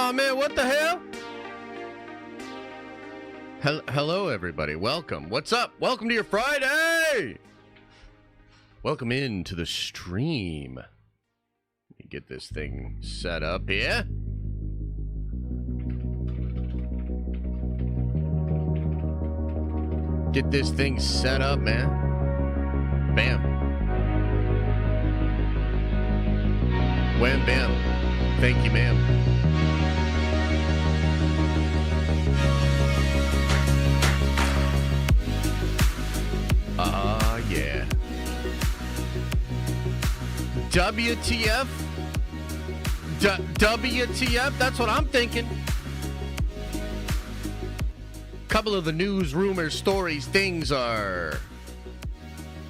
Oh man, what the hell? Hello everybody, welcome. What's up? Welcome to your Friday! Welcome into the stream. Let me get this thing set up here. Get this thing set up, man. Bam. Wham bam. Thank you, ma'am. Yeah. WTF? WTF? That's what I'm thinking. Couple of the news, rumors, stories, things are...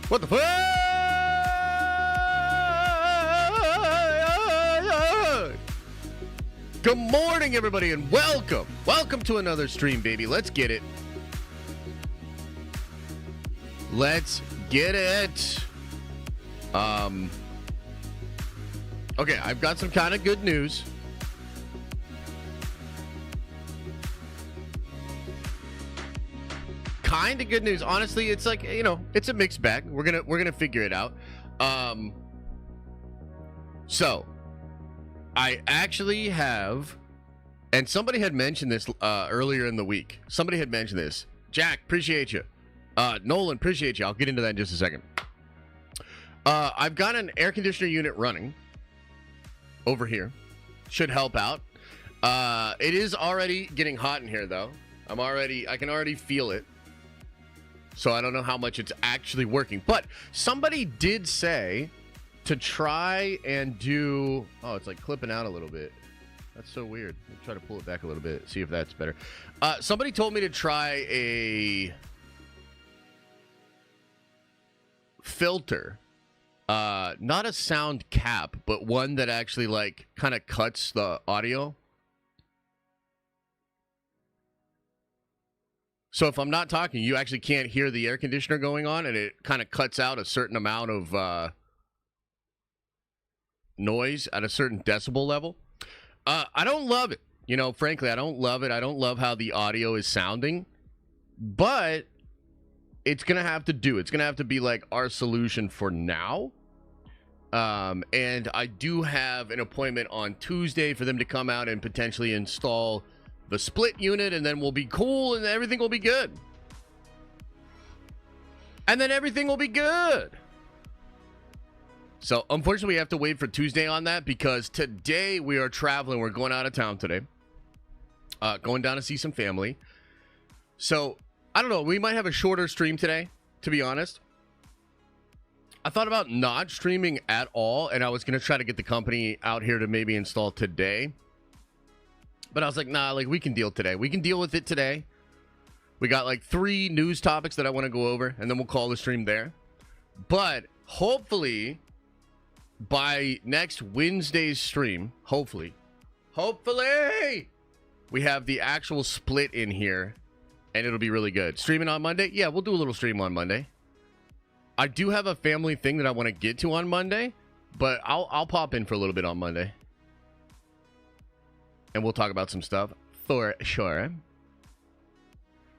What the fuck? Good morning, everybody, and welcome. Welcome to another stream, baby. Let's get it. Let's get it. Okay, I've got some kind of good news. Kind of good news. Honestly, it's like, you know, it's a mixed bag. We're gonna figure it out. So I actually have, and somebody had mentioned this earlier in the week. Somebody had mentioned this. Jack, appreciate you. Nolan, appreciate you. I'll get into that in just a second. I've got an air conditioner unit running over here. Should help out. It is already getting hot in here, though. I can already feel it. So I don't know how much it's actually working. But somebody did say to try and do... Oh, it's like clipping out a little bit. That's so weird. Let me try to pull it back a little bit, see if that's better. Somebody told me to try a... filter, not a sound cap, but one that actually like kind of cuts the audio. So if I'm not talking, you actually can't hear the air conditioner going on, and it kind of cuts out a certain amount of noise at a certain decibel level. I don't love it, you know, frankly. I don't love it. I don't love how the audio is sounding, but it's gonna have to do. It's gonna have to be like our solution for now. And I do have an appointment on Tuesday for them to come out and potentially install the split unit, and then we'll be cool and everything will be good. And then everything will be good. So unfortunately we have to wait for Tuesday on that, because today we are traveling. We're going out of town today. Going down to see some family. So I don't know. We might have a shorter stream today, to be honest. I thought about not streaming at all, and I was going to try to get the company out here to maybe install today. But I was like, nah, like we can deal today. We can deal with it today. We got like 3 news topics that I want to go over, and then we'll call the stream there. But hopefully by next Wednesday's stream, hopefully, we have the actual split in here. And it'll be really good. Streaming on Monday? Yeah, we'll do a little stream on Monday. I do have a family thing that I want to get to on Monday, but I'll pop in for a little bit on Monday. And we'll talk about some stuff for sure.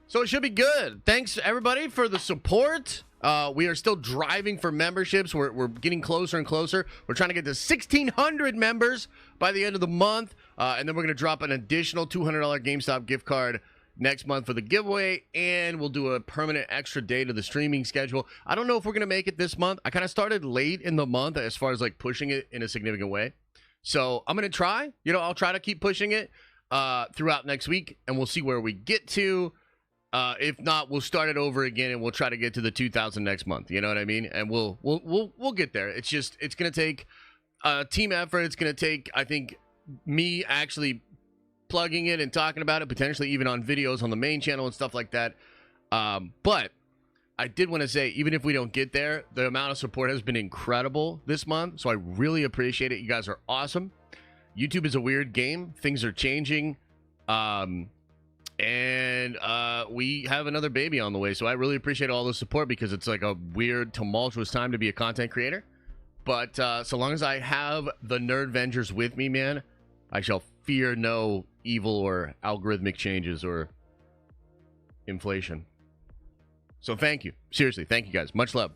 So it should be good. Thanks, everybody, for the support. We are still driving for memberships. We're getting closer and closer. We're trying to get to 1,600 members by the end of the month. And then we're going to drop an additional $200 GameStop gift card next month for the giveaway, and we'll do a permanent extra day to the streaming schedule. I don't know if we're going to make it this month. I kind of started late in the month as far as like pushing it in a significant way. So I'm going to try. You know, I'll try to keep pushing it throughout next week, and we'll see where we get to. If not, we'll start it over again, and we'll try to get to the 2,000 next month. You know what I mean? And we'll get there. It's just, it's going to take a team effort. It's going to take, I think, me actually plugging it and talking about it, potentially even on videos on the main channel and stuff like that. But I did want to say, even if we don't get there, the amount of support has been incredible this month. So I really appreciate it. You guys are awesome. YouTube is a weird game. Things are changing. And we have another baby on the way. So I really appreciate all the support, because it's like a weird, tumultuous time to be a content creator. But so long as I have the Nerd Avengers with me, man, I shall fear no evil or algorithmic changes or inflation. So thank you. Seriously, thank you guys. Much love.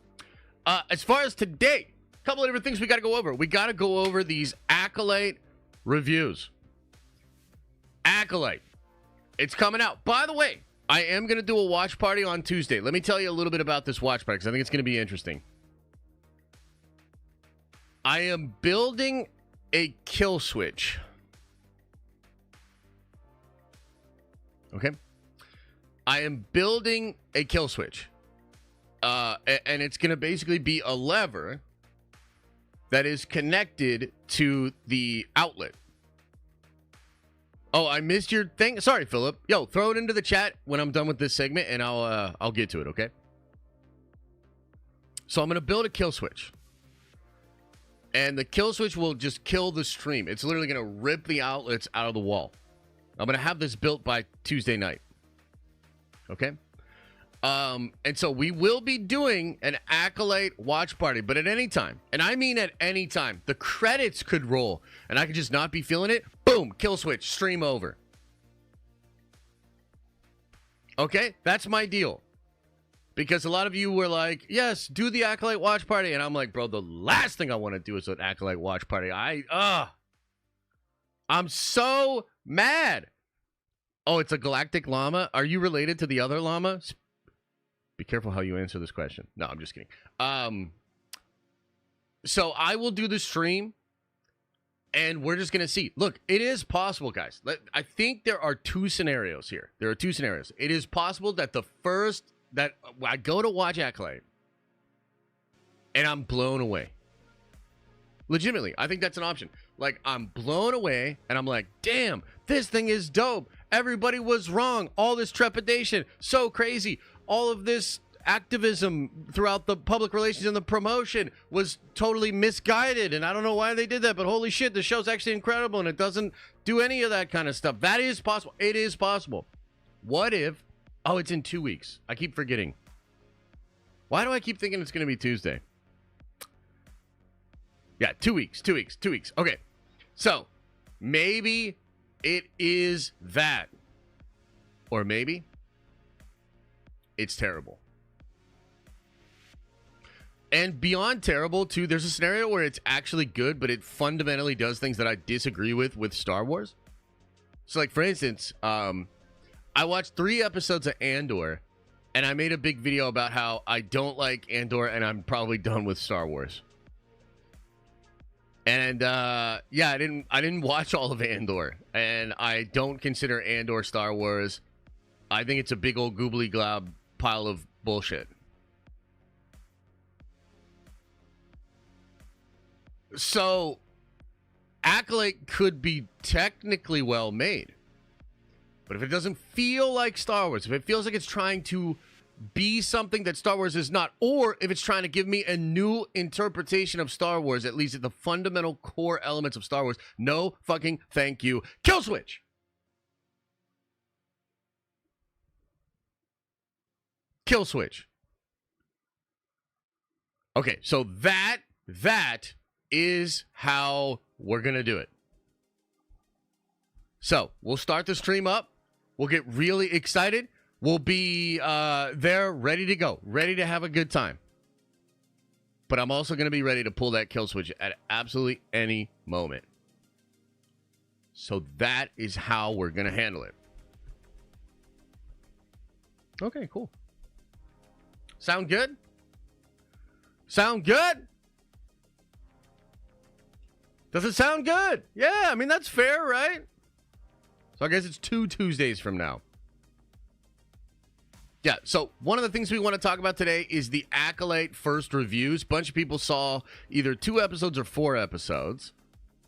As far as today, a couple of different things we got to go over. We got to go over these ACOLYTE reviews. ACOLYTE. It's coming out. By the way, I am going to do a watch party on Tuesday. Let me tell you a little bit about this watch party because I think it's going to be interesting. I am building a kill switch. Okay? I am building a kill switch. And it's going to basically be a lever that is connected to the outlet. Oh, I missed your thing. Sorry, Philip. Yo, throw it into the chat when I'm done with this segment, and I'll get to it, okay? So I'm going to build a kill switch. And the kill switch will just kill the stream. It's literally going to rip the outlets out of the wall. I'm going to have this built by Tuesday night. Okay? And so we will be doing an ACOLYTE watch party, but at any time. And I mean at any time. The credits could roll, and I could just not be feeling it. Boom, kill switch, stream over. Okay? That's my deal. Because a lot of you were like, yes, do the ACOLYTE watch party. And I'm like, bro, the last thing I want to do is an ACOLYTE watch party. I'm so mad. Oh, it's a galactic llama? Are you related to the other llama? Be careful how you answer this question. No, I'm just kidding. So I will do the stream, and we're just going to see. Look, it is possible, guys. I think there are two scenarios here. There are two scenarios. It is possible that that I go to watch ACOLYTE, and I'm blown away. Legitimately, I think that's an option. Like, I'm blown away, and I'm like, damn, this thing is dope. Everybody was wrong. All this trepidation, so crazy. All of this activism throughout the public relations and the promotion was totally misguided, and I don't know why they did that, but holy shit, the show's actually incredible, and it doesn't do any of that kind of stuff. That is possible. It is possible. What if... Oh, it's in 2 weeks. I keep forgetting. Why do I keep thinking it's going to be Tuesday? Yeah, 2 weeks. Okay. So, maybe it is that. Or maybe it's terrible. And beyond terrible, too, there's a scenario where it's actually good, but it fundamentally does things that I disagree with Star Wars. So, like, for instance, I watched 3 episodes of Andor, and I made a big video about how I don't like Andor, and I'm probably done with Star Wars. And, yeah, I didn't watch all of Andor, and I don't consider Andor Star Wars. I think it's a big old goobly glob pile of bullshit. So, ACOLYTE could be technically well made. But if it doesn't feel like Star Wars, if it feels like it's trying to be something that Star Wars is not, or if it's trying to give me a new interpretation of Star Wars, at least at the fundamental core elements of Star Wars, no fucking thank you. Kill switch! Kill switch. Okay, so that is how we're going to do it. So, we'll start the stream up. We'll get really excited. We'll be there ready to go, ready to have a good time. But I'm also going to be ready to pull that kill switch at absolutely any moment. So that is how we're going to handle it. Okay, cool. Sound good? Sound good? Does it sound good? Yeah, I mean, that's fair, right? So I guess it's 2 Tuesdays from now. Yeah, so one of the things we want to talk about today is the ACOLYTE first reviews. A bunch of people saw either 2 episodes or 4 episodes.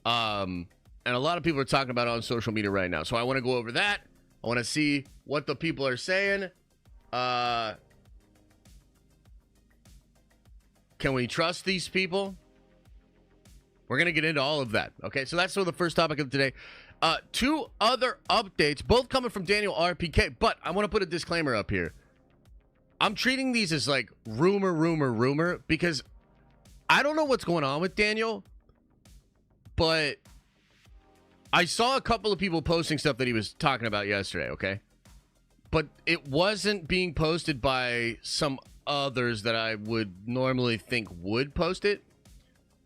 And a lot of people are talking about it on social media right now. So I want to go over that. I want to see what the people are saying. Can we trust these people? We're going to get into all of that. Okay, so that's sort of the first topic of today. 2 other updates, both coming from Daniel RPK, but I want to put a disclaimer up here. I'm treating these as like rumor, because I don't know what's going on with Daniel, but I saw a couple of people posting stuff that he was talking about yesterday, okay? But it wasn't being posted by some others that I would normally think would post it,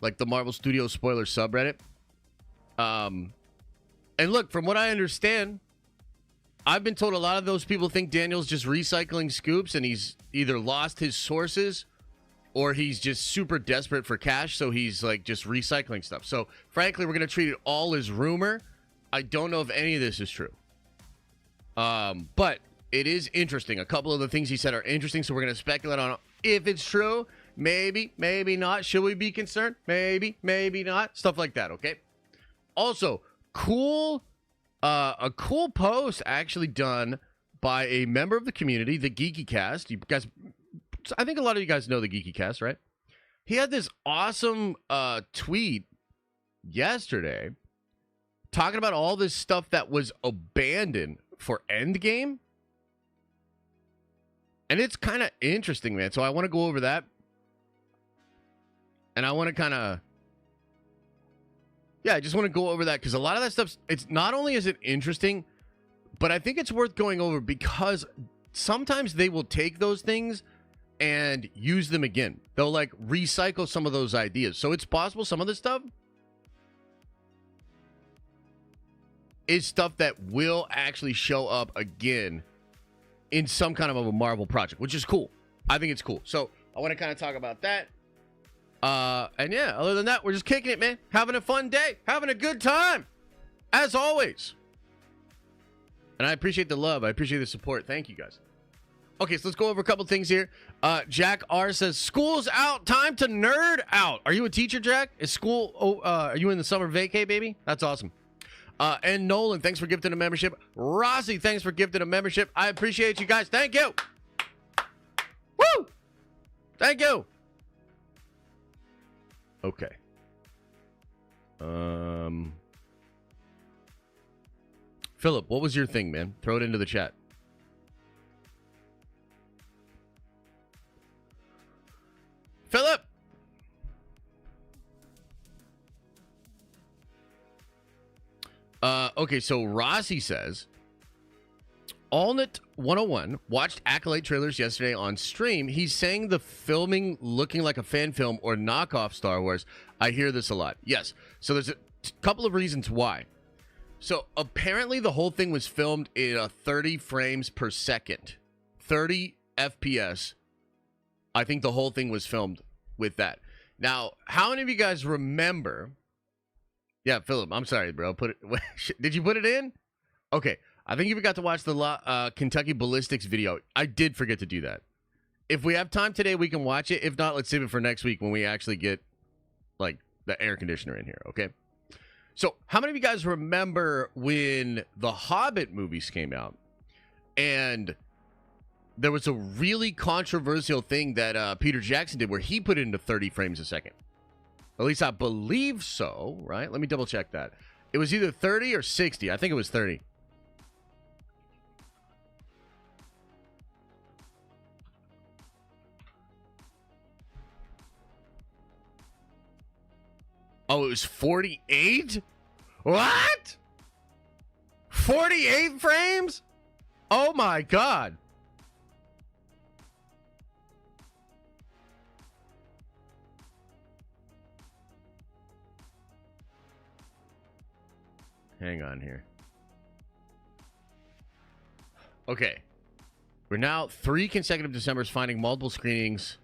like the Marvel Studios spoiler subreddit. And look, from what I understand, I've been told a lot of those people think Daniel's just recycling scoops and he's either lost his sources or he's just super desperate for cash, so he's like just recycling stuff. So frankly, we're going to treat it all as rumor. I don't know if any of this is true. But it is interesting. A couple of the things he said are interesting, so we're going to speculate on if it's true. Maybe, maybe not. Should we be concerned? Maybe, maybe not. Stuff like that, okay? Also, a cool post actually done by a member of the community, the Geeky Cast. You guys, I think a lot of you guys know the Geeky Cast, right? He had this awesome tweet yesterday talking about all this stuff that was abandoned for Endgame. And it's kind of interesting, man. So I want to go over that. And I want to kind of... Yeah, I just want to go over that because a lot of that stuff, it's not only is it interesting, but I think it's worth going over because sometimes they will take those things and use them again. They'll like recycle some of those ideas. So it's possible some of this stuff is stuff that will actually show up again in some kind of a Marvel project, which is cool. I think it's cool. So I want to kind of talk about that. And yeah, other than that, we're just kicking it, man. Having a fun day. Having a good time. As always. And I appreciate the love. I appreciate the support. Thank you, guys. Okay, so let's go over a couple things here. Jack R says, school's out. Time to nerd out. Are you a teacher, Jack? Is school... are you in the summer vacay, baby? That's awesome. And Nolan, thanks for gifting a membership. Rossi, thanks for gifting a membership. I appreciate you guys. Thank you. Woo! Thank you. Okay. Philip, what was your thing, man? Throw it into the chat. Philip! Okay, so Rossi says, Allnut 101 watched ACOLYTE trailers yesterday on stream. He's saying the filming looking like a fan film or knockoff Star Wars. I hear this a lot. Yes. So there's a couple of reasons why. So apparently the whole thing was filmed in 30 frames per second. 30 FPS. I think the whole thing was filmed with that. Now, how many of you guys remember... Yeah, Philip, I'm sorry, bro. Did you put it in? Okay. I think you forgot to watch the Kentucky Ballistics video. I did forget to do that. If we have time today, we can watch it. If not, let's save it for next week when we actually get, like, the air conditioner in here, okay? So, how many of you guys remember when the Hobbit movies came out and there was a really controversial thing that Peter Jackson did where he put it into 30 frames a second? At least I believe so, right? Let me double check that. It was either 30 or 60. I think it was 30. Oh, it was 48? What? 48 frames? Oh my God. Hang on here. Okay. We're now 3 consecutive Decembers finding multiple screenings.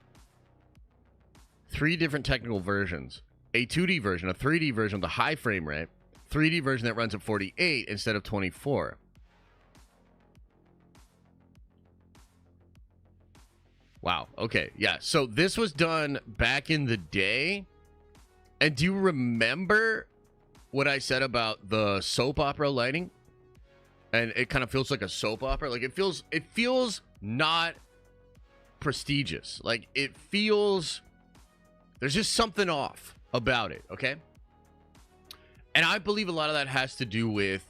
3 different technical versions. A 2D version, a 3D version with a high frame rate, 3D version that runs at 48 instead of 24. Wow. Okay. Yeah. So this was done back in the day. And do you remember what I said about the soap opera lighting? And it kind of feels like a soap opera. Like it feels not prestigious. Like it feels, there's just something off about it, okay? And I believe a lot of that has to do with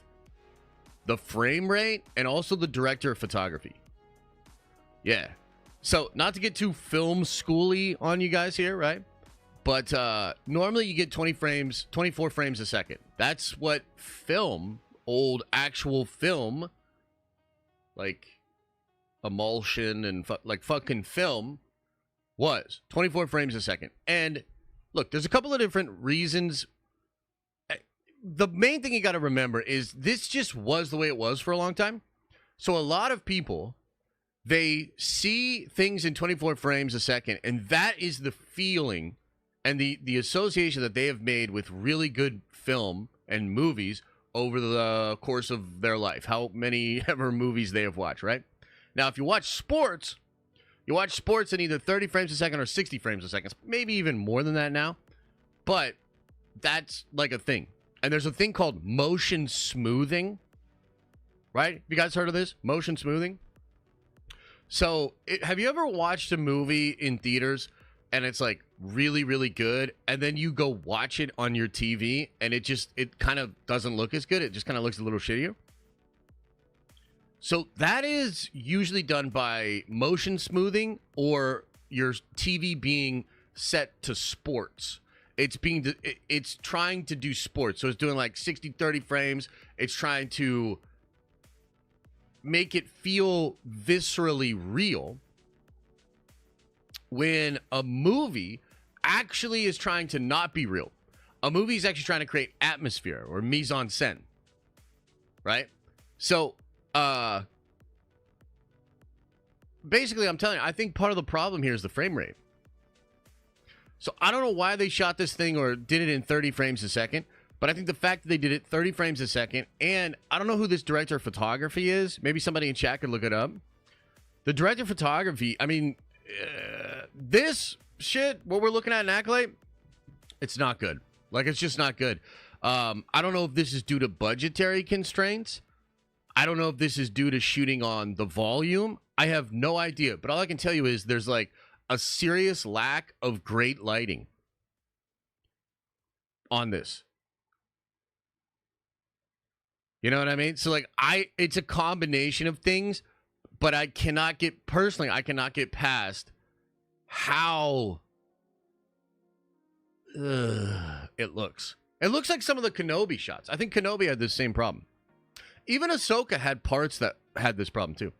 the frame rate and also the director of photography. Yeah. So, not to get too film schooly on you guys here, right? But normally you get 24 frames a second. That's what film, old actual film, like emulsion and like fucking film was 24 frames a second. And look, there's a couple of different reasons. The main thing you got to remember is this just was the way it was for a long time. So a lot of people, they see things in 24 frames a second, and that is the feeling and the association that they have made with really good film and movies over the course of their life, how many ever movies they have watched, right? Now, if you watch sports in either 30 frames a second or 60 frames a second, maybe even more than that now, but that's like a thing. And there's a thing called motion smoothing, right? You guys heard of this? Motion smoothing? So, have you ever watched a movie in theaters and it's like really, really good, and then you go watch it on your TV and it kind of doesn't look as good? It just kind of looks a little shittier. So that is usually done by motion smoothing or your TV being set to sports. It's trying to do sports. So it's doing like 60-30 frames. It's trying to make it feel viscerally real, when a movie actually is trying to not be real. A movie is actually trying to create atmosphere or mise en scène, right? So basically, I'm telling you, I think part of the problem here is the frame rate. So I don't know why they shot this thing or did it in 30 frames a second, but I think the fact that they did it 30 frames a second, and I don't know who this director of photography is. Maybe somebody in chat could look it up. The director of photography, I mean, this shit, what we're looking at in ACOLYTE, it's not good. Like, it's just not good. I don't know if this is due to budgetary constraints. I don't know if this is due to shooting on the volume. I have no idea. But all I can tell you is there's like a serious lack of great lighting on this. You know what I mean? So like it's a combination of things, but I cannot get past how it looks. It looks like some of the Kenobi shots. I think Kenobi had this same problem. Even Ahsoka had parts that had this problem too.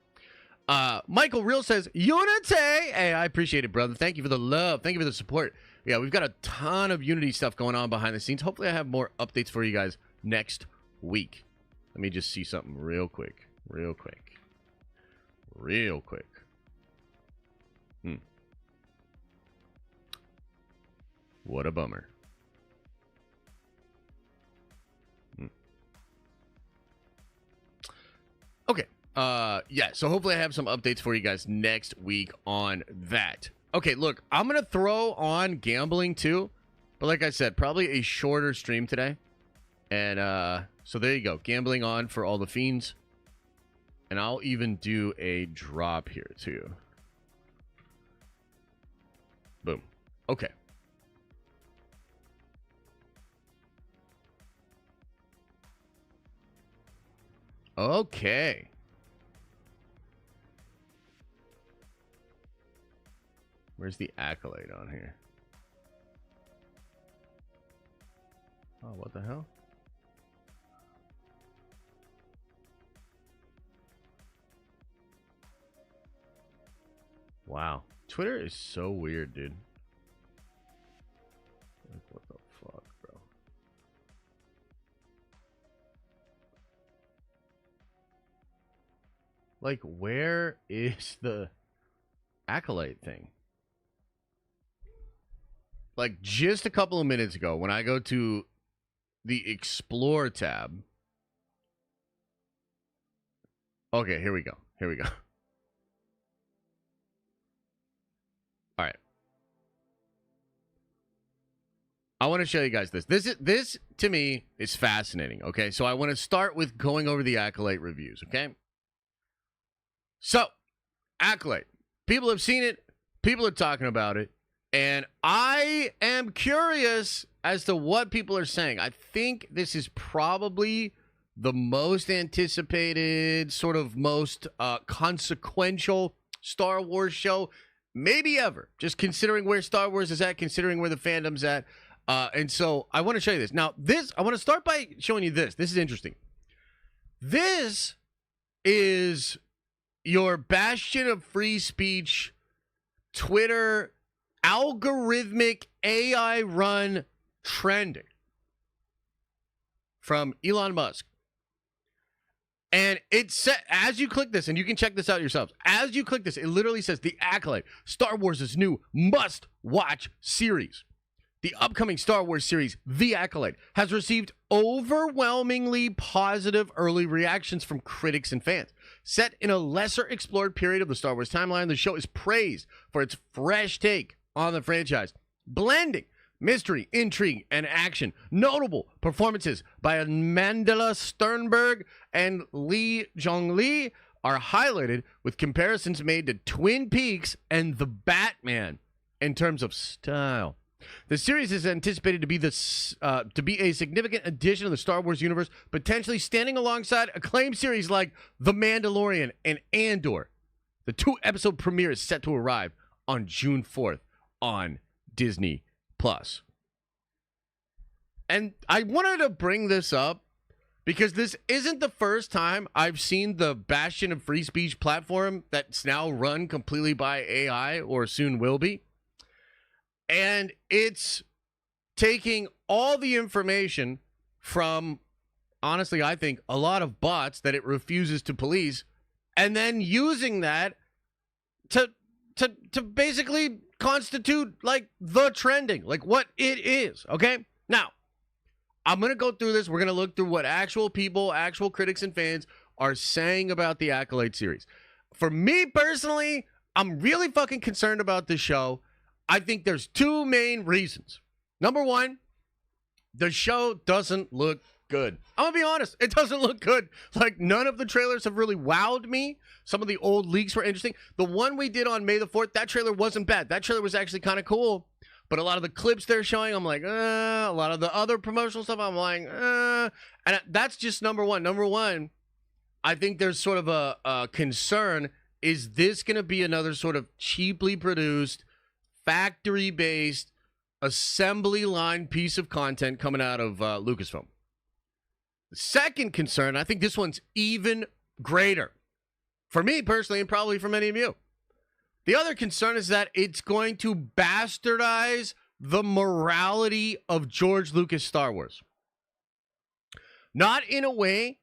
Michael Real says, Unity! Hey, I appreciate it, brother. Thank you for the love. Thank you for the support. Yeah, we've got a ton of Unity stuff going on behind the scenes. Hopefully I have more updates for you guys next week. Let me just see something real quick. What a bummer. Okay. Yeah, so hopefully I have some updates for you guys next week on that. Okay, look, I'm going to throw on gambling too. But like I said, probably a shorter stream today. And so there you go. Gambling on for all the fiends. And I'll even do a drop here too. Boom. Okay. Okay. Where's the ACOLYTE on here? Oh, what the hell? Wow. Twitter is so weird, dude. Like, what the fuck, bro? Like, where is the ACOLYTE thing? Like, just a couple of minutes ago, when I go to the Explore tab. Okay, here we go. All right. I want to show you guys this. This to me is fascinating, okay? So I want to start with going over the ACOLYTE reviews, okay? So, ACOLYTE. People have seen it. People are talking about it. And I am curious as to what people are saying. I think this is probably the most anticipated, sort of most consequential Star Wars show. maybe ever, just considering where Star Wars is at, considering where the fandom's at. And so I want to show you this. Now, I want to start by showing you this. This is interesting. This is your bastion of free speech, Twitter, algorithmic AI run trending from Elon Musk. And it said, as you click this, and you can check this out yourselves, as you click this, it literally says The Acolyte, Star Wars' new must-watch series. The upcoming Star Wars series, The Acolyte, has received overwhelmingly positive early reactions from critics and fans. Set in a lesser explored period of the Star Wars timeline, the show is praised for its fresh take on the franchise, blending mystery, intrigue, and action. Notable performances by Amandla Sternberg and Lee Jong-lee are highlighted, with comparisons made to Twin Peaks and The Batman in terms of style. The series is anticipated to be a significant addition to the Star Wars universe, potentially standing alongside acclaimed series like The Mandalorian and Andor. The 2-episode premiere is set to arrive on June 4th on Disney Plus. And I wanted to bring this up because this isn't the first time I've seen the bastion of free speech platform that's now run completely by AI, or soon will be. And it's taking all the information from, honestly, I think, a lot of bots that it refuses to police, and then using that to basically constitute, like, the trending, like what it is, okay? Now, I'm going to go through this. We're going to look through what actual people, actual critics and fans are saying about the Acolyte series. For me personally, I'm really fucking concerned about this show. I think there's two main reasons. Number one, the show doesn't look good. I'm going to be honest. It doesn't look good. Like, none of the trailers have really wowed me. Some of the old leaks were interesting. The one we did on May the 4th, that trailer wasn't bad. That trailer was actually kind of cool. But a lot of the clips they're showing, I'm like, a lot of the other promotional stuff, I'm like, And that's just number one. Number one, I think there's sort of a concern. Is this going to be another sort of cheaply produced, factory-based, assembly line piece of content coming out of Lucasfilm? The second concern, I think this one's even greater. For me personally, and probably for many of you. The other concern is that it's going to bastardize the morality of George Lucas' Star Wars. Not in a way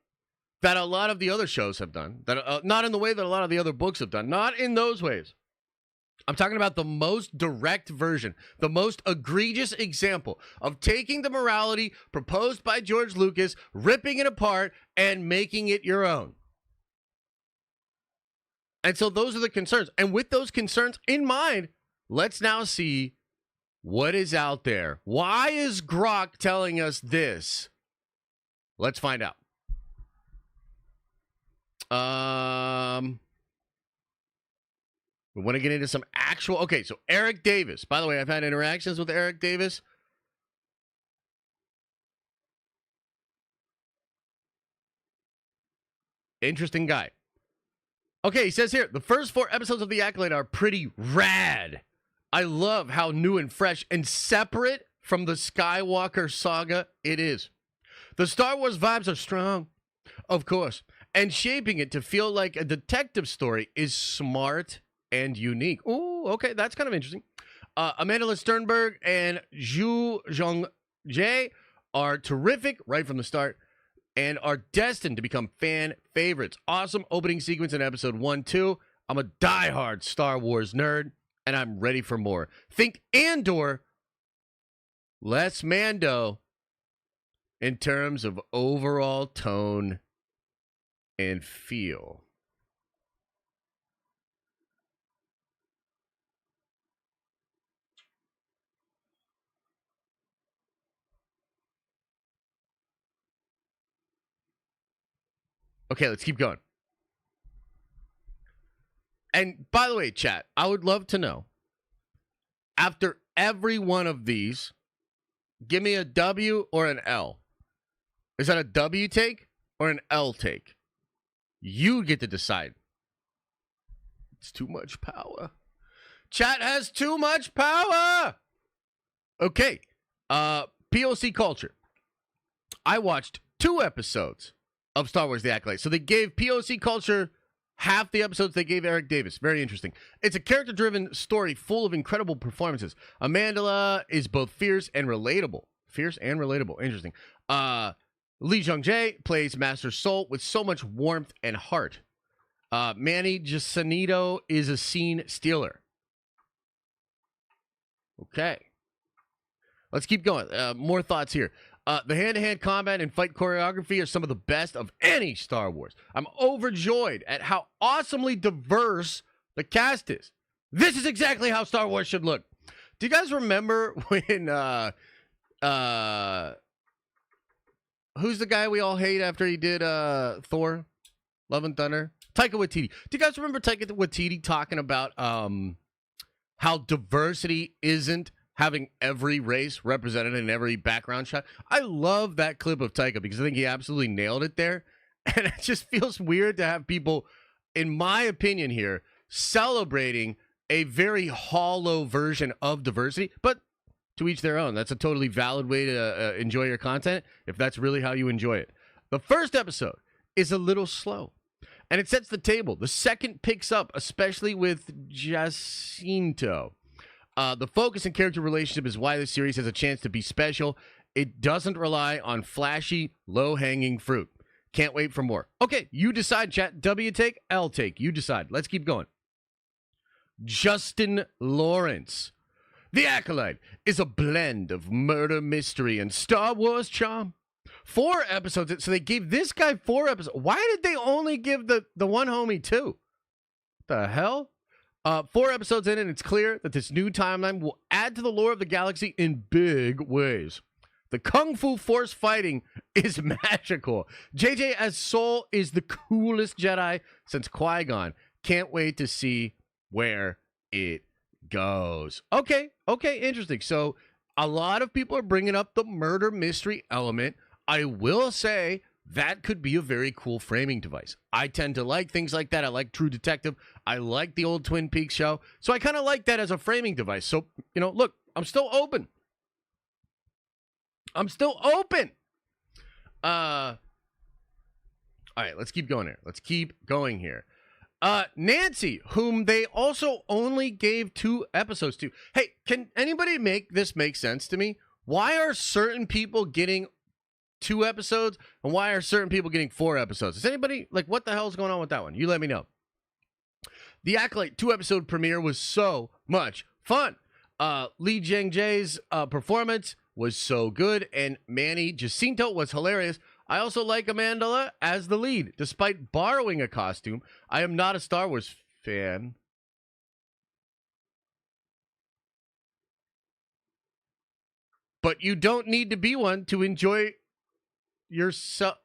that a lot of the other shows have done. Not in the way that a lot of the other books have done. Not in those ways. I'm talking about the most direct version, the most egregious example of taking the morality proposed by George Lucas, ripping it apart, and making it your own. And so those are the concerns. And with those concerns in mind, let's now see what is out there. Why is Grok telling us this? Let's find out. We want to get into some actual... Okay, so Eric Davis. By the way, I've had interactions with Eric Davis. Interesting guy. Okay, he says here, the first 4 episodes of The Acolyte are pretty rad. I love how new and fresh and separate from the Skywalker saga it is. The Star Wars vibes are strong, of course, and shaping it to feel like a detective story is smart and unique. Ooh, okay, that's kind of interesting. Amandla Sternberg and Zhu Zhong-Jae are terrific right from the start and are destined to become fan favorites. Awesome opening sequence in episode 1-2. I'm a diehard Star Wars nerd, and I'm ready for more. Think Andor, less Mando in terms of overall tone and feel. Okay, let's keep going. And by the way, chat, I would love to know, after every one of these, give me a W or an L. Is that a W take or an L take? You get to decide. It's too much power. Chat has too much power. Okay. POC culture. I watched 2 episodes of Star Wars The Acolyte. So they gave POC culture half the episodes they gave Eric Davis. Very interesting. It's a character-driven story full of incredible performances. Amandla is both fierce and relatable. Fierce and relatable. Interesting. Lee Jung-jae plays Master Soul with so much warmth and heart. Manny Jacinto is a scene stealer. Okay. Let's keep going. More thoughts here. The hand-to-hand combat and fight choreography are some of the best of any Star Wars. I'm overjoyed at how awesomely diverse the cast is. This is exactly how Star Wars should look. Do you guys remember when who's the guy we all hate after he did Thor? Love and Thunder? Taika Waititi. Do you guys remember Taika Waititi talking about how diversity isn't having every race represented in every background shot? I love that clip of Taika because I think he absolutely nailed it there. And it just feels weird to have people, in my opinion here, celebrating a very hollow version of diversity. But to each their own. That's a totally valid way to enjoy your content if that's really how you enjoy it. The first episode is a little slow, and it sets the table. The second picks up, especially with Jacinto. The focus and character relationship is why this series has a chance to be special. It doesn't rely on flashy, low-hanging fruit. Can't wait for more. Okay, you decide, chat. W take, L take. You decide. Let's keep going. Justin Lawrence. The Acolyte is a blend of murder mystery and Star Wars charm. 4 episodes. So they gave this guy 4 episodes. Why did they only give the one homie 2? The hell? 4 episodes in, and it's clear that this new timeline will add to the lore of the galaxy in big ways. The Kung Fu Force fighting is magical. JJ as Soul is the coolest Jedi since Qui-Gon. Can't wait to see where it goes. Okay, interesting. So a lot of people are bringing up the murder mystery element. I will say that could be a very cool framing device. I tend to like things like that. I like True Detective. I like the old Twin Peaks show. So I kind of like that as a framing device. So, look, I'm still open. All right, let's keep going here. Nancy, whom they also only gave 2 episodes to. Hey, can anybody make this make sense to me? Why are certain people getting 2 episodes, and why are certain people getting 4 episodes? Is anybody, what the hell's going on with that one? You let me know. The Acolyte 2-episode premiere was so much fun. Lee Jung-jae's performance was so good, and Manny Jacinto was hilarious. I also like Amandla as the lead. Despite borrowing a costume, I am not a Star Wars fan. But you don't need to be one to enjoy yourself.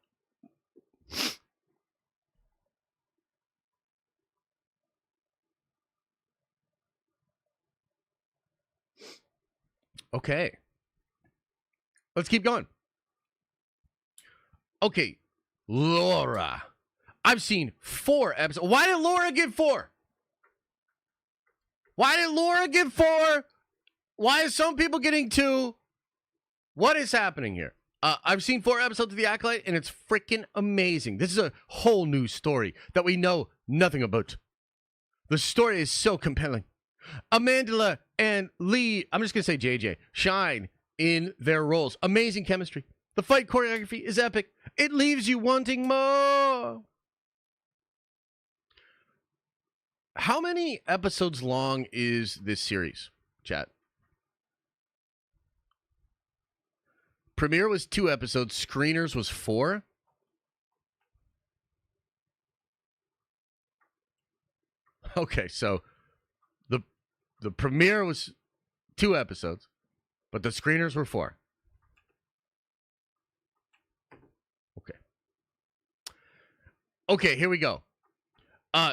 Okay. Let's keep going. Okay, Laura. I've seen 4 episodes. Why did Laura get 4? Why is some people getting 2? What is happening here? I've seen 4 episodes of The Acolyte, and it's freaking amazing. This is a whole new story that we know nothing about. The story is so compelling. Amandla and Lee, I'm just going to say JJ, shine in their roles. Amazing chemistry. The fight choreography is epic. It leaves you wanting more. How many episodes long is this series, chat? Premiere was 2 episodes. Screeners was 4. Okay, so the premiere was 2 episodes, but the screeners were 4. Okay, here we go.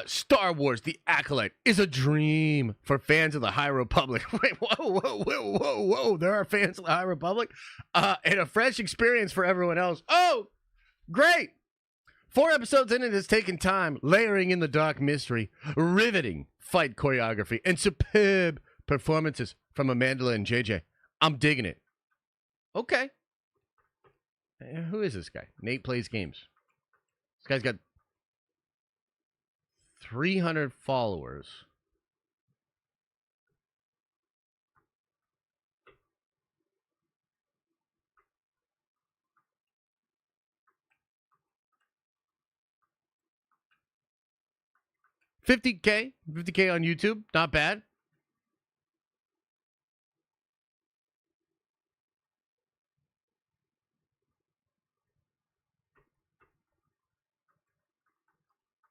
Star Wars The Acolyte is a dream for fans of the High Republic. Wait, whoa. There are fans of the High Republic? And a fresh experience for everyone else. Oh, great. 4 episodes in, it has taken time, layering in the dark mystery, riveting fight choreography, and superb performances from Amanda and JJ. I'm digging it. Okay. Who is this guy? Nate Plays Games. This guy's got 300 followers. $50K on YouTube. Not bad.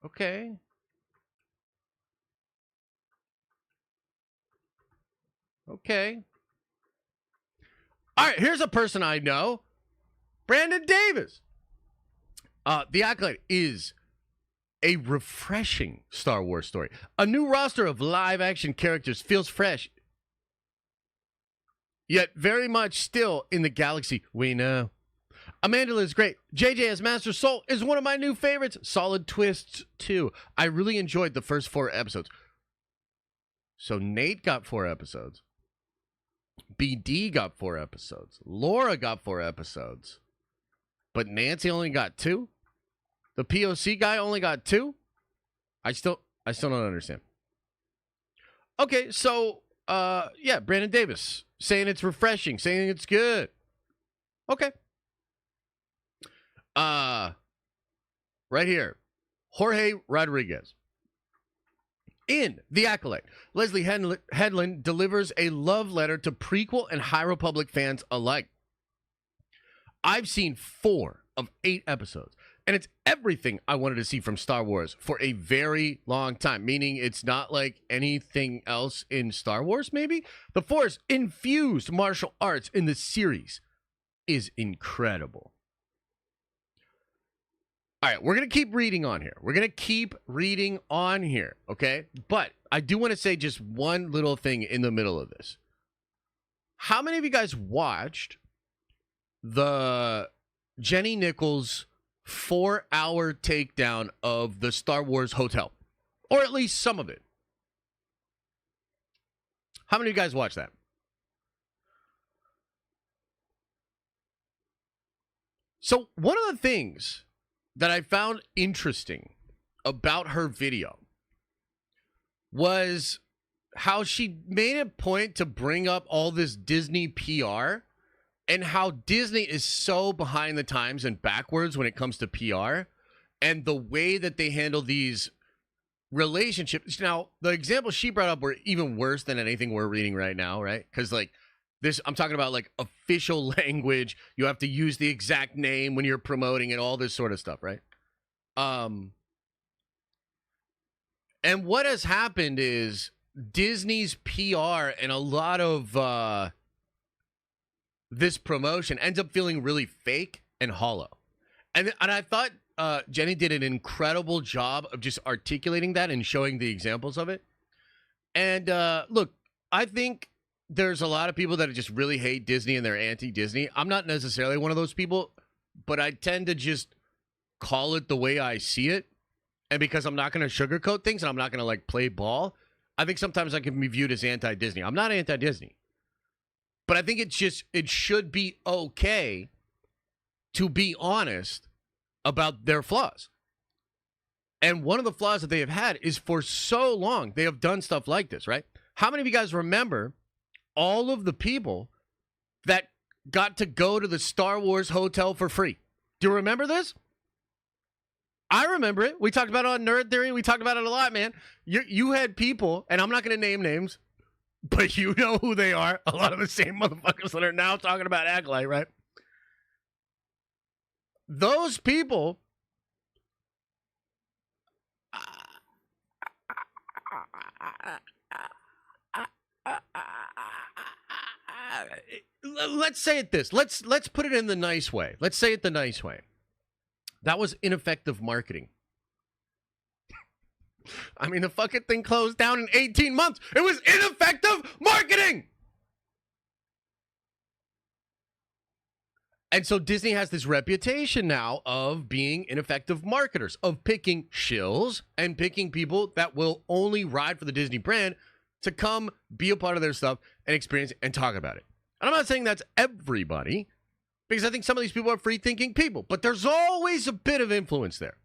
Okay. Okay. All right, here's a person I know. Brandon Davis. The Acolyte is a refreshing Star Wars story. A new roster of live-action characters feels fresh, yet very much still in the galaxy we know. Amanda is great. JJ as Master Soul is one of my new favorites. Solid twists, too. I really enjoyed the first 4 episodes. So Nate got 4 episodes. BD got 4 episodes. Laura got 4 episodes. But Nancy only got 2? The POC guy only got 2? I still don't understand. Okay, so yeah, Brandon Davis saying it's refreshing, saying it's good. Okay. Right here, Jorge Rodriguez. In The Acolyte, Leslie Headland delivers a love letter to prequel and High Republic fans alike. I've seen 4 of 8 episodes, and it's everything I wanted to see from Star Wars for a very long time, meaning it's not like anything else in Star Wars, maybe? The Force-infused martial arts in the series is incredible. All right, we're going to keep reading on here. We're going to keep reading on here, okay? But I do want to say just one little thing in the middle of this. How many of you guys watched the Jenny Nichols 4-hour takedown of the Star Wars hotel? Or at least some of it. How many of you guys watched that? So one of the things that I found interesting about her video was how she made a point to bring up all this Disney PR and how Disney is so behind the times and backwards when it comes to PR and the way that they handle these relationships. Now, the examples she brought up were even worse than anything we're reading right now, right? Because like this, I'm talking about like official language. You have to use the exact name when you're promoting and all this sort of stuff, right? And what has happened is Disney's PR and a lot of this promotion ends up feeling really fake and hollow. And I thought Jenny did an incredible job of just articulating that and showing the examples of it. And look, I think there's a lot of people that just really hate Disney and they're anti-Disney. I'm not necessarily one of those people, but I tend to just call it the way I see it. And because I'm not going to sugarcoat things and I'm not going to like play ball, I think sometimes I can be viewed as anti-Disney. I'm not anti-Disney. But I think it should be okay to be honest about their flaws. And one of the flaws that they have had is for so long, they have done stuff like this, right? How many of you guys remember all of the people that got to go to the Star Wars hotel for free? Do you remember this? I remember it. We talked about it on Nerd Theory. We talked about it a lot, man. You had people, and I'm not going to name names, but you know who they are. A lot of the same motherfuckers that are now talking about Acolyte, right? Those people let's say it this. Let's put it in the nice way. Let's say it the nice way. That was ineffective marketing. I mean, the fucking thing closed down in 18 months. It was ineffective marketing. And so Disney has this reputation now of being ineffective marketers, of picking shills and picking people that will only ride for the Disney brand to come be a part of their stuff and experience it and talk about it. And I'm not saying that's everybody, because I think some of these people are free-thinking people, but there's always a bit of influence there,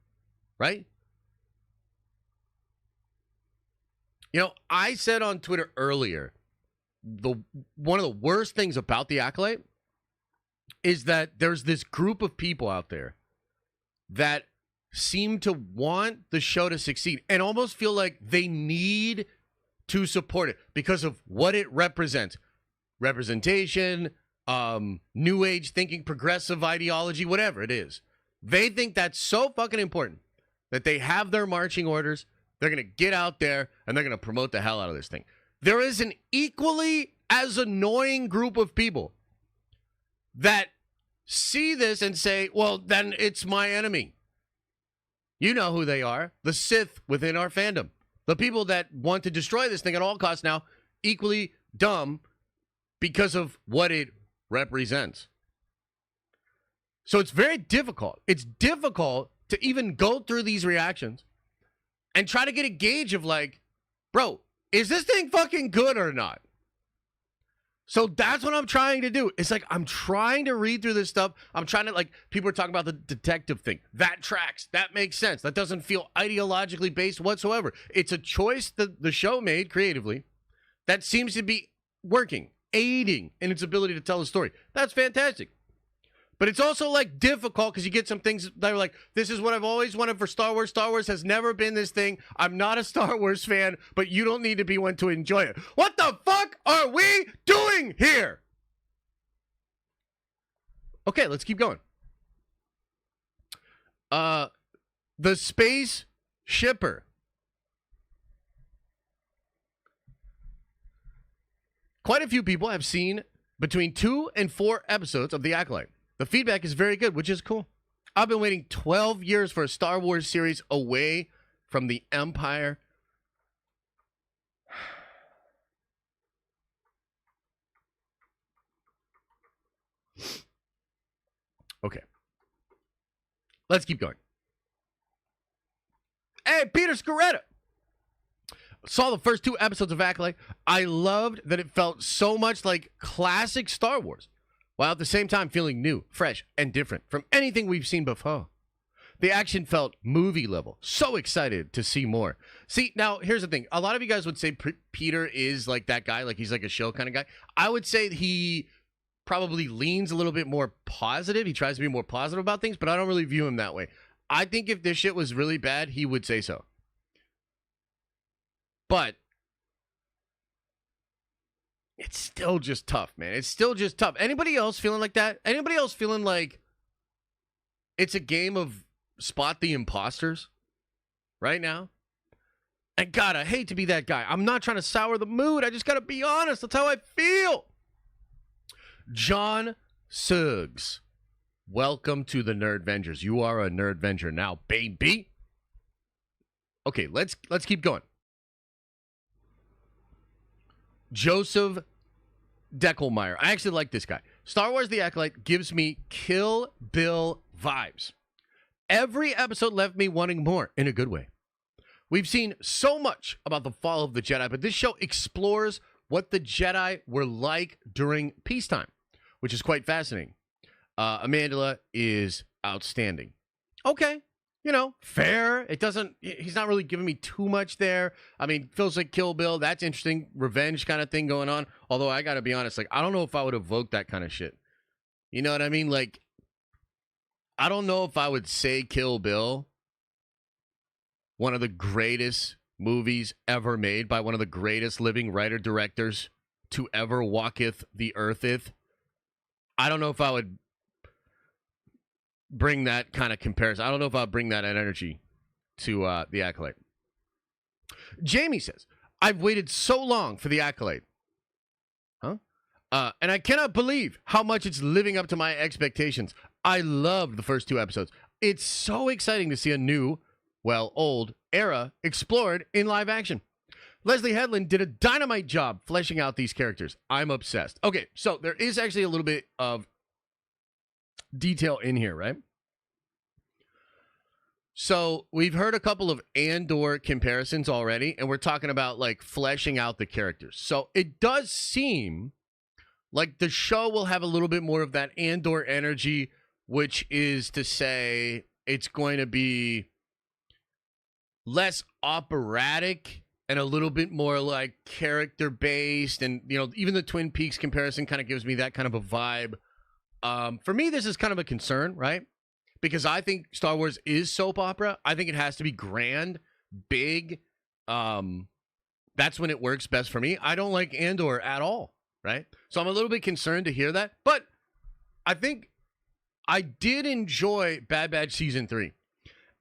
right? You know, I said on Twitter earlier, one of the worst things about the ACOLYTE is that there's this group of people out there that seem to want the show to succeed and almost feel like they need to support it because of what it represents. Representation, new age thinking, progressive ideology, whatever it is. They think that's so fucking important that they have their marching orders. They're going to get out there and they're going to promote the hell out of this thing. There is an equally as annoying group of people that see this and say, well, then it's my enemy. You know who they are. The Sith within our fandom. The people that want to destroy this thing at all costs now, equally dumb because of what it represents. So it's very difficult. It's difficult to even go through these reactions and try to get a gauge of like, bro, is this thing fucking good or not? So that's what I'm trying to do. It's like I'm trying to read through this stuff. I'm trying to, like, people are talking about the detective thing. That tracks. That makes sense. That doesn't feel ideologically based whatsoever. It's a choice that the show made creatively that seems to be working, aiding in its ability to tell a story. That's fantastic. But it's also, like, difficult because you get some things that are like, this is what I've always wanted for Star Wars. Star Wars has never been this thing. I'm not a Star Wars fan, but you don't need to be one to enjoy it. What the fuck are we doing here? Okay, let's keep going. The Space Shipper. Quite a few people have seen between 2 and 4 episodes of The ACOLYTE. The feedback is very good, which is cool. I've been waiting 12 years for a Star Wars series away from the Empire. Okay. Let's keep going. Hey, Peter Scaretta. Saw the first 2 episodes of ACOLYTE. I loved that it felt so much like classic Star Wars, while at the same time feeling new, fresh, and different from anything we've seen before. The action felt movie level. So excited to see more. See, now, here's the thing. A lot of you guys would say Peter is like that guy, like he's like a show kind of guy. I would say he probably leans a little bit more positive. He tries to be more positive about things, but I don't really view him that way. I think if this shit was really bad, he would say so. But it's still just tough, man. It's still just tough. Anybody else feeling like that? Anybody else feeling like it's a game of spot the imposters right now? And God, I hate to be that guy. I'm not trying to sour the mood. I just got to be honest. That's how I feel. John Suggs, welcome to the Nerdvengers. You are a Nerdvenger now, baby. Okay, let's keep going. Joseph Deckelmeyer. I actually like this guy. Star Wars The ACOLYTE gives me Kill Bill vibes. Every episode left me wanting more in a good way. We've seen so much about the fall of the Jedi, but this show explores what the Jedi were like during peacetime, which is quite fascinating. Amandla is outstanding. Okay. You know, fair. He's not really giving me too much there. I mean, feels like Kill Bill. That's interesting. Revenge kind of thing going on. Although I got to be honest, like, I don't know if I would evoke that kind of shit. You know what I mean? Like, I don't know if I would say Kill Bill, one of the greatest movies ever made by one of the greatest living writer-directors to ever walketh the eartheth. I don't know if I would bring that kind of comparison. I don't know if I'll bring that energy to the ACOLYTE. Jamie says, I've waited so long for the ACOLYTE. Huh? And I cannot believe how much it's living up to my expectations. I loved the first 2 episodes. It's so exciting to see a new, well, old era explored in live action. Leslie Headland did a dynamite job fleshing out these characters. I'm obsessed. Okay, so there is actually a little bit of detail in here, right? So we've heard a couple of Andor comparisons already, and we're talking about like fleshing out the characters. So it does seem like the show will have a little bit more of that Andor energy, which is to say it's going to be less operatic and a little bit more like character based. And, you know, even the Twin Peaks comparison kind of gives me that kind of a vibe. For me, this is kind of a concern, right? Because I think Star Wars is soap opera. I think it has to be grand, big. That's when it works best for me. I don't like Andor at all, right? So I'm a little bit concerned to hear that. But I think I did enjoy Bad Batch Season 3.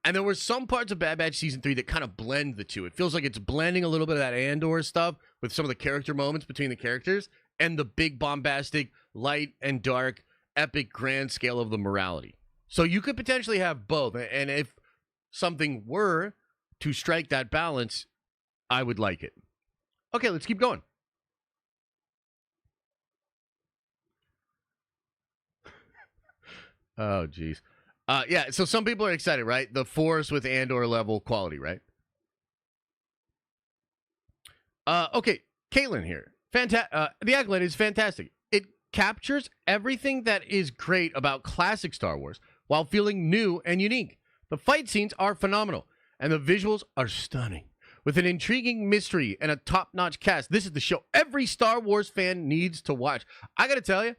And there were some parts of Bad Batch Season 3 that kind of blend the two. It feels like it's blending a little bit of that Andor stuff with some of the character moments between the characters and the big bombastic, light and dark, epic, grand scale of the morality. So you could potentially have both. And if something were to strike that balance, I would like it. Okay, let's keep going. Oh, geez. Yeah, so some people are excited, right? The Force with Andor level quality, right? Okay, Caitlin here. The Acolyte is fantastic. It captures everything that is great about classic Star Wars while feeling new and unique. The fight scenes are phenomenal, and the visuals are stunning. With an intriguing mystery and a top-notch cast, this is the show every Star Wars fan needs to watch. I gotta tell you,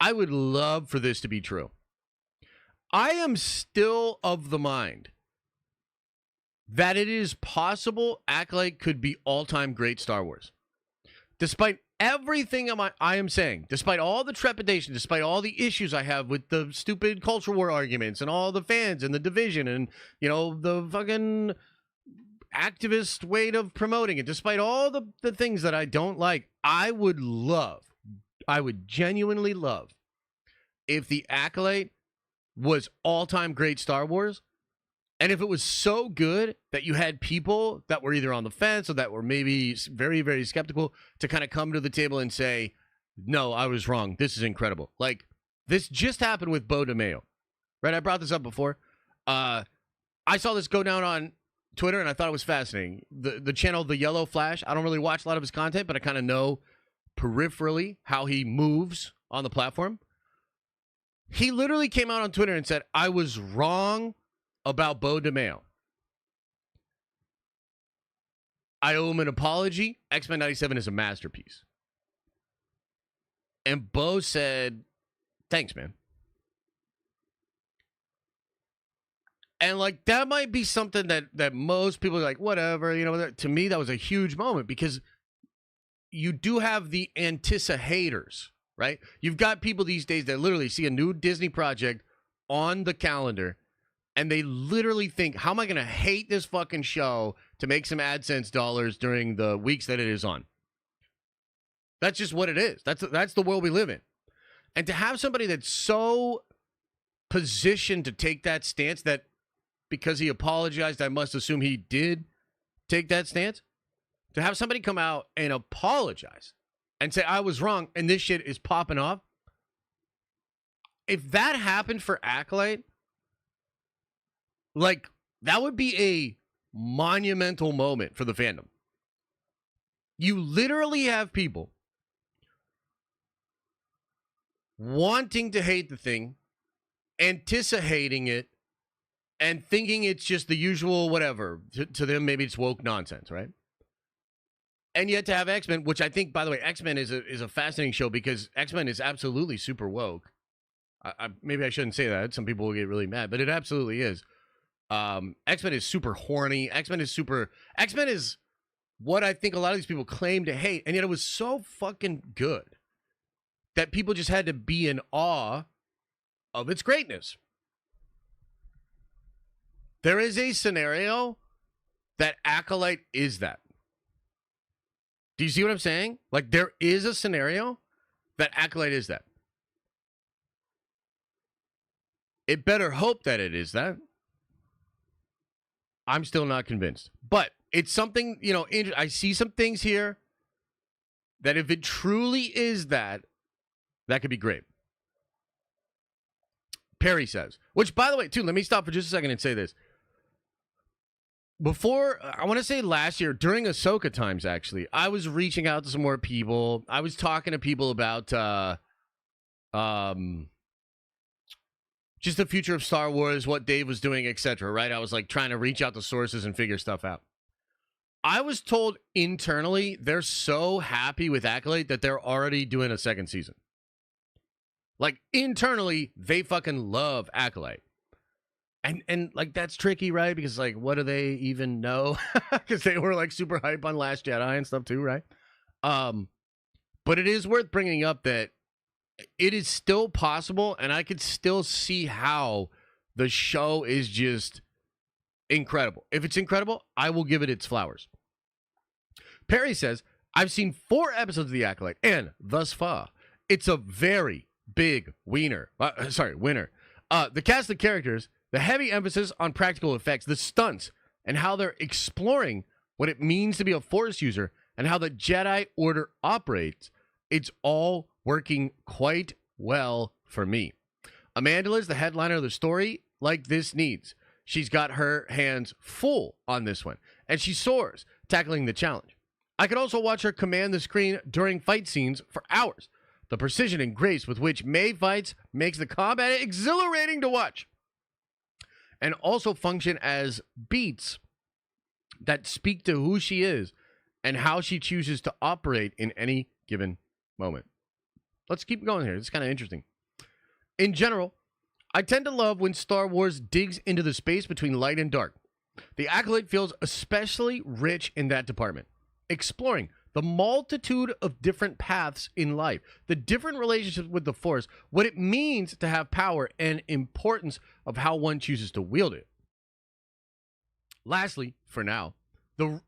I would love for this to be true. I am still of the mind that it is possible Acolyte could be all-time great Star Wars. Despite everything I am saying, despite all the trepidation, despite all the issues I have with the stupid culture war arguments and all the fans and the division and, you know, the fucking activist way of promoting it, despite all the things that I don't like, I would genuinely love if the Acolyte was all-time great Star Wars. And if it was so good that you had people that were either on the fence or that were maybe very, very skeptical to kind of come to the table and say, no, I was wrong. This is incredible. Like, this just happened with Beau DeMayo, right? I brought this up before. I saw this go down on Twitter, and I thought it was fascinating. The channel, The Yellow Flash, I don't really watch a lot of his content, but I kind of know peripherally how he moves on the platform. He literally came out on Twitter and said, I was wrong about Beau DeMayo. I owe him an apology. X-Men 97 is a masterpiece. And Beau said, thanks, man. And, like, that might be something that most people are like, whatever, you know, to me, that was a huge moment because you do have the haters, right? You've got people these days that literally see a new Disney project on the calendar and they literally think, how am I going to hate this fucking show to make some AdSense dollars during the weeks that it is on? That's just what it is. That's the world we live in. And to have somebody that's so positioned to take that stance that because he apologized, I must assume he did take that stance. To have somebody come out and apologize and say, I was wrong, and this shit is popping off. If that happened for Acolyte, like, that would be a monumental moment for the fandom. You literally have people wanting to hate the thing, anticipating it, and thinking it's just the usual whatever. To them, maybe it's woke nonsense, right? And yet to have X-Men, which I think, by the way, X-Men is a fascinating show because X-Men is absolutely super woke. Maybe I shouldn't say that. Some people will get really mad, but it absolutely is. X-Men is super horny. X-Men is what I think a lot of these people claim to hate, and yet it was so fucking good that people just had to be in awe of its greatness. There is a scenario that Acolyte is that. Do you see what I'm saying? Like, there is a scenario that Acolyte is that. It better hope that it is that. I'm still not convinced. But it's something, you know, I see some things here that if it truly is that, that could be great. Perry says. Which, by the way, too, let me stop for just a second and say this. Before, I want to say last year, during Ahsoka times, actually, I was reaching out to some more people. I was talking to people about just the future of Star Wars, what Dave was doing, etc., right? I was like trying to reach out to sources and figure stuff out. I was told internally they're so happy with ACOLYTE that they're already doing a second season. Like, internally, they fucking love ACOLYTE. And like, that's tricky, right? Because, like, what do they even know? Because they were, like, super hype on Last Jedi and stuff, too, right? But it is worth bringing up that it is still possible, and I could still see how the show is just incredible. If it's incredible, I will give it its flowers. Perry says, I've seen 4 episodes of The ACOLYTE, and thus far, it's a very big winner. The cast of characters, the heavy emphasis on practical effects, the stunts, and how they're exploring what it means to be a Force user and how the Jedi Order operates, it's all working quite well for me. Amanda is the headliner of the story like this needs. She's got her hands full on this one, and she soars, tackling the challenge. I could also watch her command the screen during fight scenes for hours. The precision and grace with which May fights makes the combat exhilarating to watch, and also function as beats that speak to who she is and how she chooses to operate in any given moment. Let's keep going here. It's kind of interesting. In general, I tend to love when Star Wars digs into the space between light and dark. The ACOLYTE feels especially rich in that department, exploring the multitude of different paths in life, the different relationships with the Force, what it means to have power, and importance of how one chooses to wield it. Lastly, for now,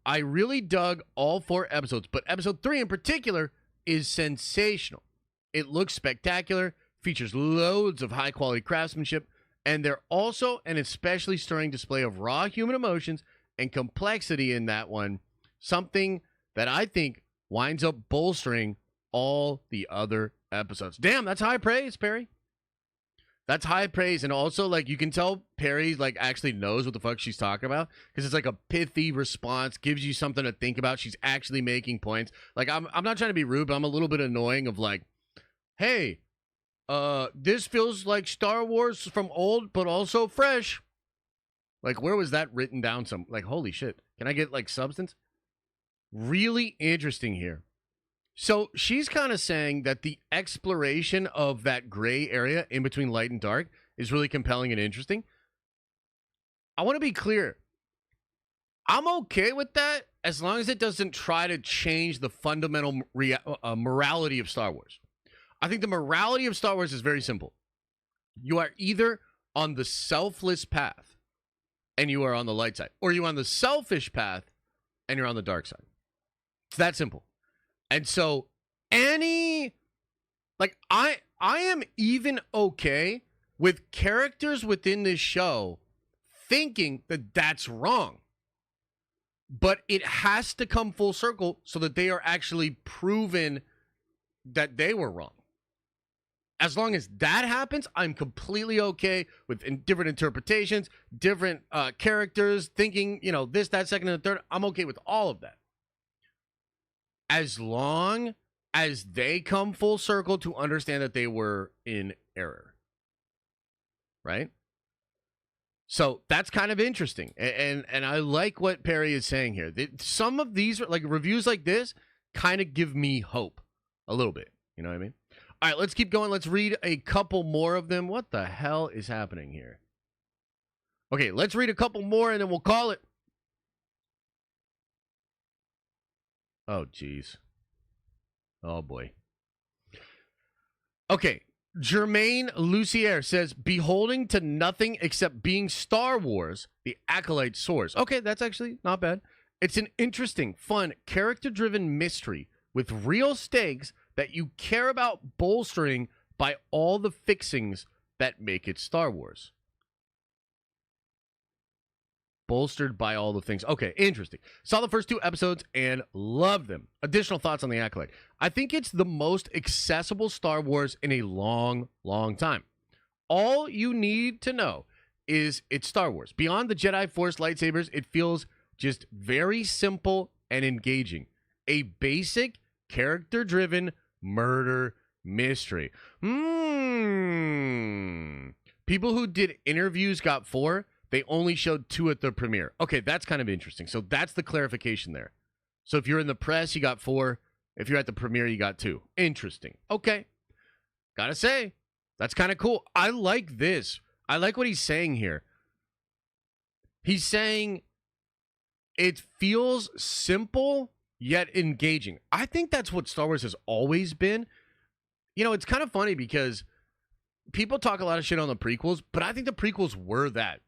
I really dug all 4 episodes, but episode 3 in particular is sensational. It looks spectacular, features loads of high-quality craftsmanship, and they're also an especially stirring display of raw human emotions and complexity in that one, something that I think winds up bolstering all the other episodes. Damn, that's high praise, Perry. That's high praise. And also, like, you can tell Perry, like, actually knows what the fuck she's talking about, because it's like a pithy response, gives you something to think about. She's actually making points. Like, I'm not trying to be rude, but I'm a little bit annoying of like, hey, this feels like Star Wars from old, but also fresh. Like, where was that written down? Like, holy shit. Can I get, like, substance? Really interesting here. So she's kind of saying that the exploration of that gray area in between light and dark is really compelling and interesting. I want to be clear. I'm okay with that as long as it doesn't try to change the fundamental morality of Star Wars. I think the morality of Star Wars is very simple. You are either on the selfless path and you are on the light side, or you're on the selfish path and you're on the dark side. It's that simple. And so I am even okay with characters within this show thinking that that's wrong. But it has to come full circle so that they are actually proven that they were wrong. As long as that happens, I'm completely okay with different interpretations, different characters thinking, this, that, second, and the third. I'm okay with all of that. As long as they come full circle to understand that they were in error. Right? So that's kind of interesting. And I like what Perry is saying here. Some of these, like, reviews like this kind of give me hope a little bit. You know what I mean? All right, let's keep going. Let's read a couple more of them. What the hell is happening here? Okay, let's read a couple more and then we'll call it. Oh, geez. Oh, boy. Okay. Germaine Lucier says, beholding to nothing except being Star Wars, the ACOLYTE soars. Okay, that's actually not bad. It's an interesting, fun, character-driven mystery with real stakes that you care about bolstering by all the fixings that make it Star Wars. Bolstered by all the things. Okay, interesting. Saw the first 2 episodes and loved them. Additional thoughts on the ACOLYTE. I think it's the most accessible Star Wars in a long, long time. All you need to know is it's Star Wars. Beyond the Jedi Force lightsabers, it feels just very simple and engaging. A basic, character-driven murder mystery. People who did interviews got 4. They only showed 2 at the premiere. Okay, that's kind of interesting. So that's the clarification there. So if you're in the press, you got 4. If you're at the premiere, you got 2. Interesting. Okay. Gotta say, that's kind of cool. I like this. I like what he's saying here. He's saying it feels simple yet engaging. I think that's what Star Wars has always been. You know, it's kind of funny because people talk a lot of shit on the prequels, but I think the prequels were that.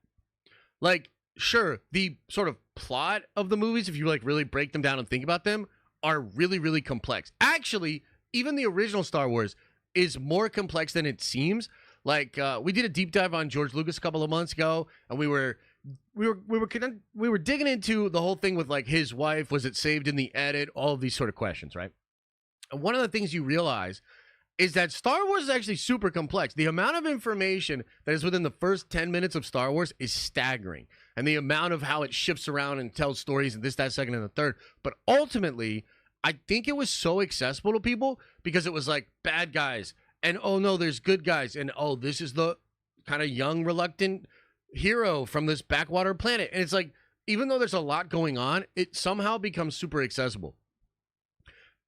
Like, sure, the sort of plot of the movies, if you like really break them down and think about them, are really, really complex. Actually, even the original Star Wars is more complex than it seems. Like, we did a deep dive on George Lucas a couple of months ago, and we were digging into the whole thing with like his wife. Was it saved in the edit? All of these sort of questions, right? And one of the things you realize is that Star Wars is actually super complex. The amount of information that is within the first 10 minutes of Star Wars is staggering. And the amount of how it shifts around and tells stories and this, that, second, and the third. But ultimately, I think it was so accessible to people because it was like bad guys. And oh no, there's good guys. And oh, this is the kind of young, reluctant hero from this backwater planet. And it's like, even though there's a lot going on, it somehow becomes super accessible.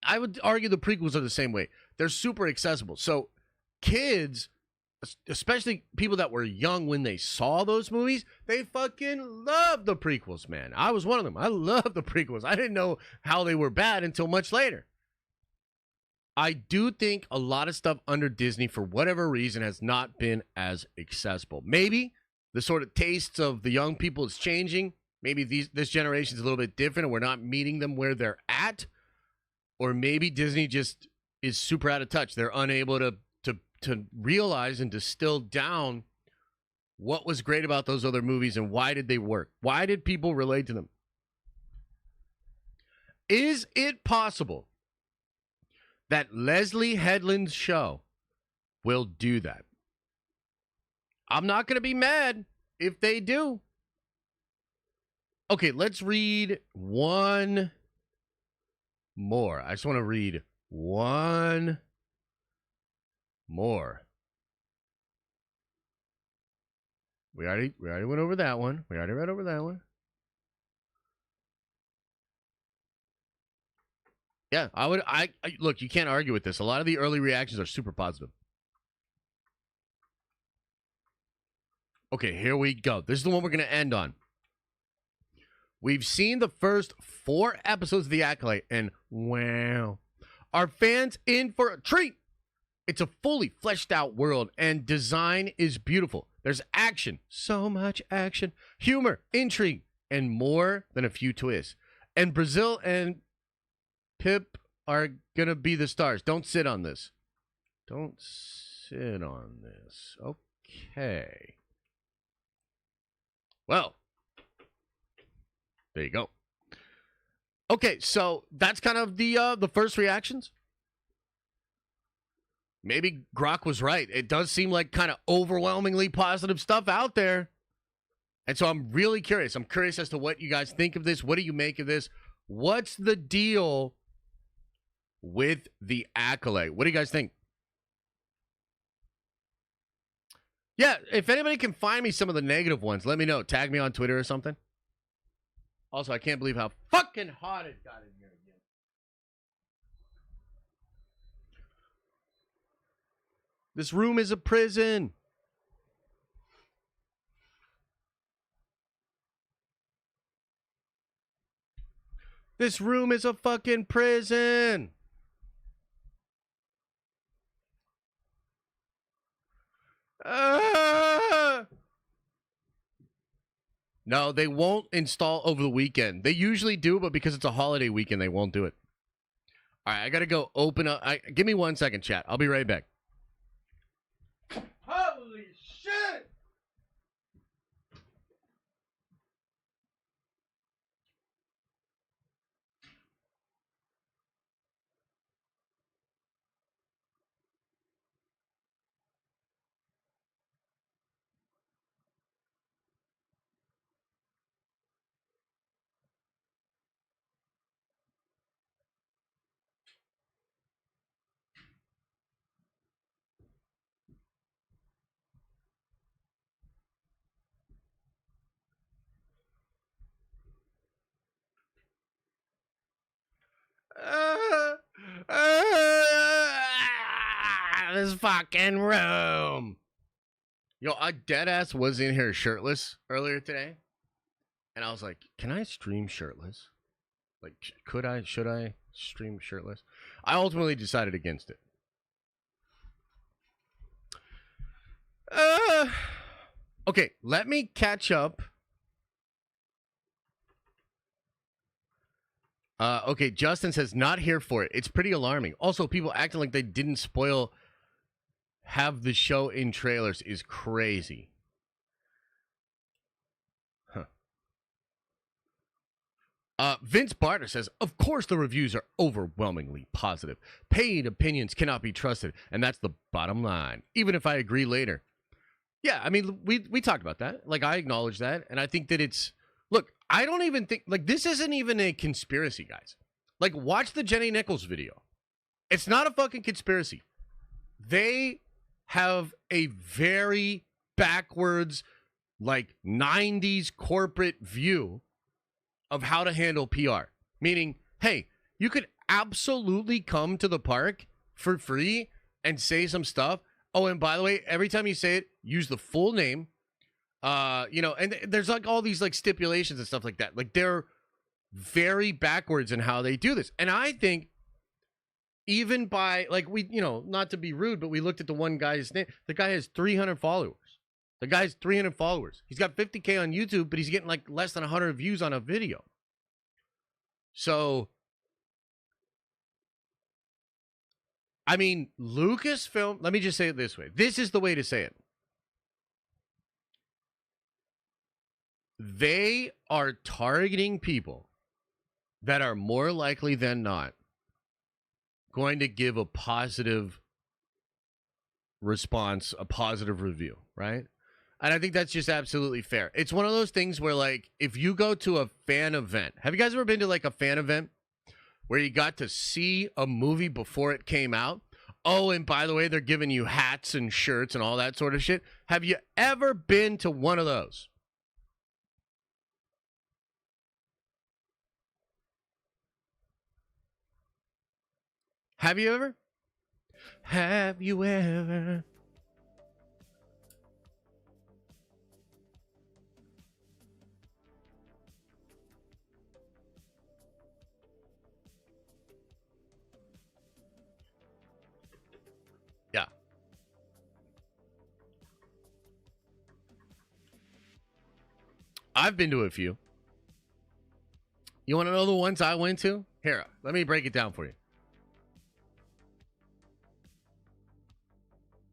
I would argue the prequels are the same way. They're super accessible. So kids, especially people that were young when they saw those movies, they fucking love the prequels, man. I was one of them. I love the prequels. I didn't know how they were bad until much later. I do think a lot of stuff under Disney, for whatever reason, has not been as accessible. Maybe the sort of tastes of the young people is changing. Maybe this generation is a little bit different and we're not meeting them where they're at. Or maybe Disney just is super out of touch. They're unable to realize and distill down what was great about those other movies and why did they work? Why did people relate to them? Is it possible that Leslie Headland's show will do that? I'm not going to be mad if they do. Okay, let's read one more. I just want to read one more. We already went over that one. We already read over that one. Yeah, I look, you can't argue with this. A lot of the early reactions are super positive. Okay, here we go. This is the one we're going to end on. We've seen the first 4 episodes of The Acolyte, and wow, are fans in for a treat? It's a fully fleshed out world, and design is beautiful. There's action, so much action, humor, intrigue, and more than a few twists. And Brazil and Pip are going to be the stars. Don't sit on this. Don't sit on this. Okay. Well, there you go. Okay, so that's kind of the first reactions. Maybe Grok was right. It does seem like kind of overwhelmingly positive stuff out there. And so I'm really curious. I'm curious as to what you guys think of this. What do you make of this? What's the deal with The Acolyte? What do you guys think? Yeah, if anybody can find me some of the negative ones, let me know. Tag me on Twitter or something. Also, I can't believe how fucking hot it got in here again. This room is a prison. This room is a fucking prison. No, they won't install over the weekend. They usually do, but because it's a holiday weekend, they won't do it. All right, I got to go open up. Give me 1 second, chat. I'll be right back. Holy shit! this fucking room. Yo, I deadass was in here shirtless earlier today. And I was like, can I stream shirtless? Like, should I stream shirtless? I ultimately decided against it. Okay, let me catch up. Okay, Justin says, not here for it. It's pretty alarming. Also, people acting like they didn't have the show in trailers is crazy. Vince Barter says, of course the reviews are overwhelmingly positive. Paid opinions cannot be trusted, and that's the bottom line, even if I agree later. Yeah, I mean, we talked about that. Like, I acknowledge that, and I think that it's... Look, I don't even think... Like, this isn't even a conspiracy, guys. Like, watch the Jenny Nichols video. It's not a fucking conspiracy. They have a very backwards, like, 90s corporate view of how to handle PR. Meaning, hey, you could absolutely come to the park for free and say some stuff. Oh, and by the way, every time you say it, use the full name. You know, and there's like all these like stipulations and stuff like that. Like, they're very backwards in how they do this. And I think even by, like, we, you know, not to be rude, but we looked at the one guy's name. The guy has 300 followers. The guy's 300 followers. He's got 50K on YouTube, but he's getting like less than 100 views on a video. So, I mean, Lucasfilm, let me just say it this way. This is the way to say it. They are targeting people that are more likely than not going to give a positive response, a positive review, right? And I think that's just absolutely fair. It's one of those things where, like, if you go to a fan event, have you guys ever been to like a fan event where you got to see a movie before it came out? Oh, and by the way, they're giving you hats and shirts and all that sort of shit. Have you ever been to one of those? Have you ever? Have you ever? Yeah. I've been to a few. You want to know the ones I went to? Here, let me break it down for you.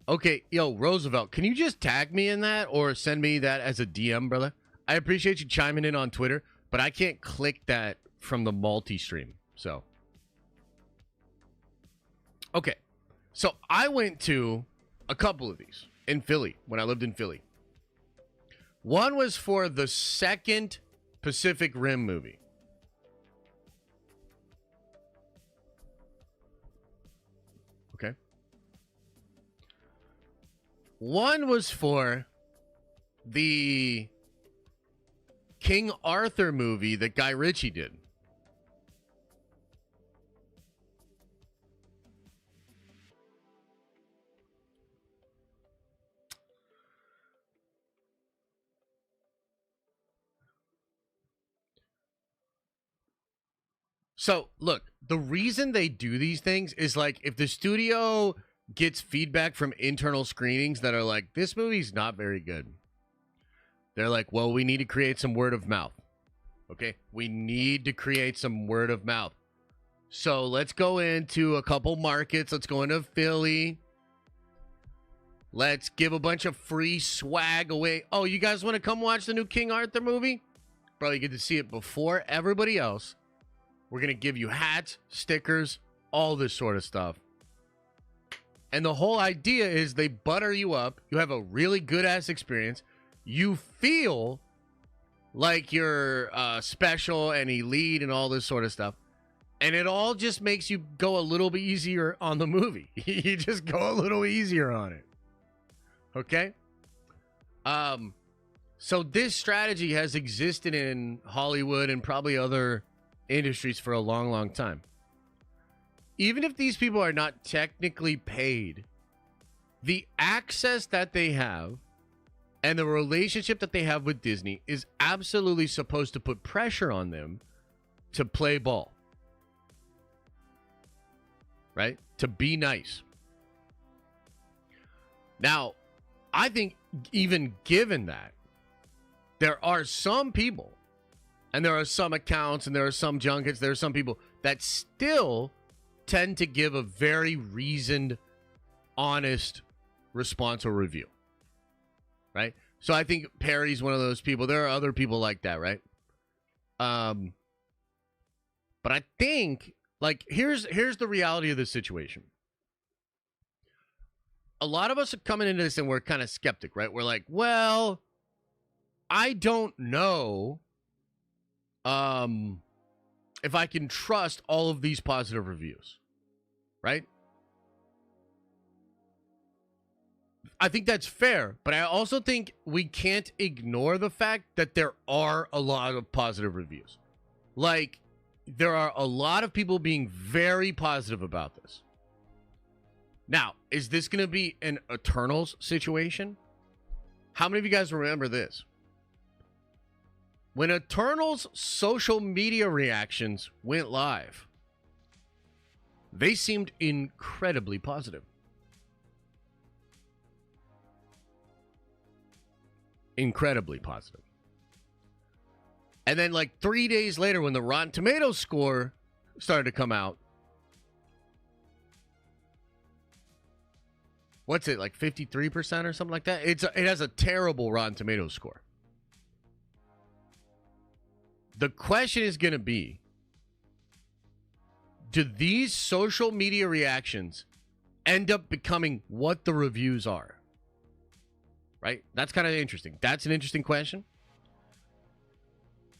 Okay, yo, Roosevelt, can you just tag me in that or send me that as a DM, brother? I appreciate you chiming in on Twitter, but I can't click that from the multi-stream, so. Okay, so I went to a couple of these in Philly when I lived in Philly. One was for the second Pacific Rim movie. Okay. One was for the King Arthur movie that Guy Ritchie did. So, look, the reason they do these things is like if the studio gets feedback from internal screenings that are like, this movie's not very good. They're like, well, we need to create some word of mouth. Okay? We need to create some word of mouth. So let's go into a couple markets. Let's go into Philly. Let's give a bunch of free swag away. Oh, you guys want to come watch the new King Arthur movie? Bro, you get to see it before everybody else. We're going to give you hats, stickers, all this sort of stuff. And the whole idea is they butter you up. You have a really good-ass experience. You feel like you're special and elite and all this sort of stuff. And it all just makes you go a little bit easier on the movie. You just go a little easier on it. Okay? So this strategy has existed in Hollywood and probably other industries for a long time. Even if these people are not technically paid the access that they have and the relationship that they have with Disney is absolutely supposed to put pressure on them to play ball. Right? To be nice. Now, I think even given that, there are some people, and there are some accounts, and there are some junkets, there are some people that still tend to give a very reasoned, honest response or review. Right? So I think Perry's one of those people. There are other people like that, right? But I think, like, here's the reality of the situation. A lot of us are coming into this and we're kind of skeptic, right? We're like, well, I don't know if I can trust all of these positive reviews, right? I think that's fair, but I also think we can't ignore the fact that there are a lot of positive reviews. Like, there are a lot of people being very positive about this. Now, is this going to be an Eternals situation? How many of you guys remember this? When Eternals social media reactions went live, they seemed incredibly positive. Incredibly positive. And then like 3 days later, when the Rotten Tomatoes score started to come out, what's it, like 53% or something like that? It has a terrible Rotten Tomatoes score. The question is going to be, do these social media reactions end up becoming what the reviews are? Right? That's kind of interesting. That's an interesting question.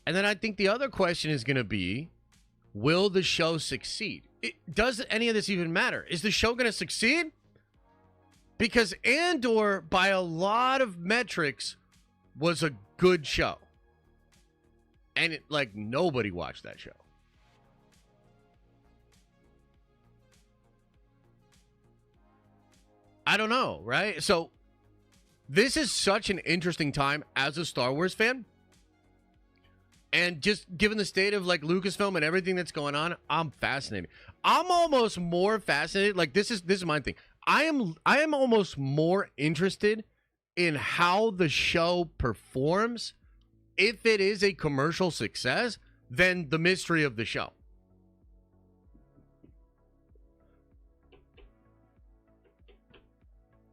And then I think the other question is going to be, will the show succeed? Does any of this even matter? Is the show going to succeed? Because Andor, by a lot of metrics, was a good show. And like nobody watched that show. I don't know, right? So this is such an interesting time as a Star Wars fan. And just given the state of like Lucasfilm and everything that's going on, I'm fascinated. I'm almost more fascinated. Like this is my thing. I am almost more interested in how the show performs if it is a commercial success than the mystery of the show.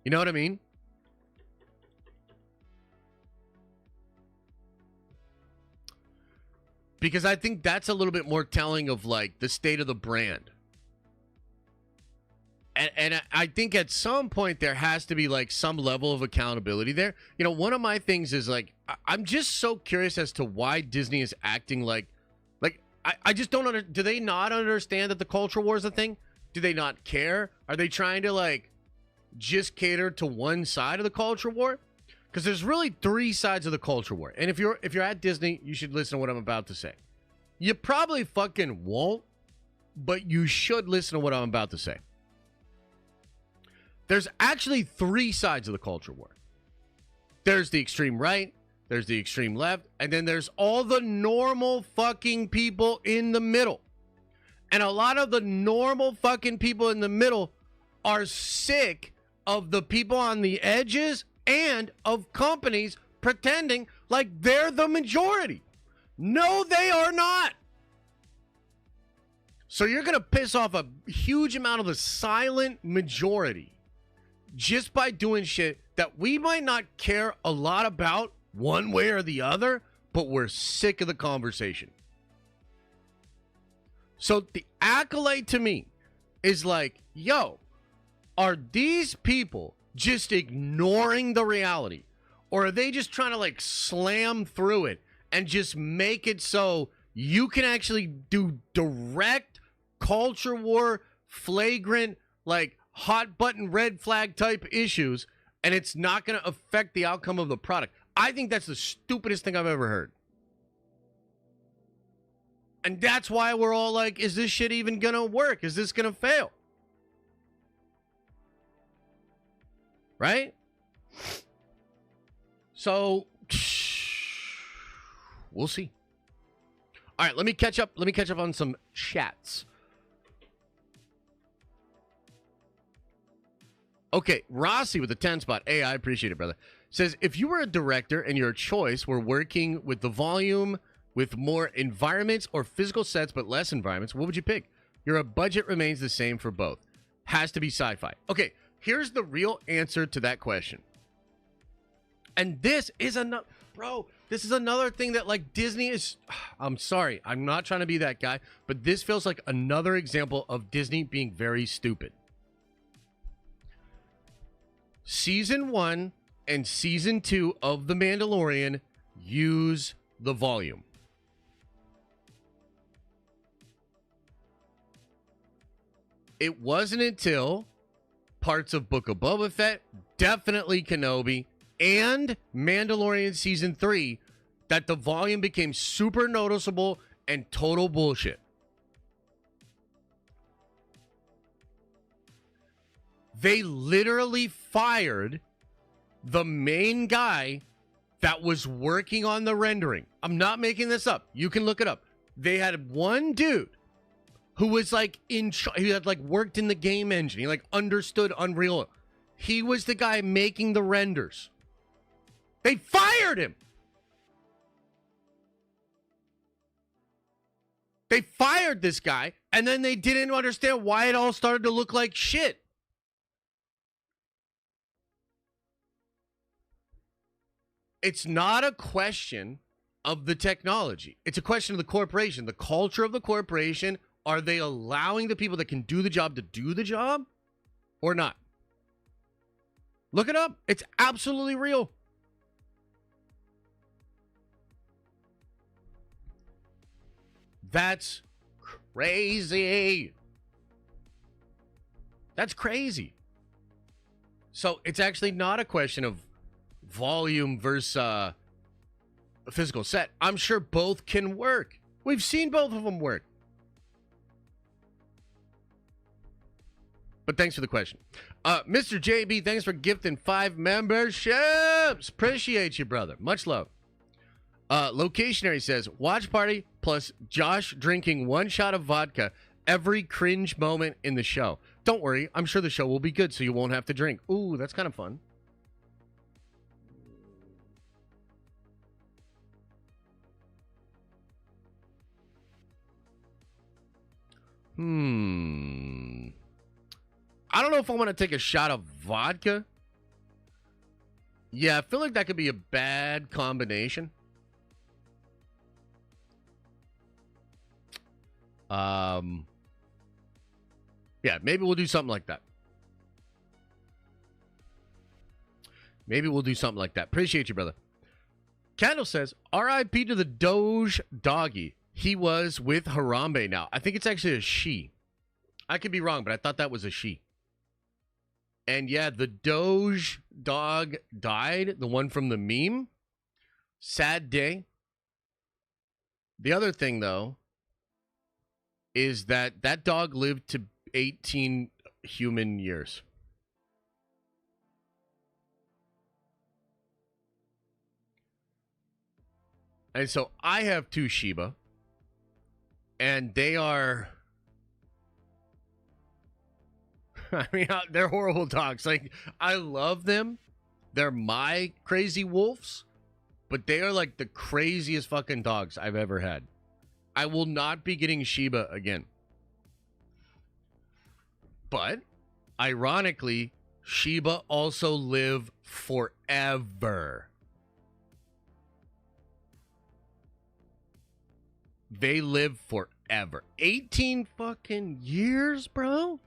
You know what I mean? Because I think that's a little bit more telling of like the state of the brand. And I think at some point there has to be like some level of accountability there. You know, one of my things is like, I'm just so curious as to why Disney is acting like I just don't do they not understand that the culture war is a thing? Do they not care? Are they trying to like just cater to one side of the culture war? Because there's really three sides of the culture war. And if you're at Disney, you should listen to what I'm about to say. You probably fucking won't, but you should listen to what I'm about to say. There's actually three sides of the culture war. There's the extreme right, there's the extreme left, and then there's all the normal fucking people in the middle. And a lot of the normal fucking people in the middle are sick of the people on the edges and of companies pretending like they're the majority. No, they are not. So you're going to piss off a huge amount of the silent majority just by doing shit that we might not care a lot about one way or the other, but we're sick of the conversation. So the acolyte to me is like, yo, are these people just ignoring the reality? Or are they just trying to like slam through it and just make it so you can actually do direct culture war, flagrant, like hot button red flag type issues, and it's not going to affect the outcome of the product? I think that's the stupidest thing I've ever heard. And that's why we're all like, is this shit even going to work? Is this going to fail? right? So we'll see. All right, let me catch up on some chats. Okay, Rossi with the 10 spot. Hey, I appreciate it, brother. Says, if you were a director and your choice were working with the volume with more environments or physical sets but less environments, what would you pick? Your budget remains the same for both. Has to be sci-fi. Okay, here's the real answer to that question. And this is another, bro, this is another thing that, like, Disney is, I'm sorry, I'm not trying to be that guy, but this feels like another example of Disney being very stupid. Season 1 and Season 2 of The Mandalorian use the volume. It wasn't until parts of Book of Boba Fett, definitely Kenobi, and Mandalorian Season 3 that the volume became super noticeable and total bullshit. They literally fired the main guy that was working on the rendering. I'm not making this up. You can look it up. They had one dude who was like he had like worked in the game engine. He like understood Unreal. He was the guy making the renders. They fired him. They fired this guy, and then they didn't understand why it all started to look like shit. It's not a question of the technology. It's a question of the corporation, the culture of the corporation. Are they allowing the people that can do the job to do the job or not? Look it up. It's absolutely real. That's crazy. That's crazy. So it's actually not a question of volume versus a physical set. I'm sure both can work. We've seen both of them work. But thanks for the question. Mr. JB, thanks for gifting 5 memberships. Appreciate you, brother. Much love. Locationary says, watch party plus Josh drinking 1 shot of vodka every cringe moment in the show. Don't worry, I'm sure the show will be good so you won't have to drink. Ooh, that's kind of fun. I don't know if I want to take a shot of vodka. Yeah, I feel like that could be a bad combination. Yeah, maybe we'll do something like that. Appreciate you, brother. Candle says, R.I.P. to the Doge Doggy. He was with Harambe now. I think it's actually a she. I could be wrong, but I thought that was a she. And yeah, the Doge dog died. The one from the meme. Sad day. The other thing, though, is that that dog lived to 18 human years. And so I have 2 Shiba. And they are... I mean, they're horrible dogs. Like, I love them. They're my crazy wolves. But they are like the craziest fucking dogs I've ever had. I will not be getting Shiba again. But, ironically, Shiba also live forever. They live forever. 18 fucking years, bro?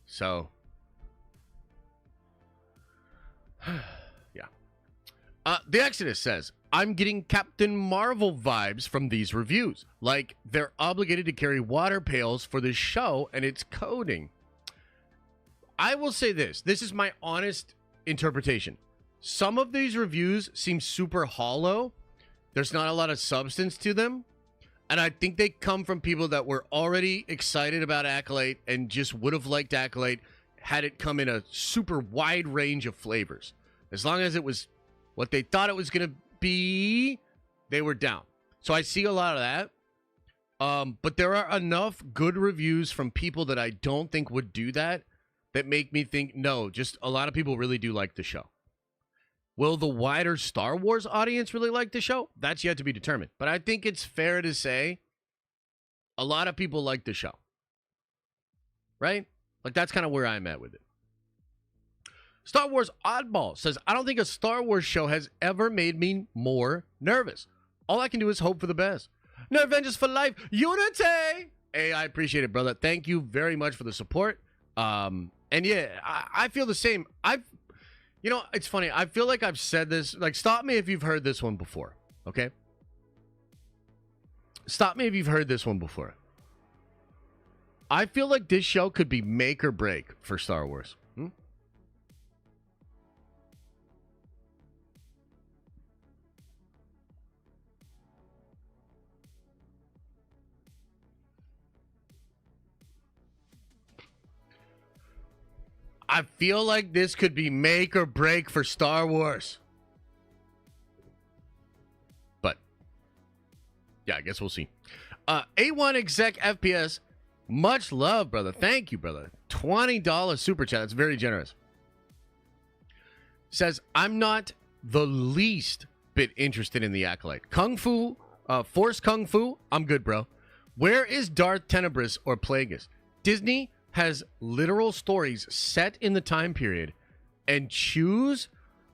So, yeah. The Exodus says, I'm getting Captain Marvel vibes from these reviews. Like, they're obligated to carry water pails for the show and its coding. I will say this. This is my honest interpretation. Some of these reviews seem super hollow. There's not a lot of substance to them. And I think they come from people that were already excited about Acolyte and just would have liked Acolyte had it come in a super wide range of flavors. As long as it was what they thought it was going to be, they were down. So I see a lot of that. But there are enough good reviews from people that I don't think would do that make me think, no, just a lot of people really do like the show. Will the wider Star Wars audience really like the show? That's yet to be determined. But I think it's fair to say a lot of people like the show. Right? Like, that's kind of where I'm at with it. Star Wars Oddball says, I don't think a Star Wars show has ever made me more nervous. All I can do is hope for the best. No Avengers for life. Unity! Hey, I appreciate it, brother. Thank you very much for the support. And yeah, I feel the same. You know, it's funny. I feel like I've said this. Like, stop me if you've heard this one before. Okay? Stop me if you've heard this one before. I feel like this show could be make or break for Star Wars. I feel like this could be make or break for Star Wars. But, yeah, I guess we'll see. A1 Exec FPS, much love, brother. Thank you, brother. $20 super chat. That's very generous. Says, I'm not the least bit interested in the Acolyte. Kung Fu, Force Kung Fu, I'm good, bro. Where is Darth Tenebris or Plagueis? Disney has literal stories set in the time period and choose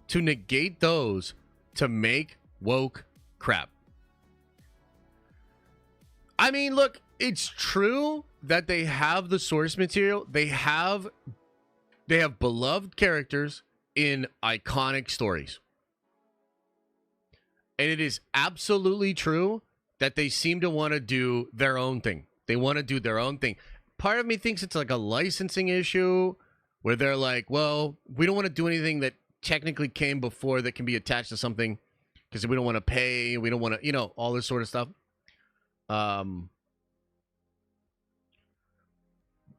to negate those to make woke crap. I mean, look, it's true that they have the source material. They have beloved characters in iconic stories. And it is absolutely true that they seem to want to do their own thing. They want to do their own thing. Part of me thinks it's like a licensing issue where they're like, well, we don't want to do anything that technically came before that can be attached to something because we don't want to pay. We don't want to, all this sort of stuff.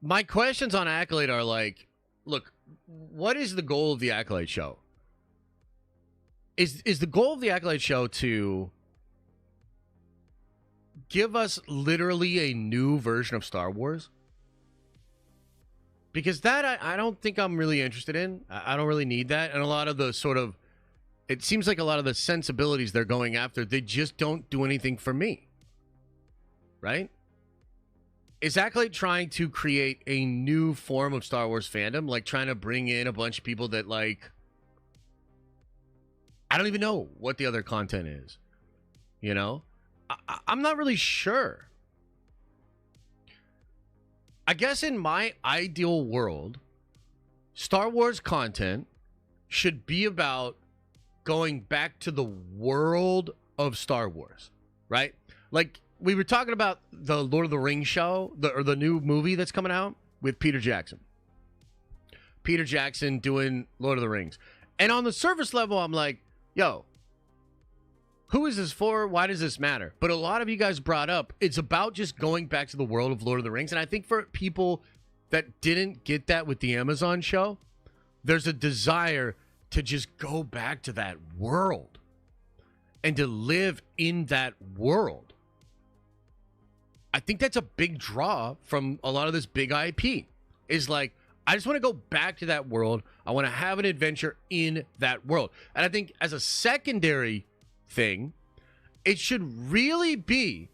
My questions on Acolyte are like, look, what is the goal of the Acolyte show? Is the goal of the Acolyte show to give us literally a new version of Star Wars? Because that I don't think I'm really interested in. I don't really need that. And a lot of the it seems like a lot of the sensibilities they're going after, they just don't do anything for me. Right? Is Acolyte trying to create a new form of Star Wars fandom? Like trying to bring in a bunch of people that like, I don't even know what the other content is. I'm not really sure. I guess in my ideal world, Star Wars content should be about going back to the world of Star Wars, right? Like we were talking about the Lord of the Rings show, the new movie that's coming out with Peter Jackson. Peter Jackson doing Lord of the Rings. And on the surface level, I'm like, yo, who is this for? Why does this matter? But a lot of you guys brought up, it's about just going back to the world of Lord of the Rings. And I think for people that didn't get that with the Amazon show, there's a desire to just go back to that world and to live in that world. I think that's a big draw from a lot of this big IP. Is like, I just want to go back to that world. I want to have an adventure in that world. And I think as a secondary thing, it should really be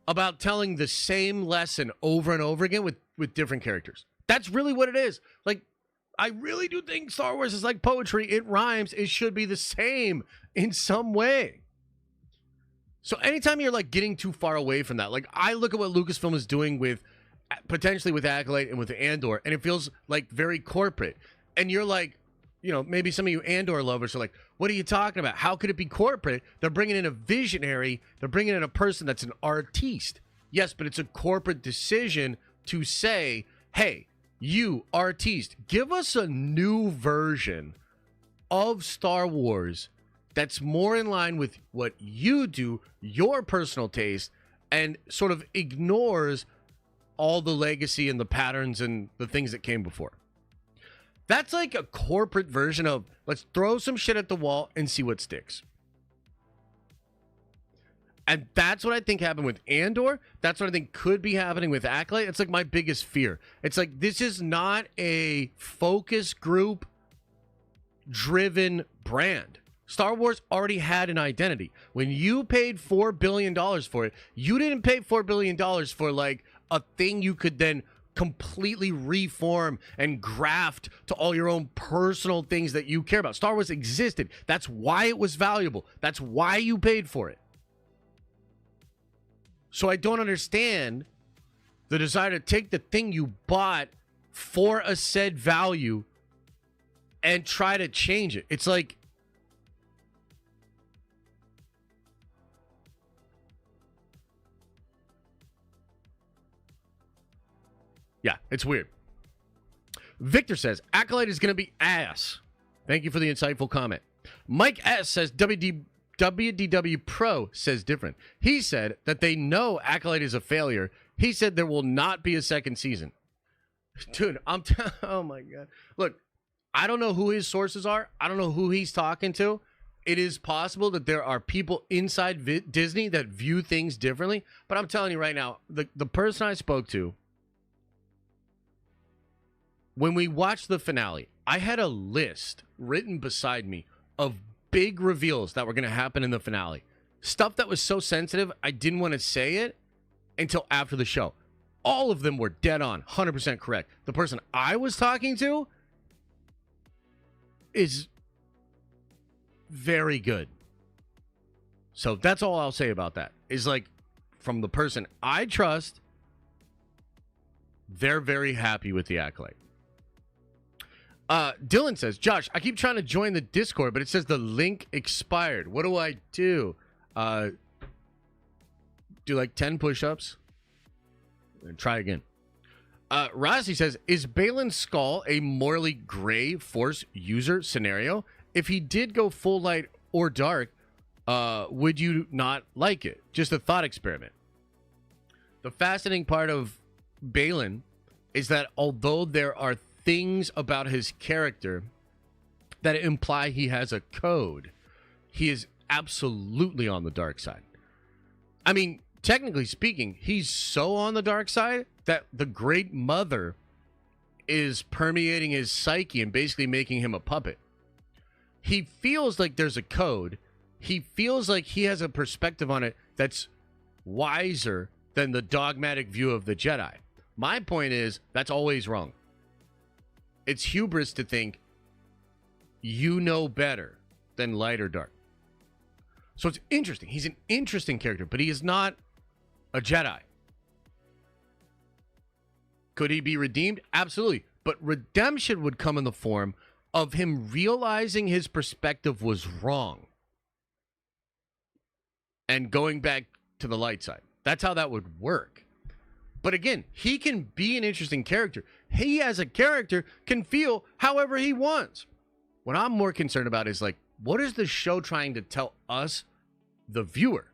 about telling the same lesson over and over again with different characters. That's really what it is. Like, I really do think Star Wars is like poetry. It rhymes. It should be the same in some way. So anytime you're like getting too far away from that, like I look at what Lucasfilm is doing with potentially with Acolyte and with Andor, and it feels like very corporate. And you're like, maybe some of you Andor lovers are like, what are you talking about? How could it be corporate? They're bringing in a visionary. They're bringing in a person that's an artiste. Yes, but it's a corporate decision to say, hey, you artiste, give us a new version of Star Wars that's more in line with what you do, your personal taste, and sort of ignores all the legacy and the patterns and the things that came before. That's like a corporate version of let's throw some shit at the wall and see what sticks. And that's what I think happened with Andor. That's what I think could be happening with Acolyte. It's like my biggest fear. It's like this is not a focus group driven brand. Star Wars already had an identity. When you paid $4 billion for it, you didn't pay $4 billion for like a thing you could then completely reform and graft to all your own personal things that you care about. Star Wars existed. That's why it was valuable. That's why you paid for it. So I don't understand the desire to take the thing you bought for a said value and try to change it. It's like, yeah, it's weird. Victor says, Acolyte is going to be ass. Thank you for the insightful comment. Mike S. says, WDW Pro says different. He said that they know Acolyte is a failure. He said there will not be a second season. Dude, oh my God. Look, I don't know who his sources are. I don't know who he's talking to. It is possible that there are people inside Disney that view things differently. But I'm telling you right now, the person I spoke to, when we watched the finale, I had a list written beside me of big reveals that were going to happen in the finale. Stuff that was so sensitive, I didn't want to say it until after the show. All of them were dead on, 100% correct. The person I was talking to is very good. So that's all I'll say about that. Is like, from the person I trust, they're very happy with the Acolyte. Dylan says, Josh, I keep trying to join the Discord, but it says the link expired. What do I do? Do like 10 push-ups and try again. Rossi says, is Balin's skull a morally gray force user scenario? If he did go full light or dark, would you not like it? Just a thought experiment. The fascinating part of Balin is that although there are things about his character that imply he has a code, he is absolutely on the dark side. I mean, technically speaking, he's so on the dark side that the Great Mother is permeating his psyche and basically making him a puppet. He feels like there's a code. He feels like he has a perspective on it that's wiser than the dogmatic view of the Jedi. My point is, that's always wrong. It's hubris to think you know better than light or dark. So it's interesting. He's an interesting character, but he is not a Jedi. Could he be redeemed? Absolutely. But redemption would come in the form of him realizing his perspective was wrong and going back to the light side. That's how that would work. But again, he can be an interesting character. He, as a character, can feel however he wants. What I'm more concerned about is, like, what is the show trying to tell us, the viewer?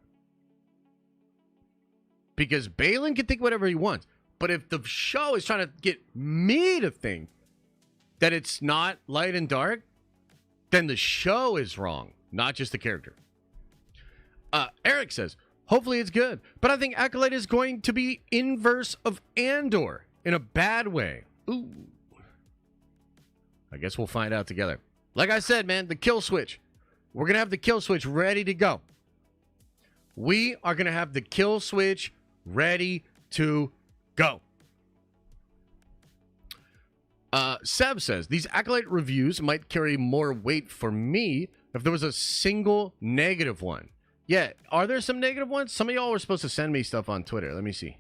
Because Balin can think whatever he wants. But if the show is trying to get me to think that it's not light and dark, then the show is wrong, not just the character. Eric says, hopefully it's good, but I think Acolyte is going to be inverse of Andor in a bad way. Ooh. I guess we'll find out together. Like I said, man, the kill switch. We're going to have the kill switch ready to go. We are going to have the kill switch ready to go. Seb says, these Acolyte reviews might carry more weight for me if there was a single negative one. Yeah, are there some negative ones? Some of y'all were supposed to send me stuff on Twitter. Let me see.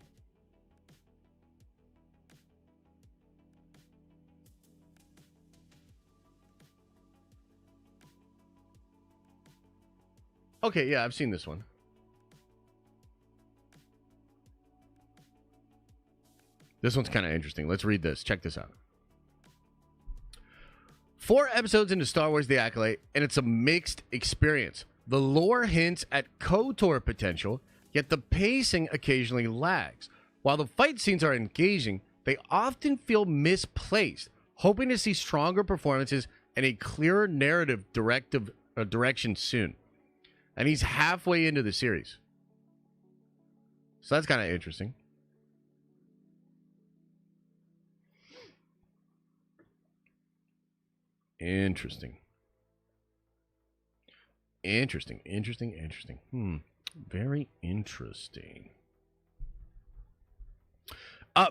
Okay, yeah, I've seen this one. This one's kind of interesting. Let's read this. Check this out. 4 episodes into Star Wars The Acolyte, and it's a mixed experience. The lore hints at KOTOR potential, yet the pacing occasionally lags. While the fight scenes are engaging, they often feel misplaced, hoping to see stronger performances and a clearer narrative direction soon. And he's halfway into the series. So that's kind of interesting. Interesting. Very interesting.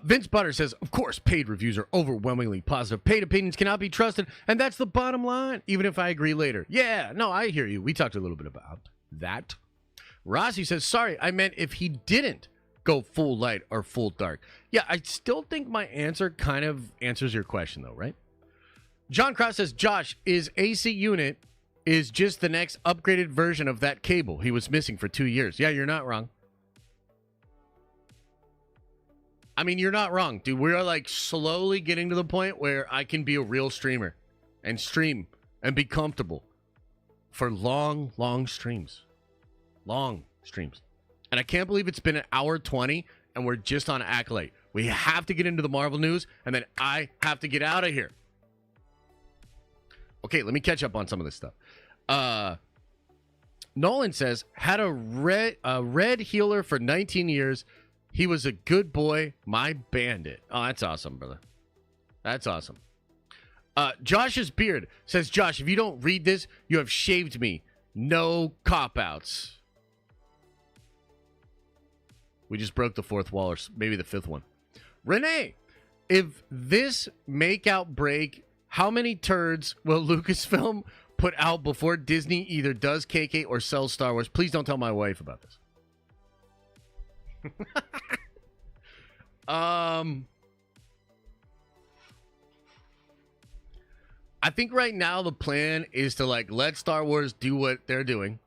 Vince Butter says, of course, paid reviews are overwhelmingly positive. Paid opinions cannot be trusted, and that's the bottom line, even if I agree later. Yeah, no, I hear you. We talked a little bit about that. Rossi says, sorry, I meant if he didn't go full light or full dark. Yeah, I still think my answer kind of answers your question, though, right? John Cross says, Josh, is AC Unit is just the next upgraded version of that cable he was missing for 2 years. Yeah, you're not wrong. I mean, you're not wrong, dude. We're like slowly getting to the point where I can be a real streamer and stream and be comfortable for long streams. Long streams. And I can't believe it's been an hour 20 and we're just on ACOLYTE. We have to get into the Marvel news and then I have to get out of here. Okay, let me catch up on some of this stuff. Nolan says, had a red healer for 19 years. He was a good boy, my bandit. Oh, that's awesome, brother. That's awesome. Josh's beard says, Josh, if you don't read this, you have shaved me. No cop-outs. We just broke the fourth wall, or maybe the fifth one. Renee, if this make-out break, how many turds will Lucasfilm put out before Disney either does KK or sells Star Wars? Please don't tell my wife about this. I think right now the plan is to like let Star Wars do what they're doing,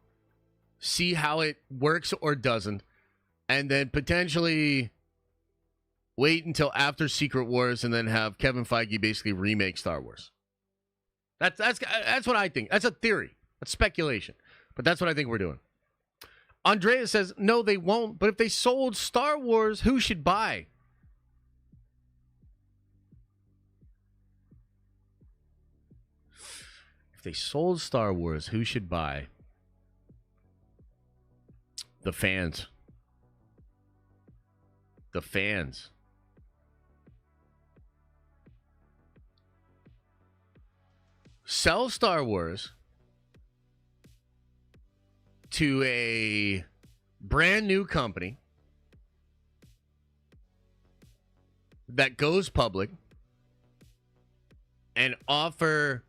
see how it works or doesn't, and then potentially wait until after Secret Wars and then have Kevin Feige basically remake Star Wars. That's what I think. That's a theory. That's speculation. But that's what I think we're doing. Andrea says, no, they won't. But if they sold Star Wars, who should buy? If they sold Star Wars, who should buy? The fans. The fans. Sell Star Wars to a brand new company that goes public and offer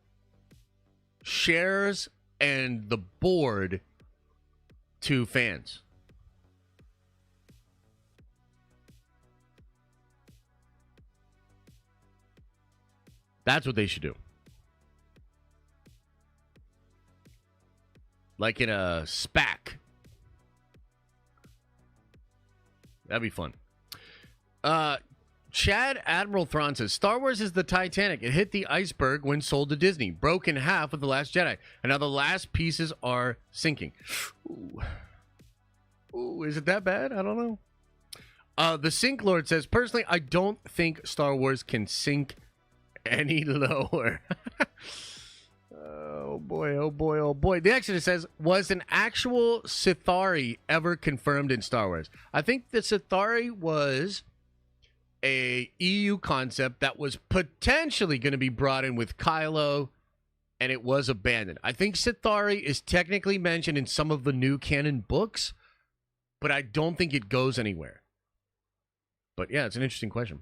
shares and the board to fans. That's what they should do. Like in a SPAC. That'd be fun. Chad Admiral Thrawn says, Star Wars is the Titanic. It hit the iceberg when sold to Disney. Broke in half with The Last Jedi. And now the last pieces are sinking. Ooh, is it that bad? I don't know. The Sink Lord says, personally, I don't think Star Wars can sink any lower. Oh boy, oh boy, oh boy. The Exodus says, was an actual Sithari ever confirmed in Star Wars? I think the Sithari was a EU concept that was potentially going to be brought in with Kylo, and it was abandoned. I think Sithari is technically mentioned in some of the new canon books, but I don't think it goes anywhere. But yeah, it's an interesting question.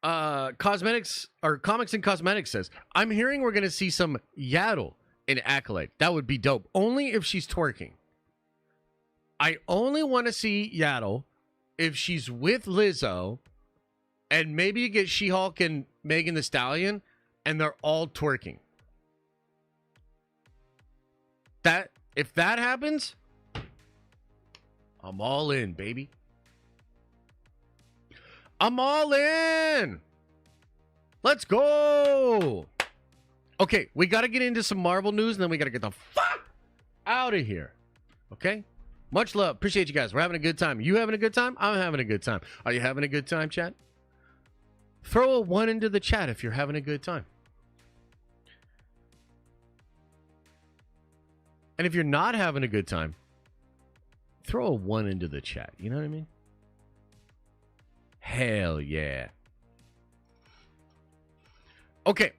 Comics and Cosmetics says, I'm hearing we're gonna see some Yaddle in ACOLYTE. That would be dope. Only if she's twerking. I only want to see Yaddle if she's with Lizzo, and maybe you get She-Hulk and Megan Thee Stallion, and they're all twerking. If that happens, I'm all in, baby. I'm all in. Let's go. Okay, we got to get into some Marvel news, and then we got to get the fuck out of here. Okay? Much love. Appreciate you guys. We're having a good time. You having a good time? I'm having a good time. Are you having a good time, chat? Throw a 1 into the chat if you're having a good time. And if you're not having a good time, throw a 1 into the chat. You know what I mean? Hell yeah. Okay.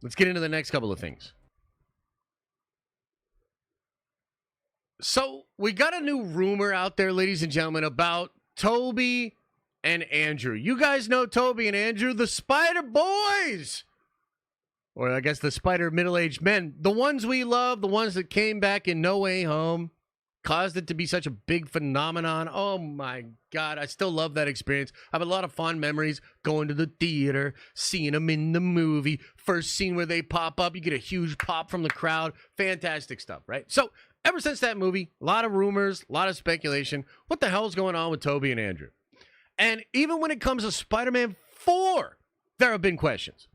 Let's get into the next couple of things. So, we got a new rumor out there, ladies and gentlemen, about Toby and Andrew. You guys know Toby and Andrew, the Spider Boys. Or I guess the Spider middle-aged men. The ones we love, the ones that came back in No Way Home. Caused it to be such a big phenomenon. Oh my God, I still love that experience. I have a lot of fond memories going to the theater, seeing them in the movie. First scene where they pop up, you get a huge pop from the crowd. Fantastic stuff, right? So, ever since that movie, a lot of rumors, a lot of speculation. What the hell's going on with Toby and Andrew? And even when it comes to Spider-Man 4, there have been questions.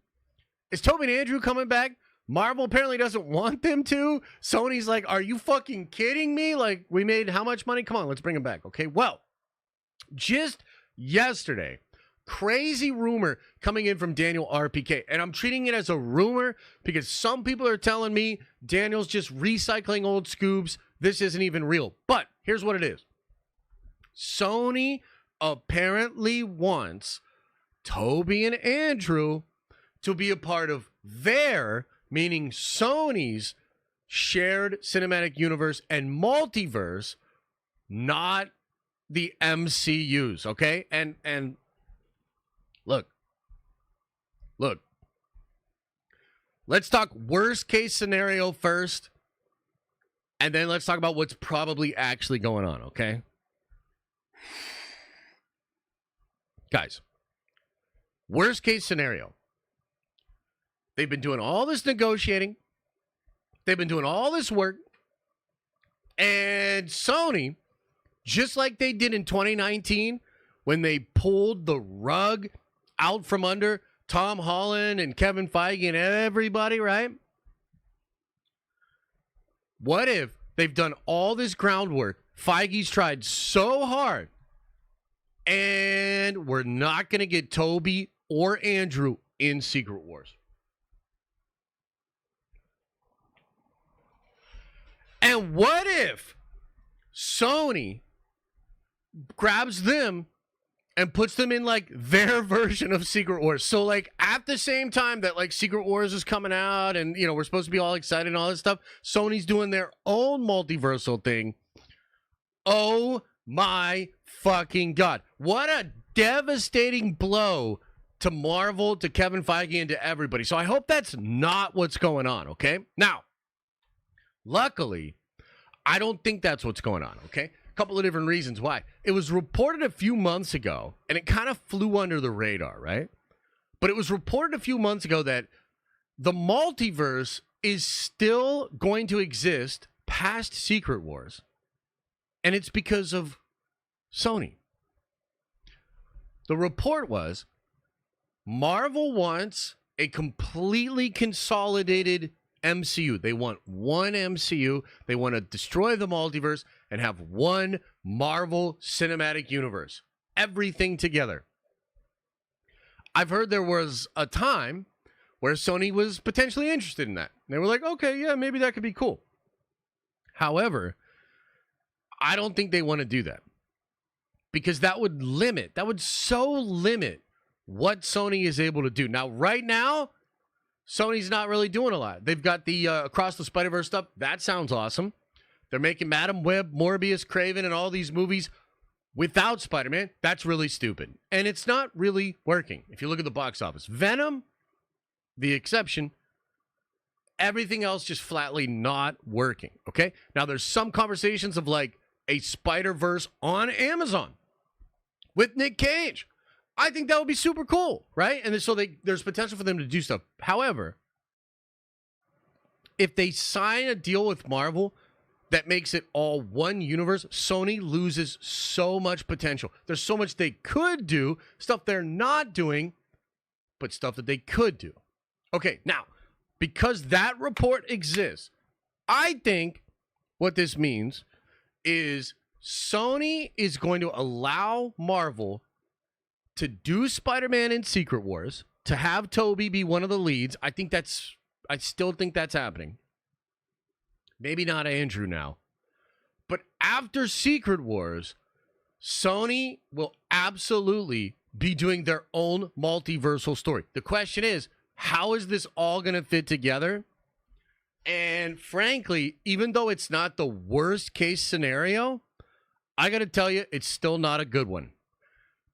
Is Toby and Andrew coming back? Marvel apparently doesn't want them to. Sony's like, are you fucking kidding me? Like, we made how much money? Come on, let's bring them back, okay? Well, just yesterday, crazy rumor coming in from Daniel RPK. And I'm treating it as a rumor because some people are telling me Daniel's just recycling old scoops. This isn't even real. But here's what it is. Sony apparently wants Toby and Andrew to be a part of their, meaning Sony's, shared cinematic universe and multiverse, not the MCU's, okay? And look. Let's talk worst case scenario first, and then let's talk about what's probably actually going on, okay? Guys, worst case scenario. They've been doing all this negotiating. They've been doing all this work. And Sony, just like they did in 2019, when they pulled the rug out from under Tom Holland and Kevin Feige and everybody, right? What if they've done all this groundwork? Feige's tried so hard, and we're not going to get Toby or Andrew in Secret Wars. And what if Sony grabs them and puts them in like their version of Secret Wars? So like at the same time that like Secret Wars is coming out and, you know, we're supposed to be all excited and all this stuff, Sony's doing their own multiversal thing. Oh my fucking God. What a devastating blow to Marvel, to Kevin Feige, and to everybody. So I hope that's not what's going on, okay? Now, luckily, I don't think that's what's going on, okay? A couple of different reasons why. It was reported a few months ago, and it kind of flew under the radar, right? But it was reported a few months ago that the multiverse is still going to exist past Secret Wars, and it's because of Sony. The report was Marvel wants a completely consolidated MCU. They want one MCU. They want to destroy the multiverse and have one Marvel Cinematic Universe. Everything together. I've heard there was a time where Sony was potentially interested in that. They were like, okay, yeah, maybe that could be cool. However, I don't think they want to do that. Because that would so limit what Sony is able to do. Now, right now, Sony's not really doing a lot. They've got the Across the Spider-Verse stuff. That sounds awesome. They're making Madam Web, Morbius, Kraven, and all these movies without Spider-Man. That's really stupid. And it's not really working. If you look at the box office. Venom, the exception. Everything else just flatly not working. Okay? Now, there's some conversations of like a Spider-Verse on Amazon with Nick Cage. I think that would be super cool, right? And so there's potential for them to do stuff. However, if they sign a deal with Marvel that makes it all one universe, Sony loses so much potential. There's so much they could do, stuff they're not doing, but stuff that they could do. Okay, now, because that report exists, I think what this means is Sony is going to allow Marvel to do Spider-Man in Secret Wars, to have Tobey be one of the leads. I still think that's happening. Maybe not Andrew now. But after Secret Wars, Sony will absolutely be doing their own multiversal story. The question is, how is this all going to fit together? And frankly, even though it's not the worst case scenario, I got to tell you, it's still not a good one.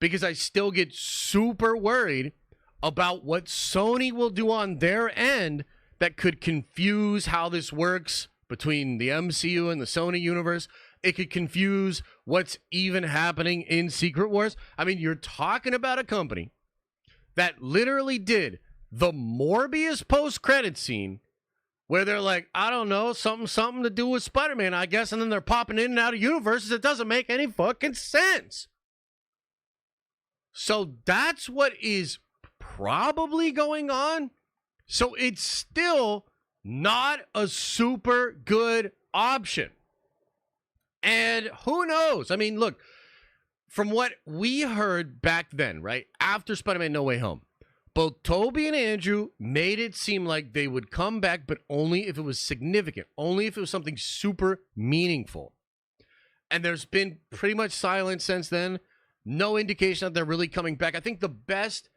Because I still get super worried about what Sony will do on their end that could confuse how this works between the MCU and the Sony universe. It could confuse what's even happening in Secret Wars. I mean, you're talking about a company that literally did the Morbius post-credit scene where they're like, I don't know, something to do with Spider-Man, I guess, and then they're popping in and out of universes. It doesn't make any fucking sense. So that's what is probably going on. So it's still not a super good option. And who knows? I mean, look, from what we heard back then, right, after Spider-Man No Way Home, both Tobey and Andrew made it seem like they would come back, but only if it was significant, only if it was something super meaningful. And there's been pretty much silence since then. No indication that they're really coming back. I think the best,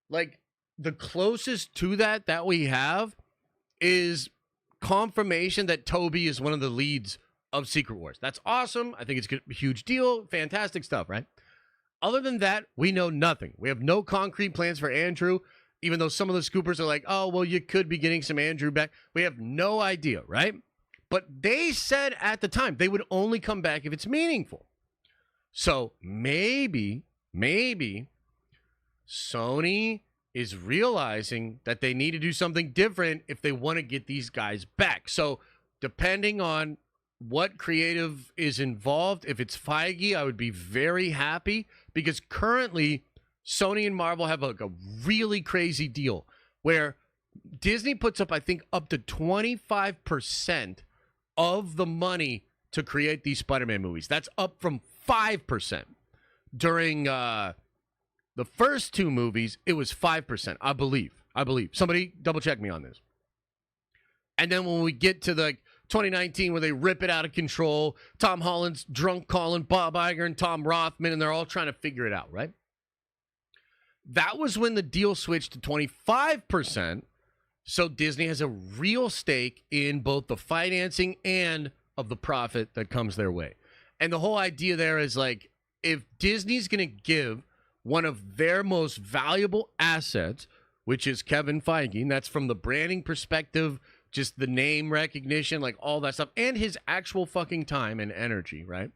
like, the closest to that we have is confirmation that Tobey is one of the leads of Secret Wars. That's awesome. I think it's a huge deal. Fantastic stuff, right? Other than that, we know nothing. We have no concrete plans for Andrew, even though some of the scoopers are like, oh, well, you could be getting some Andrew back. We have no idea, right? But they said at the time they would only come back if it's meaningful. So maybe Sony is realizing that they need to do something different if they want to get these guys back. So depending on what creative is involved, if it's Feige, I would be very happy, because currently Sony and Marvel have like a really crazy deal where Disney puts up, I think, up to 25% of the money to create these Spider-Man movies. That's up from 5%. During the first two movies, it was 5%, I believe. Somebody double check me on this. And then when we get to the 2019, where they rip it out of control, Tom Holland's drunk calling Bob Iger and Tom Rothman, and they're all trying to figure it out, right? That was when the deal switched to 25%. So Disney has a real stake in both the financing and of the profit that comes their way. And the whole idea there is like, if Disney's going to give one of their most valuable assets, which is Kevin Feige, and that's from the branding perspective, just the name recognition, like all that stuff, and his actual fucking time and energy, right?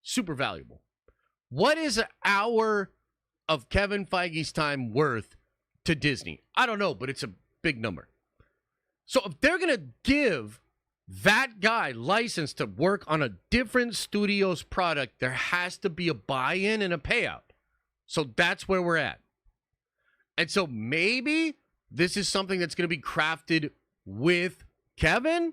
Super valuable. What is an hour of Kevin Feige's time worth to Disney? I don't know, but it's a big number. So if they're going to give that guy license to work on a different studio's product, there has to be a buy-in and a payout. So that's where we're at. And so maybe this is something that's going to be crafted with Kevin,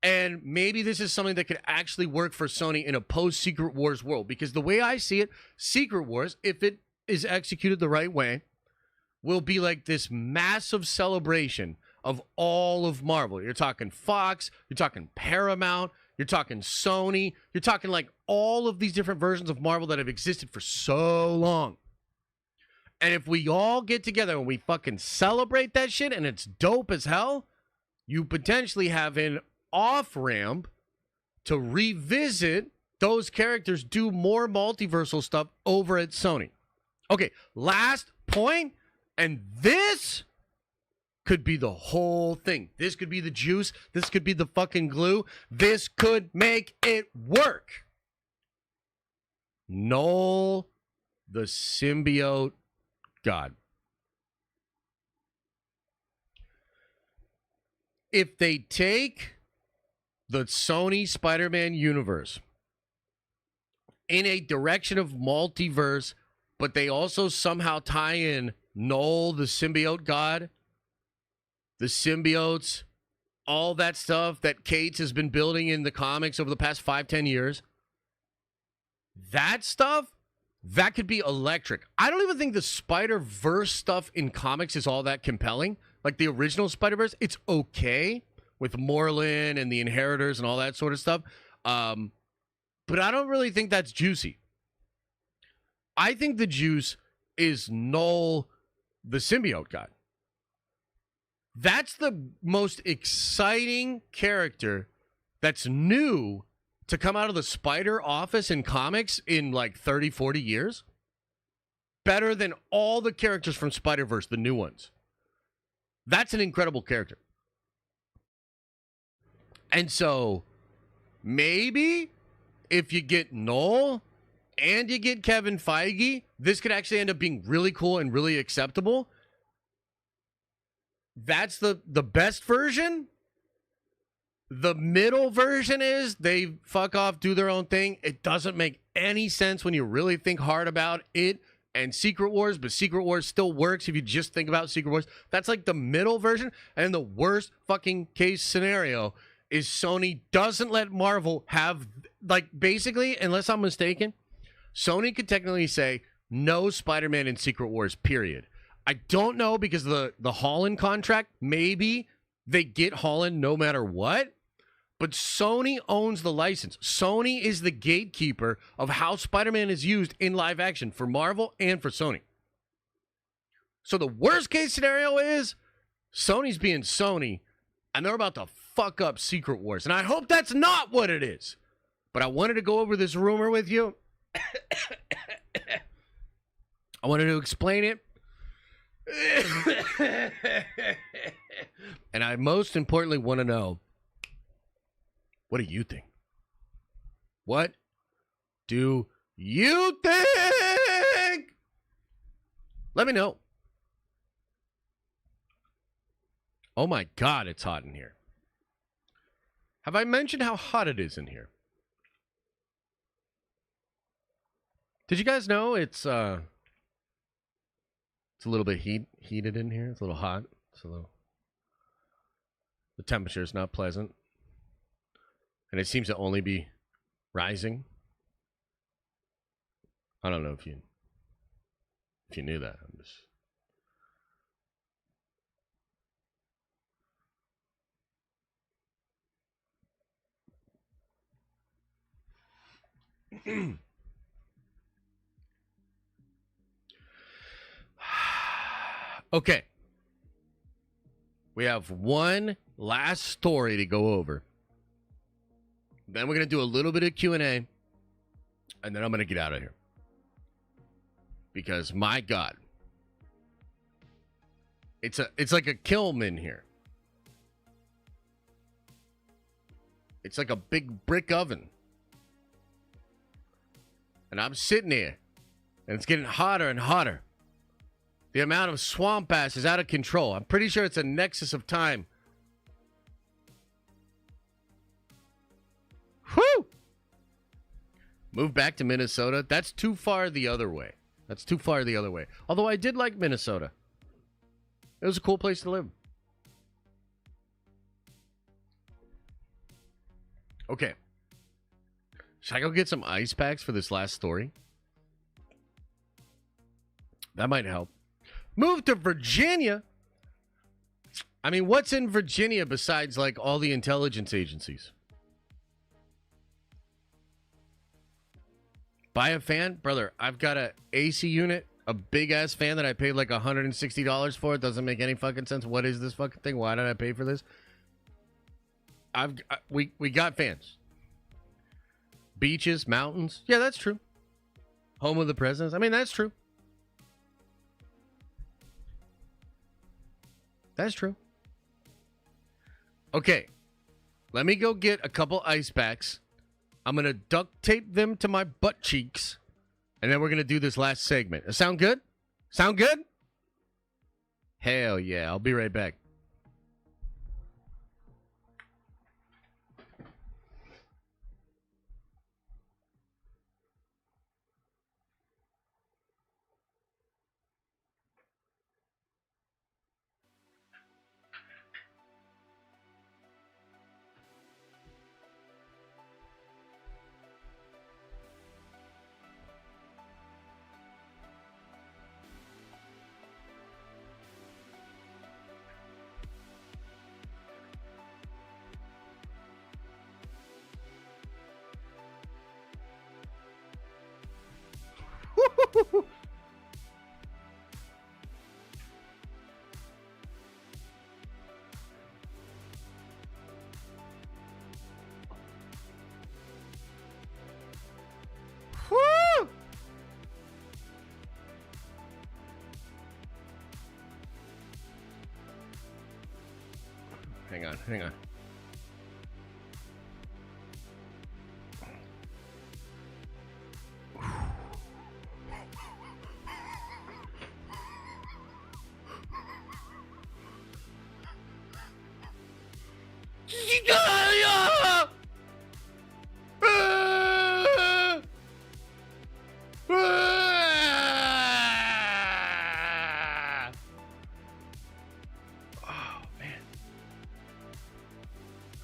and maybe this is something that could actually work for Sony in a post-Secret Wars world, because the way I see it, Secret Wars, if it is executed the right way, will be like this massive celebration of all of Marvel. You're talking Fox, you're talking Paramount, you're talking Sony, you're talking like all of these different versions of Marvel that have existed for so long. And if we all get together and we fucking celebrate that shit and it's dope as hell, you potentially have an off-ramp to revisit those characters, do more multiversal stuff over at Sony. Okay, last point, and this could be the whole thing. This could be the juice. This could be the fucking glue. This could make it work. Null the symbiote God. If they take the Sony Spider-Man universe in a direction of multiverse, but they also somehow tie in Null the symbiote God, the symbiotes all that stuff that Cates has been building in the comics over the past 5-10 years, that stuff, that could be electric. I don't even think the Spider-Verse stuff in comics is all that compelling. Like the original Spider-Verse, it's okay with Moreland and the Inheritors and all that sort of stuff. But I don't really think that's juicy. I think the juice is Null, the symbiote guy. That's the most exciting character that's new to come out of the Spider office in comics in like 30, 40 years. Better than all the characters from Spider-Verse, the new ones. That's an incredible character. And so, maybe if you get Null and you get Kevin Feige, this could actually end up being really cool and really acceptable. That's the best version. The middle version is they fuck off, do their own thing. It doesn't make any sense when you really think hard about it and Secret Wars, but Secret Wars still works if you just think about Secret Wars. That's like the middle version. And the worst fucking case scenario is Sony doesn't let Marvel have, like, basically, unless I'm mistaken, Sony could technically say no Spider-Man in Secret Wars, period. I don't know because of the Holland contract. Maybe they get Holland no matter what. But Sony owns the license. Sony is the gatekeeper of how Spider-Man is used in live action for Marvel and for Sony. So the worst case scenario is Sony's being Sony, and they're about to fuck up Secret Wars. And I hope that's not what it is. But I wanted to go over this rumor with you. I wanted to explain it. And I most importantly want to know, what do you think? What do you think? Let me know. Oh my God, it's hot in here. Have I mentioned how hot it is in here? Did you guys know it's a little bit heated in here? It's a little hot. The temperature is not pleasant. And it seems to only be rising. I don't know if you knew that. I'm just okay. We have one last story to go over. Then we're going to do a little bit of Q&A, and then I'm going to get out of here. Because, my God, it's like a kiln in here. It's like a big brick oven. And I'm sitting here, and it's getting hotter and hotter. The amount of swamp ass is out of control. I'm pretty sure it's a nexus of time. Whew! Move back to Minnesota. That's too far the other way. Although I did like Minnesota. It was a cool place to live. Okay. Should I go get some ice packs for this last story? That might help. Move to Virginia. I mean, what's in Virginia besides, like, all the intelligence agencies? Buy a fan? Brother, I've got a AC unit, a big-ass fan that I paid like $160 for. It doesn't make any fucking sense. What is this fucking thing? Why did I pay for this? We got fans. Beaches, mountains. Yeah, that's true. Home of the presidents. I mean, that's true. That's true. Okay. Let me go get a couple ice packs. I'm going to duct tape them to my butt cheeks. And then we're going to do this last segment. Sound good? Sound good? Hell yeah. I'll be right back. Hang on, hang on.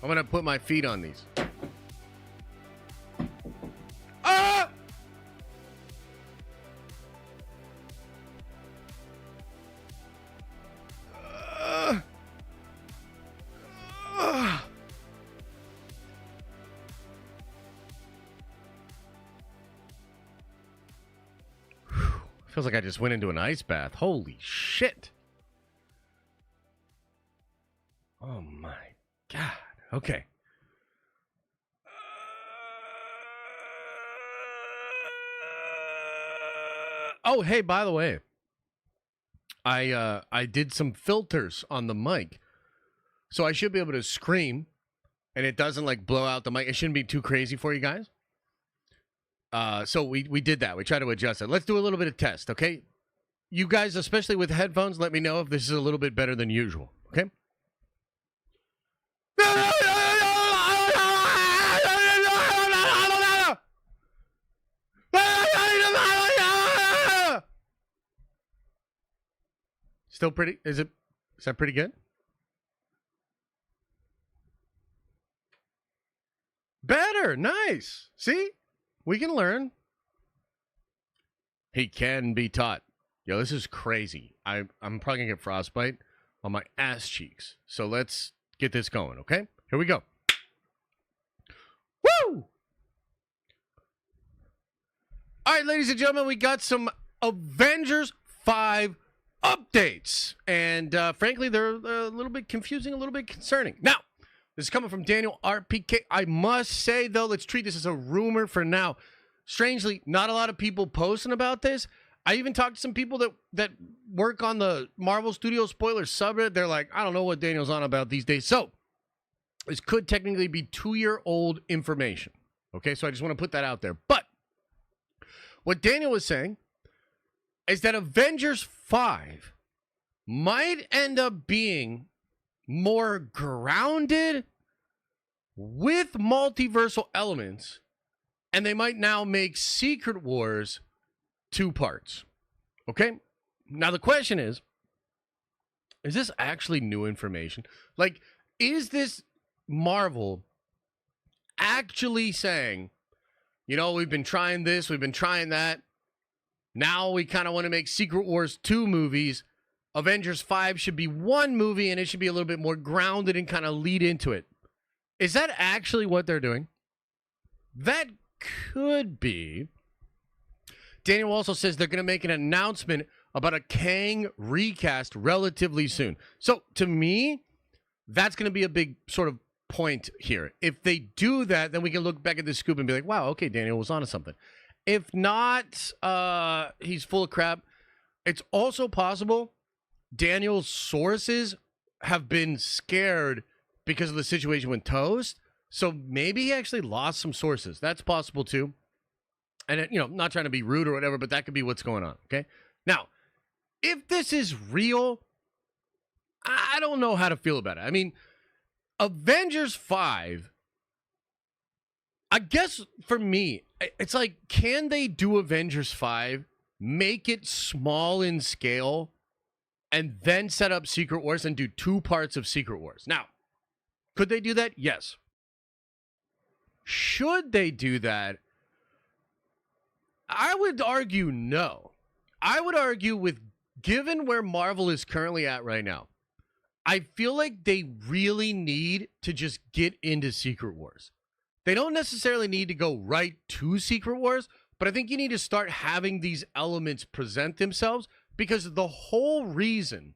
I'm gonna put my feet on these. Ah! Feels like I just went into an ice bath. Holy shit. Oh my God. Okay. Oh, hey, by the way, I did some filters on the mic, so I should be able to scream, and it doesn't like blow out the mic. It shouldn't be too crazy for you guys. So we did that. We tried to adjust it. Let's do a little bit of test, okay? You guys, especially with headphones, let me know if this is a little bit better than usual, okay? Still pretty, is that pretty good? Better, nice. See? We can learn. He can be taught. Yo, this is crazy. I'm probably gonna get frostbite on my ass cheeks. So let's get this going, okay? Here we go. Woo! All right, ladies and gentlemen, we got some Avengers 5 updates. And frankly, they're a little bit confusing, a little bit concerning. Now, this is coming from Daniel RPK. I must say, though, let's treat this as a rumor for now. Strangely, not a lot of people posting about this. I even talked to some people that work on the Marvel Studios spoiler subreddit. They're like, I don't know what Daniel's on about these days. So, this could technically be 2-year-old information. Okay, so I just want to put that out there. But, what Daniel was saying is that Avengers 5 might end up being more grounded with multiversal elements, and they might now make Secret Wars 2 parts. Okay? Now the question is this actually new information? Like, is this Marvel actually saying, you know, we've been trying this, we've been trying that, now we kind of want to make Secret Wars 2 movies. Avengers 5 should be 1 movie, and it should be a little bit more grounded and kind of lead into it. Is that actually what they're doing? That could be. Daniel also says they're going to make an announcement about a Kang recast relatively soon. So, to me, that's going to be a big sort of point here. If they do that, then we can look back at the scoop and be like, wow, okay, Daniel was onto something. If not, he's full of crap. It's also possible Daniel's sources have been scared because of the situation with Toast. So maybe he actually lost some sources. That's possible too. And, you know, not trying to be rude or whatever, but that could be what's going on. Okay. Now, if this is real, I don't know how to feel about it. I mean, Avengers 5, I guess for me, it's like, can they do Avengers 5, make it small in scale, and then set up Secret Wars and do 2 parts of Secret Wars? Now, could they do that? Yes. Should they do that? I would argue no. I would argue given where Marvel is currently at right now, I feel like they really need to just get into Secret Wars. They don't necessarily need to go right to Secret Wars, but I think you need to start having these elements present themselves, because the whole reason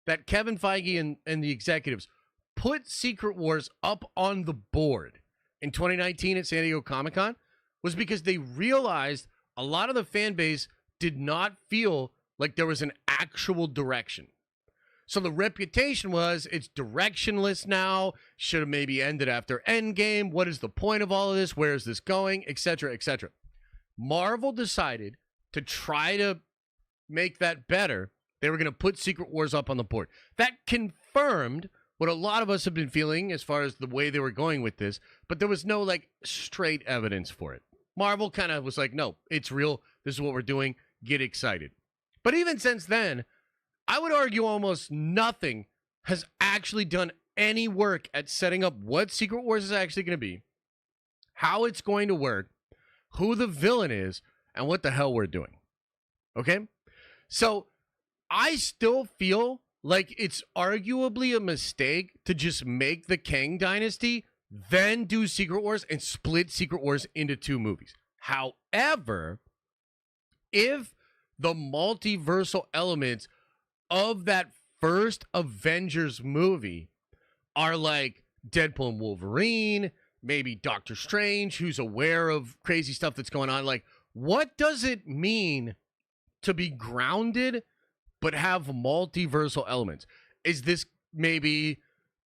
that Kevin Feige and the executives put Secret Wars up on the board in 2019 at San Diego Comic-Con was because they realized a lot of the fan base did not feel like there was an actual direction. So the reputation was it's directionless now. Should have maybe ended after Endgame. What is the point of all of this? Where is this going? Etc. Etc. Marvel decided to try to make that better. They were going to put Secret Wars up on the board. That confirmed what a lot of us have been feeling as far as the way they were going with this, but there was no like straight evidence for it. Marvel kind of was like, no, it's real. This is what we're doing. Get excited. But even since then, I would argue almost nothing has actually done any work at setting up what Secret Wars is actually going to be, how it's going to work, who the villain is, and what the hell we're doing. Okay? So I still feel like it's arguably a mistake to just make the Kang Dynasty, then do Secret Wars and split Secret Wars into 2 movies. However, if the multiversal elements of that first Avengers movie are like Deadpool and Wolverine, maybe Doctor Strange, who's aware of crazy stuff that's going on, like, what does it mean to be grounded but have multiversal elements? Is this maybe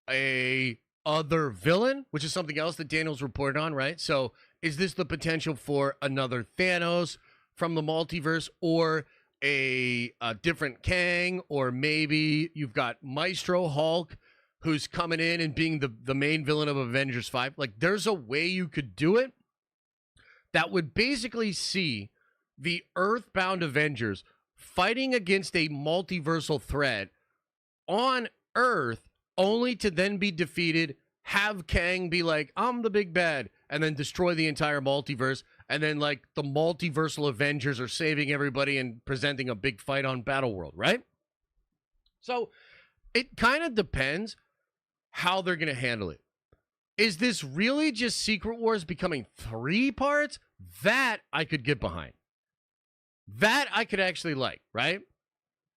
a other villain, which is something else that Daniel's reported on, right? So is this the potential for another Thanos from the multiverse, or a different Kang, or maybe you've got Maestro Hulk who's coming in and being the main villain of Avengers 5? Like, there's a way you could do it that would basically see the Earthbound Avengers fighting against a multiversal threat on Earth, only to then be defeated, have Kang be like, I'm the big bad, and then destroy the entire multiverse, and then like the multiversal Avengers are saving everybody and presenting a big fight on Battleworld, right? So it kind of depends how they're going to handle it. Is this really just Secret Wars becoming 3 parts? That I could get behind. That I could actually like, right?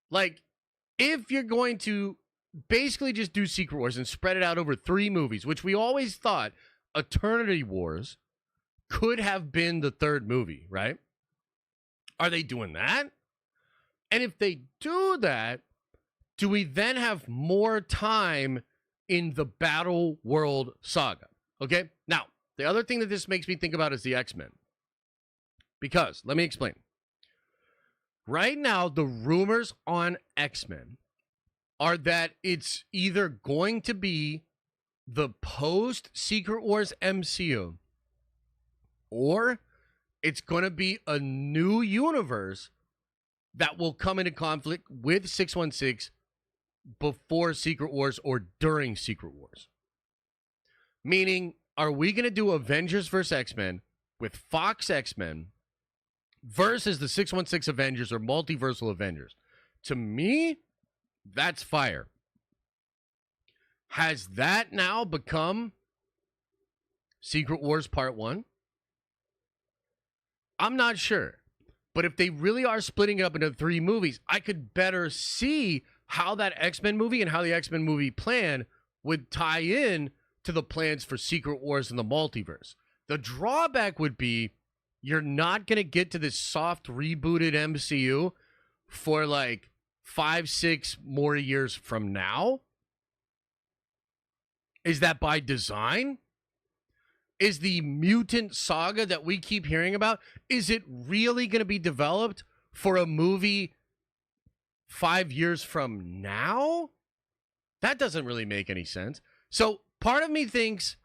Like, if you're going to basically just do Secret Wars and spread it out over 3 movies, which we always thought Eternity Wars could have been the 3rd movie, right? Are they doing that? And if they do that, do we then have more time in the Battle World saga? Okay? Now, the other thing that this makes me think about is the X-Men. Because, let me explain. Right now, the rumors on X-Men are that it's either going to be the post-Secret Wars MCU, or it's going to be a new universe that will come into conflict with 616 before Secret Wars or during Secret Wars. Meaning, are we going to do Avengers vs. X-Men with Fox X-Men versus the 616 Avengers or multiversal Avengers? To me, that's fire. Has that now become Secret Wars Part 1? I'm not sure. But if they really are splitting it up into 3 movies, I could better see how that X-Men movie and how the X-Men movie plan would tie in to the plans for Secret Wars in the multiverse. The drawback would be you're not going to get to this soft rebooted MCU for like 5-6 more years from now. Is that by design? Is the mutant saga that we keep hearing about, is it really going to be developed for a movie 5 years from now? That doesn't really make any sense. So part of me thinks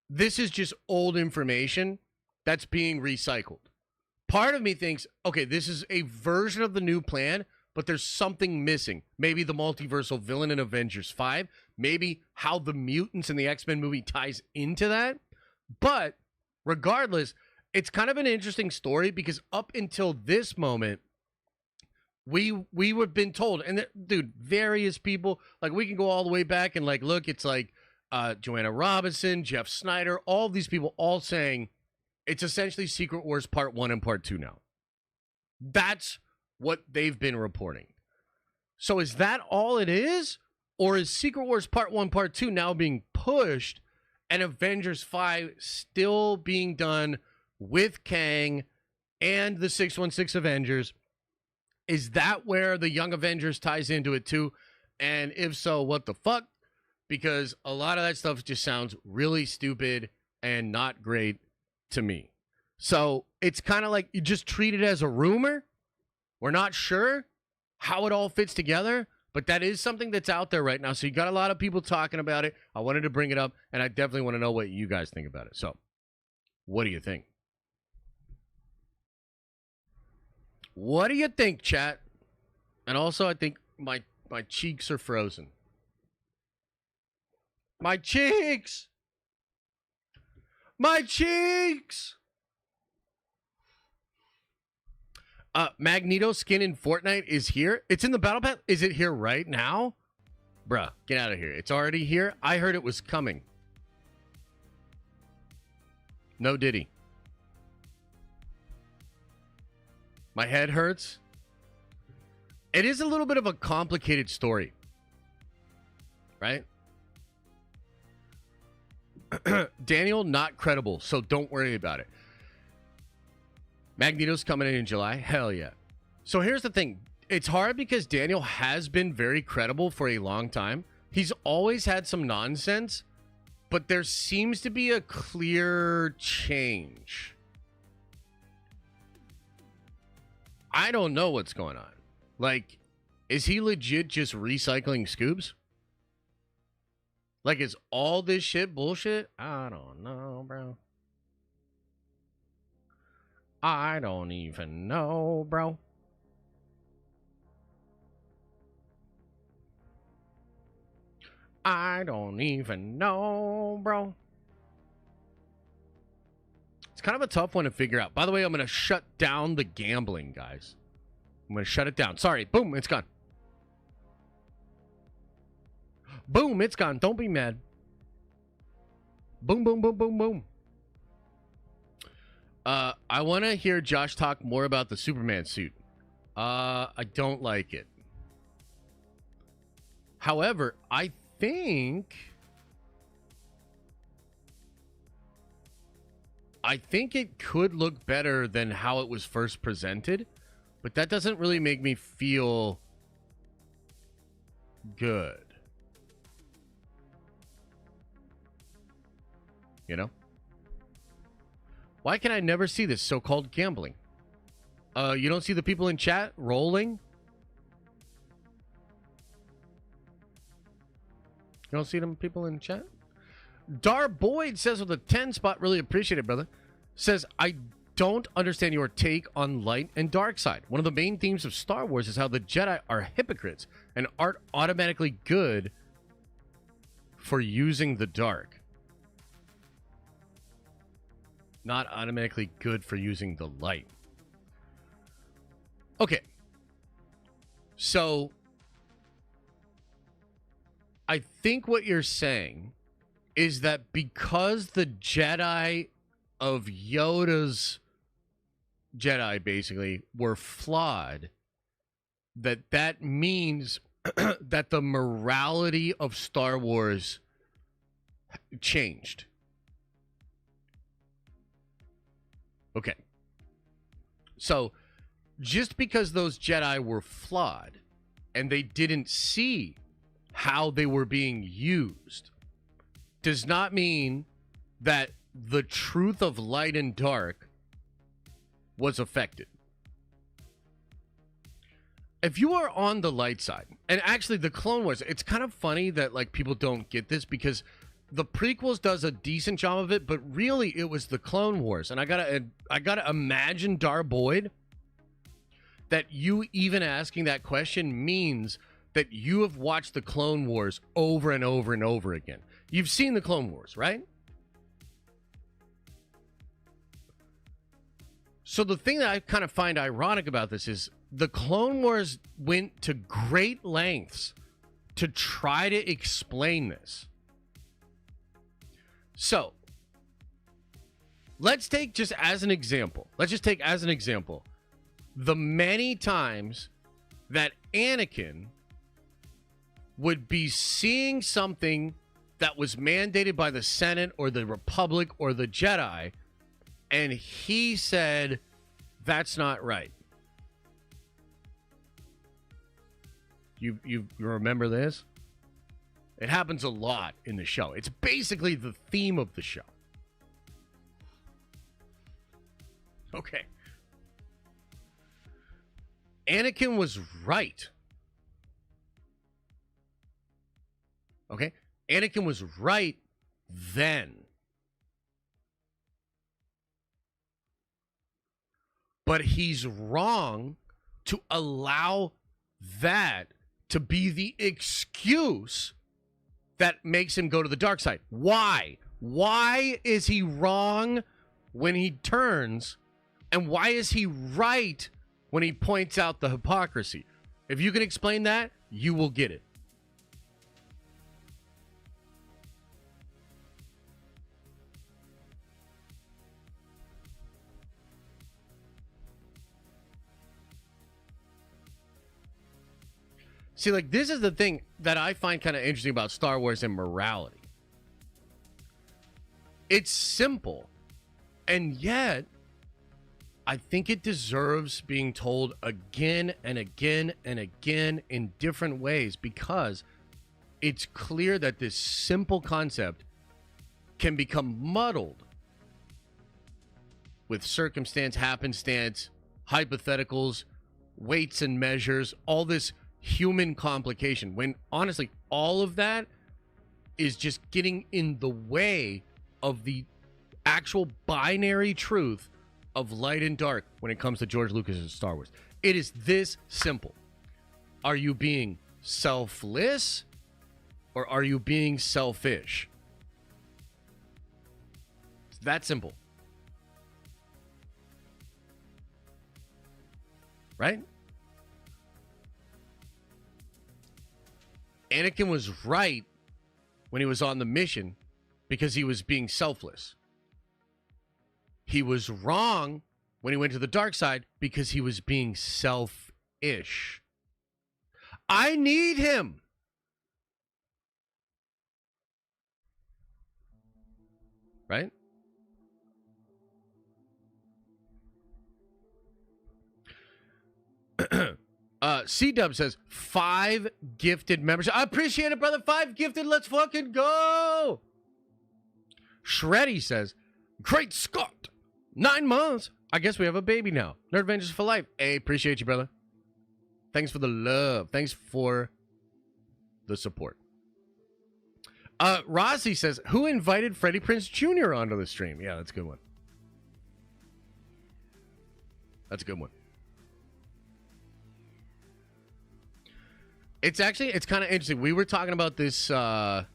this is just old information that's being recycled. Part of me thinks, okay, this is a version of the new plan, but there's something missing. Maybe the multiversal villain in Avengers 5. Maybe how the mutants in the X-Men movie ties into that. But regardless, it's kind of an interesting story because up until this moment, we were been told, and dude, various people, like we can go all the way back and like look, it's like Joanna Robinson, Jeff Snyder, all these people all saying it's essentially Secret Wars Part 1 and Part 2 now. That's what they've been reporting. So is that all it is? Or is Secret Wars Part 1, Part 2 now being pushed and Avengers 5 still being done with Kang and the 616 Avengers? Is that where the Young Avengers ties into it too? And if so, what the fuck? Because a lot of that stuff just sounds really stupid and not great to me. So it's kind of like you just treat it as a rumor. We're not sure how it all fits together, but that is something that's out there right now. So you got a lot of people talking about it. I wanted to bring it up, and I definitely want to know what you guys think about it. So what do you think? What do you think, chat? And also, I think my cheeks are frozen. My cheeks! My cheeks! Magneto skin in Fortnite is here. It's in the Battle Pass. Is it here right now? Bruh, get out of here. It's already here. I heard it was coming. No Diddy. My head hurts. It is a little bit of a complicated story. Right? Daniel, not credible, so don't worry about it. Magneto's coming in July. Hell yeah. So here's the thing. It's hard because Daniel has been very credible for a long time. He's always had some nonsense, but there seems to be a clear change. I don't know what's going on. Like, is he legit just recycling scoops? Like, is all this shit bullshit? I don't know, bro. I don't even know, bro. I don't even know, bro. It's kind of a tough one to figure out. By the way, I'm going to shut down the gambling, guys. I'm going to shut it down. Sorry. Boom, it's gone. Boom, it's gone. Don't be mad. Boom, boom, boom, boom, boom. I want to hear Josh talk more about the Superman suit. I don't like it. However, I think it could look better than how it was first presented, but that doesn't really make me feel good. You know? Why can I never see this so-called gambling? You don't see the people in chat rolling? You don't see them people in chat? Dar Boyd says with a 10 spot, really appreciate it, brother. Says, I don't understand your take on light and dark side. One of the main themes of Star Wars is how the Jedi are hypocrites and aren't automatically good for using the dark. Not automatically good for using the light. Okay. So, I think what you're saying is that because the Jedi of Yoda's Jedi basically were flawed, that means that the morality of Star Wars changed. Okay. So, just because those Jedi were flawed and they didn't see how they were being used does not mean that the truth of light and dark was affected. If you are on the light side, and actually the Clone Wars, it's kind of funny that like people don't get this because the prequels does a decent job of it, but really it was the Clone Wars. And I gotta imagine, Dar Boyd, that you even asking that question means that you have watched the Clone Wars over and over and over again. You've seen the Clone Wars, right? So the thing that I kind of find ironic about this is the Clone Wars went to great lengths to try to explain this. So, let's take just as an example. The many times that Anakin would be seeing something that was mandated by the Senate or the Republic or the Jedi, and he said, that's not right. You remember this? It happens a lot in the show. It's basically the theme of the show. Okay. Anakin was right. Okay? Anakin was right then. But he's wrong to allow that to be the excuse that makes him go to the dark side. Why? Why is he wrong when he turns? And why is he right when he points out the hypocrisy? If you can explain that, you will get it. See, like, this is the thing that I find kind of interesting about Star Wars and morality. It's simple, and yet I think it deserves being told again and again and again in different ways, because it's clear that this simple concept can become muddled with circumstance, happenstance, hypotheticals, weights and measures, all this human complication, when honestly all of that is just getting in the way of the actual binary truth of light and dark when it comes to George Lucas's Star Wars. It is this simple. Are you being selfless or are you being selfish? It's that simple. Right? Anakin was right when he was on the mission because he was being selfless. He was wrong when he went to the dark side because he was being selfish. I need him. Right? C-Dub says 5 gifted members. I appreciate it, brother. 5 gifted. Let's fucking go. Shreddy says, great Scott. 9 months. I guess we have a baby now. Nerd Avengers for life. Hey, appreciate you, brother. Thanks for the love. Thanks for the support. Rossi says, who invited Freddie Prinze Jr. onto the stream? Yeah, that's a good one. That's a good one. It's kind of interesting. We were talking about this, I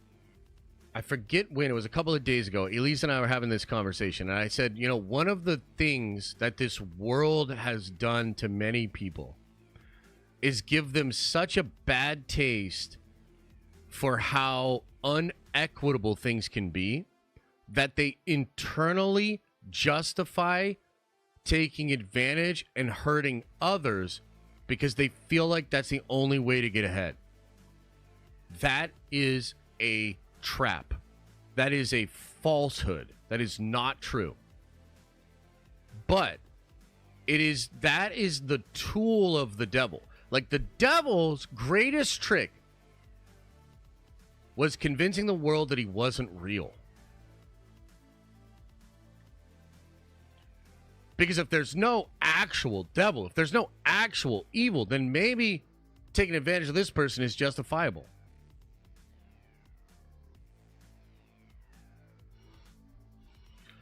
forget when, it was a couple of days ago. Elise and I were having this conversation, and I said, you know, one of the things that this world has done to many people is give them such a bad taste for how unequitable things can be that they internally justify taking advantage and hurting others because they feel like that's the only way to get ahead. That is a trap. That is a falsehood. That is not true. But that is the tool of the devil. Like, the devil's greatest trick was convincing the world that he wasn't real. Because if there's no actual devil, if there's no actual evil, then maybe taking advantage of this person is justifiable.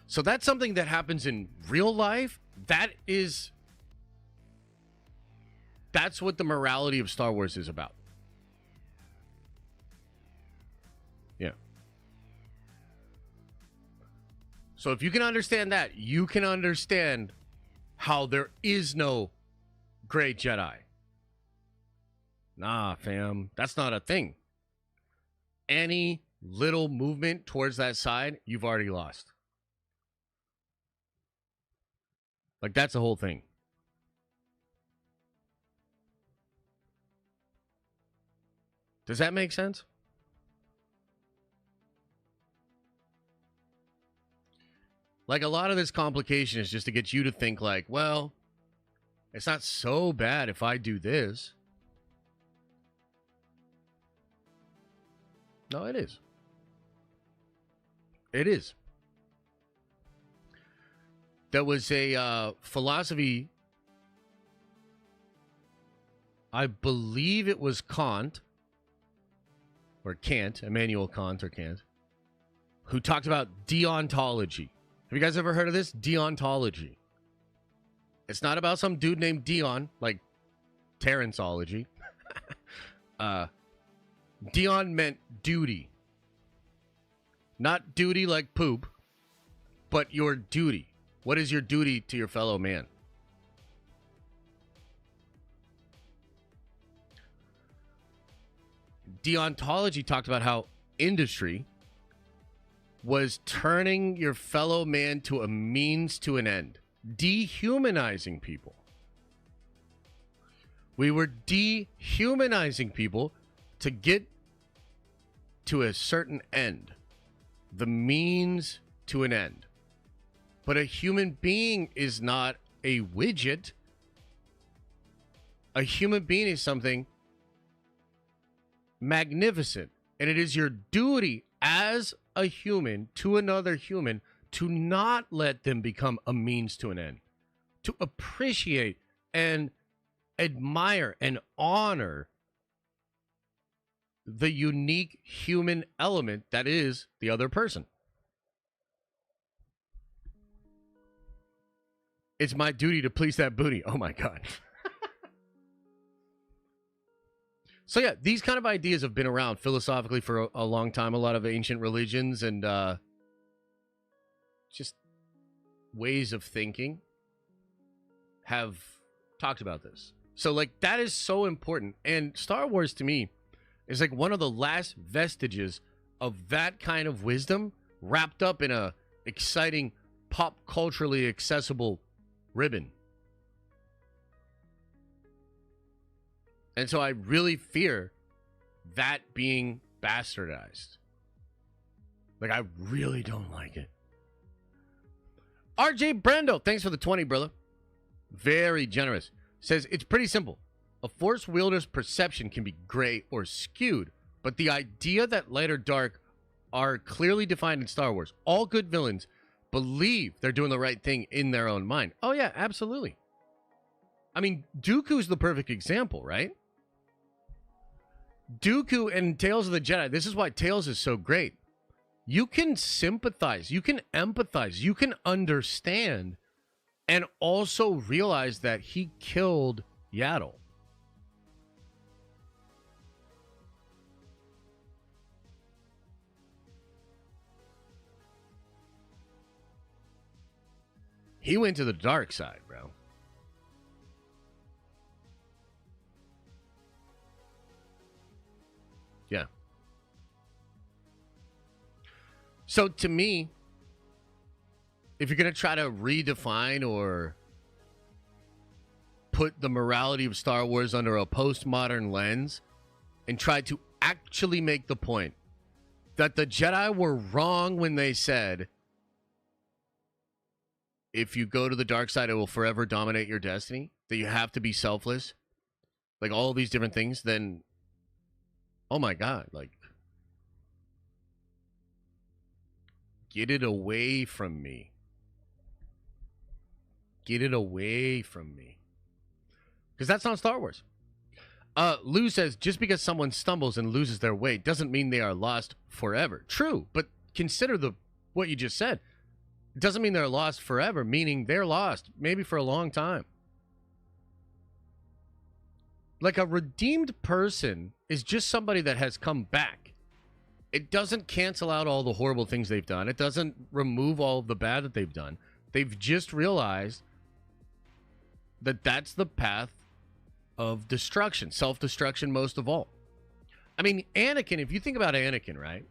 So that's something that happens in real life. That's what the morality of Star Wars is about. Yeah. So if you can understand that, you can understand how there is no great Jedi. Nah, fam, that's not a thing. Any little movement towards that side, you've already lost. Like, that's the whole thing. Does that make sense? Like, a lot of this complication is just to get you to think like, well, it's not so bad if I do this. No, it is. It is. There was a philosophy, I believe it was Kant, or Kant, Immanuel Kant or Kant, who talked about deontology. Have you guys ever heard of this? Deontology. It's not about some dude named Dion, like Terrenceology. Dion meant duty. Not duty like poop, but your duty. What is your duty to your fellow man? Deontology talked about how industry was turning your fellow man to a means to an end, dehumanizing people. We were dehumanizing people to get to a certain end, the means to an end. But a human being is not a widget. A human being is something magnificent, and it is your duty as a human to another human to not let them become a means to an end, to appreciate and admire and honor the unique human element that is the other person. It's my duty to please that booty. Oh my God. So yeah, these kind of ideas have been around philosophically for a long time. A lot of ancient religions and just ways of thinking have talked about this. So like that is so important. And Star Wars to me is like one of the last vestiges of that kind of wisdom wrapped up in a exciting, pop culturally accessible ribbon. And so I really fear that being bastardized. Like, I really don't like it. RJ Brando, thanks for the 20, brother. Very generous. Says, it's pretty simple. A force wielder's perception can be gray or skewed, but the idea that light or dark are clearly defined in Star Wars. All good villains believe they're doing the right thing in their own mind. Oh, yeah, absolutely. I mean, Dooku's the perfect example, right? Dooku and Tales of the Jedi, this is why Tales is so great. You can sympathize, you can empathize, you can understand, and also realize that he killed Yaddle. He went to the dark side, bro. Yeah. So to me, if you're going to try to redefine or put the morality of Star Wars under a postmodern lens and try to actually make the point that the Jedi were wrong when they said, if you go to the dark side, it will forever dominate your destiny, that you have to be selfless, like all of these different things, then, oh my God, like, get it away from me. Get it away from me. Because that's not Star Wars. Lou says, just because someone stumbles and loses their way doesn't mean they are lost forever. True, but consider what you just said. It doesn't mean they're lost forever, meaning they're lost maybe for a long time. Like a redeemed person is just somebody that has come back. It doesn't cancel out all the horrible things they've done. It doesn't remove all of the bad that they've done. They've just realized that that's the path of destruction, self-destruction most of all. I mean, Anakin, if you think about Anakin, right?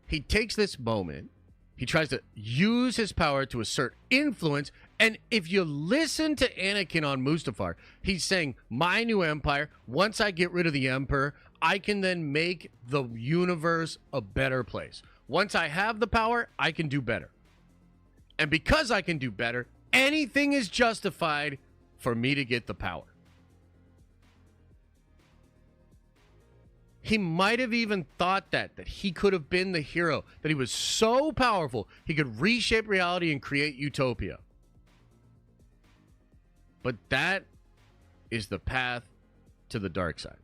He takes this moment, he tries to use his power to assert influence, and if you listen to Anakin on Mustafar, he's saying, my new empire, once I get rid of the Emperor, I can then make the universe a better place. Once I have the power, I can do better. And because I can do better, anything is justified for me to get the power. He might have even thought that he could have been the hero, that he was so powerful, he could reshape reality and create utopia. But that is the path to the dark side.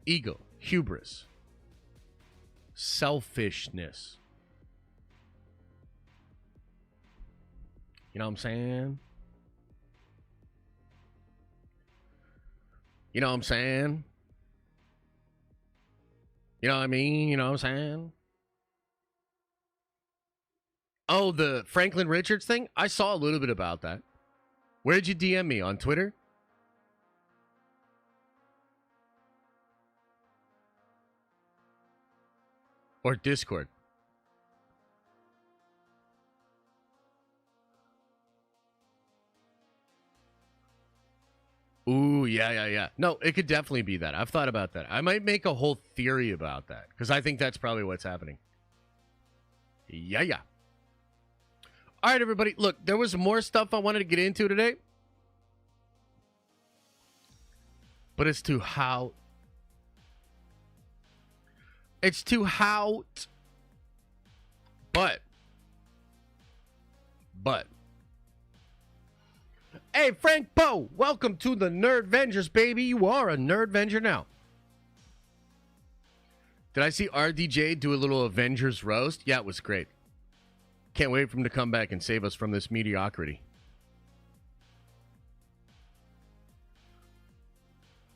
Ego, hubris, selfishness. You know what I'm saying? You know what I'm saying? You know what I mean? You know what I'm saying? Oh, the Franklin Richards thing? I saw a little bit about that. Where'd you DM me? On Twitter? Or Discord? Ooh, yeah. No, it could definitely be that. I've thought about that. I might make a whole theory about that, because I think that's probably what's happening. Yeah. All right, everybody. Look, there was more stuff I wanted to get into today. But it's too how. It's too how. But. Hey, Frank Poe, welcome to the Nerdvengers, baby. You are a Nerdvenger now. Did I see RDJ do a little Avengers roast? Yeah, it was great. Can't wait for him to come back and save us from this mediocrity.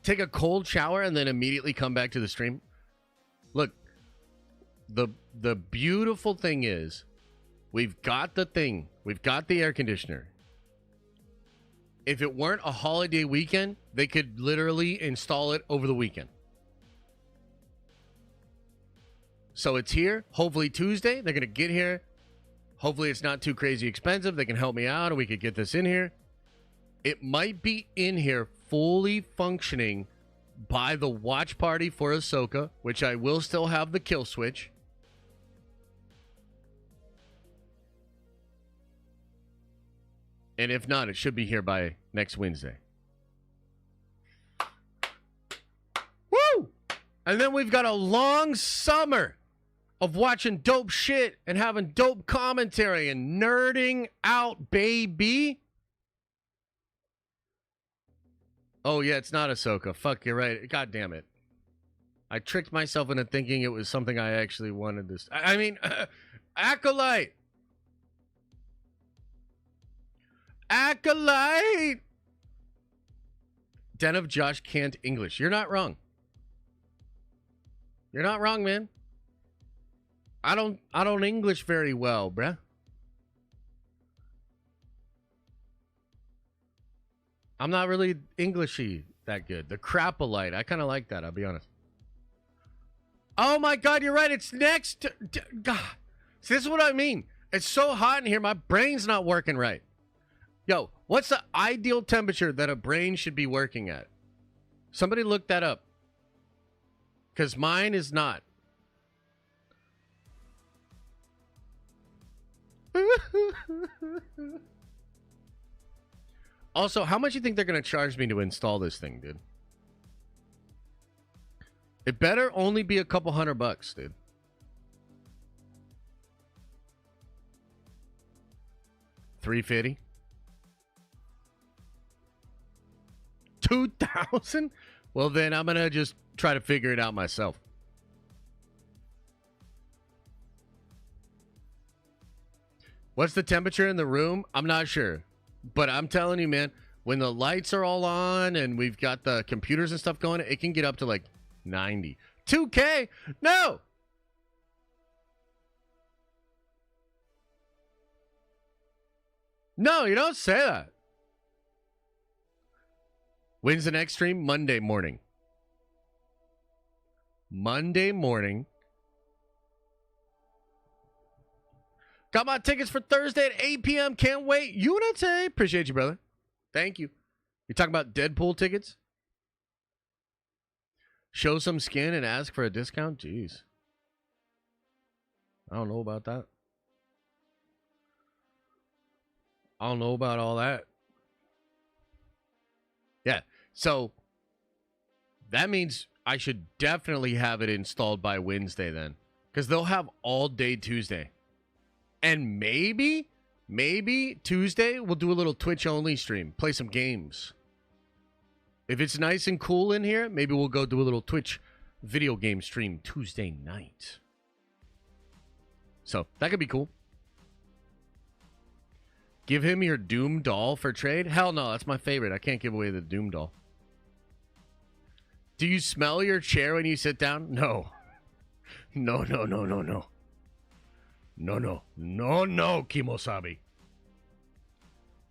Take a cold shower and then immediately come back to the stream. Look, the beautiful thing is, we've got the thing. We've got the air conditioner. If it weren't a holiday weekend, they could literally install it over the weekend. So it's here. Hopefully Tuesday, they're going to get here. Hopefully it's not too crazy expensive. They can help me out and we could get this in here. It might be in here fully functioning by the watch party for Ahsoka, which I will still have the kill switch. And if not, it should be here by next Wednesday. Woo! And then we've got a long summer of watching dope shit and having dope commentary and nerding out, baby. Oh, yeah, it's not Ahsoka. Fuck, you're right. God damn it. I tricked myself into thinking it was something I actually wanted to... I mean, Acolyte! Acolyte! Den of Josh can't English. You're not wrong. You're not wrong, man. I don't English very well, bruh. I'm not really Englishy that good. The Crapolite. I kind of like that, I'll be honest. Oh my god, you're right. It's next. God. See, this is what I mean. It's so hot in here, my brain's not working right. Yo, what's the ideal temperature that a brain should be working at? Somebody look that up. Because mine is not. Also, how much do you think they're going to charge me to install this thing, dude? It better only be a couple $100, dude. $350? 2,000? Well, then I'm gonna just try to figure it out myself. What's the temperature in the room? I'm not sure, but I'm telling you, man, when the lights are all on and we've got the computers and stuff going, it can get up to like 90. 2K? No! No, you don't say that. When's the next stream? Monday morning. Monday morning. Got my tickets for Thursday at 8 p.m. Can't wait. Unity. Appreciate you, brother. Thank you. You talking about Deadpool tickets? Show some skin and ask for a discount? Jeez. I don't know about that. I don't know about all that. Yeah. So that means I should definitely have it installed by Wednesday then. Because they'll have all day Tuesday. And maybe Tuesday we'll do a little Twitch only stream. Play some games. If it's nice and cool in here, maybe we'll go do a little Twitch video game stream Tuesday night. So that could be cool. Give him your Doom doll for trade? Hell no, that's my favorite. I can't give away the Doom doll. Do you smell your chair when you sit down? No. No, Kimosabi.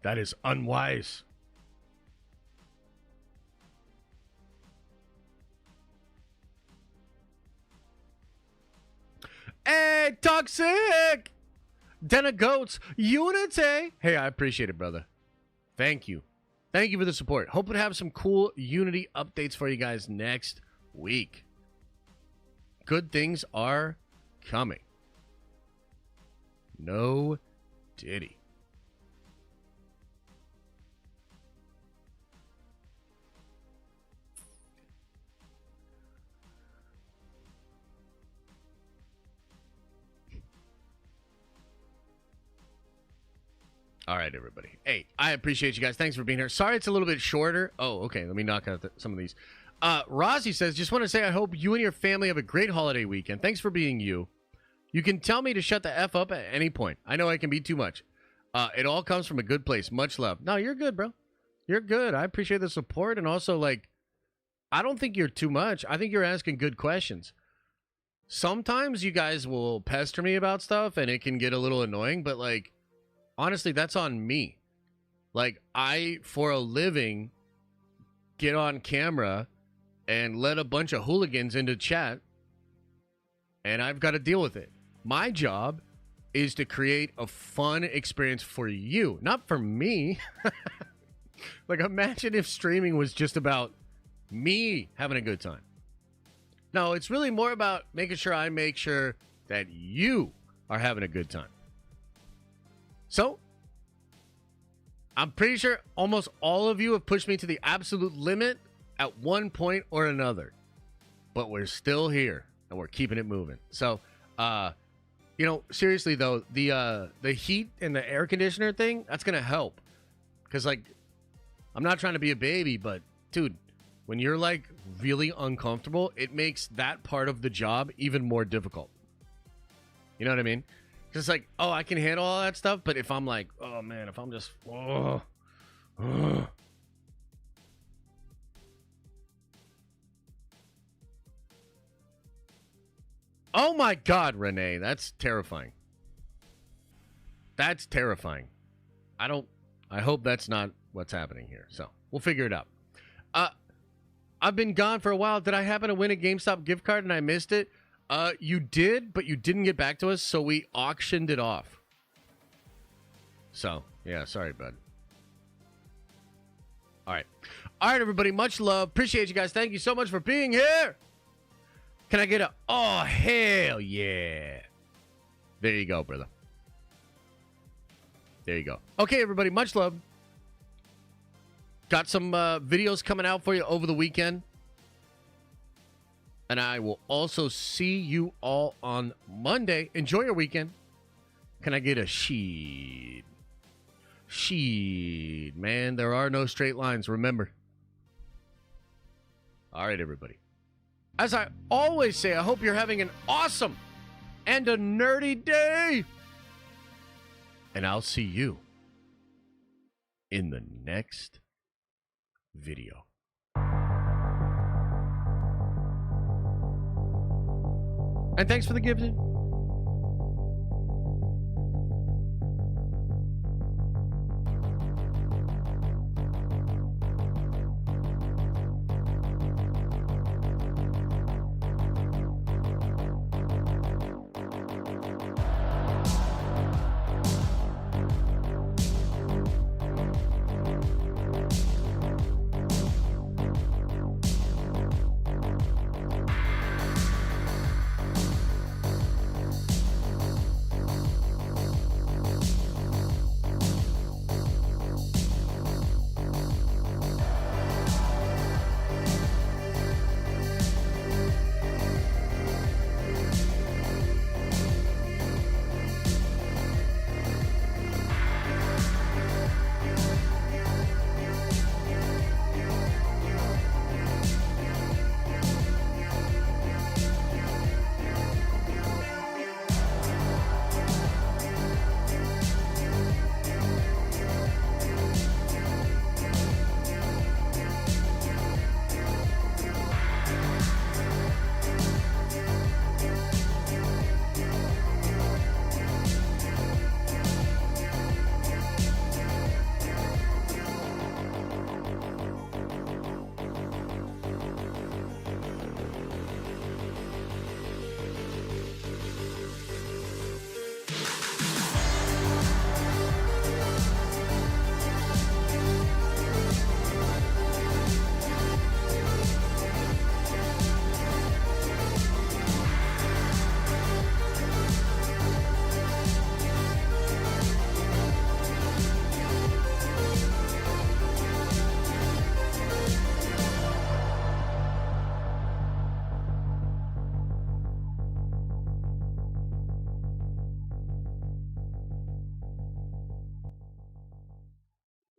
That is unwise. Hey, Toxic! Denna Goats, Unity! Hey, I appreciate it, brother. Thank you. Thank you for the support. Hope to have some cool Unity updates for you guys next week. Good things are coming. No diddy. All right, everybody. Hey, I appreciate you guys. Thanks for being here. Sorry it's a little bit shorter. Oh, okay. Let me knock out some of these. Rossi says, just want to say I hope you and your family have a great holiday weekend. Thanks for being you. You can tell me to shut the F up at any point. I know I can be too much. It all comes from a good place. Much love. No, you're good, bro. You're good. I appreciate the support. And also, like, I don't think you're too much. I think you're asking good questions. Sometimes you guys will pester me about stuff and it can get a little annoying, but, like, honestly, that's on me. Like, I, for a living, get on camera and let a bunch of hooligans into chat, and I've got to deal with it. My job is to create a fun experience for you, not for me. Like, imagine if streaming was just about me having a good time. No, it's really more about making sure I make sure that you are having a good time. So, I'm pretty sure almost all of you have pushed me to the absolute limit at one point or another. But we're still here, and we're keeping it moving. So, you know, seriously, though, the heat and the air conditioner thing, that's going to help. Because, like, I'm not trying to be a baby, but, dude, when you're, like, really uncomfortable, it makes that part of the job even more difficult. You know what I mean? Just like, oh, I can handle all that stuff, but if I'm like, oh, man, if I'm just, oh. Oh, my God, Renee, that's terrifying. That's terrifying. I hope that's not what's happening here, so we'll figure it out. I've been gone for a while. Did I happen to win a GameStop gift card and I missed it? You did, but you didn't get back to us, so we auctioned it off. So, yeah, sorry, bud. All right. All right, everybody, much love. Appreciate you guys. Thank you so much for being here. Can I get a, oh, hell yeah. There you go, brother. There you go. Okay, everybody, much love. Got some videos coming out for you over the weekend. And I will also see you all on Monday. Enjoy your weekend. Can I get a sheed? Sheed. Man, there are no straight lines, remember. All right, everybody. As I always say, I hope you're having an awesome and a nerdy day. And I'll see you in the next video. And thanks for the gifted.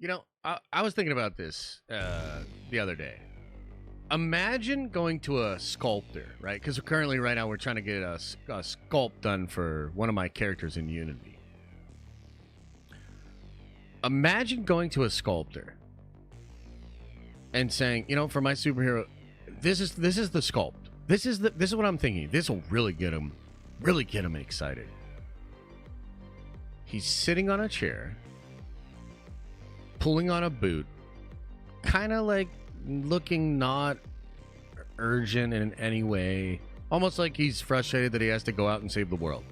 You know, I was thinking about this the other day. Imagine going to a sculptor, right? Because currently, right now, we're trying to get a sculpt done for one of my characters in Unity. Imagine going to a sculptor and saying, you know, for my superhero, this is the sculpt. This is what I'm thinking. This will really get him excited. He's sitting on a chair, pulling on a boot, kind of like looking not urgent in any way, almost like he's frustrated that he has to go out and save the world.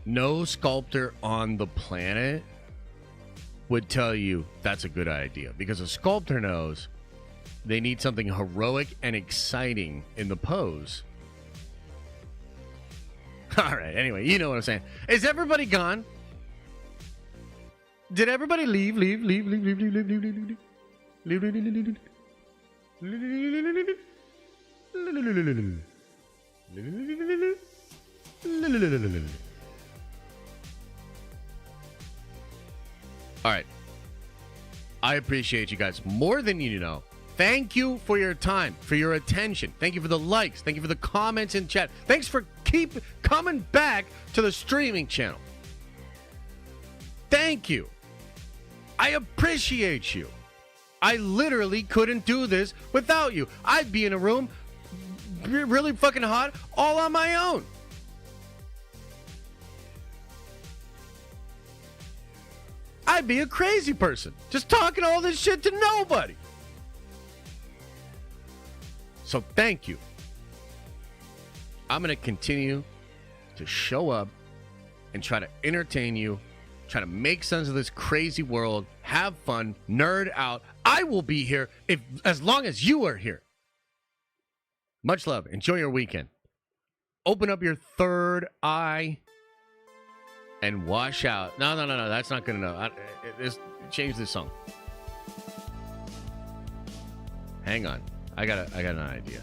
No sculptor on the planet would tell you that's a good idea, because a sculptor knows they need something heroic and exciting in the pose. All right, anyway, you know what I'm saying. Is everybody gone? Did everybody leave? All right. I appreciate you guys more than you know. Thank you for your time, for your attention. Thank you for the likes. Thank you for the comments in chat. Thanks for keep coming back to the streaming channel. Thank you. I appreciate you. I literally couldn't do this without you. I'd be in a room really fucking hot all on my own. I'd be a crazy person just talking all this shit to nobody. So thank you. I'm going to continue to show up and try to entertain you, try to make sense of this crazy world, have fun, nerd out. I will be here as long as you are here. Much love. Enjoy your weekend. Open up your third eye and wash out. No. That's not good enough. Change this song. Hang on. I got an idea.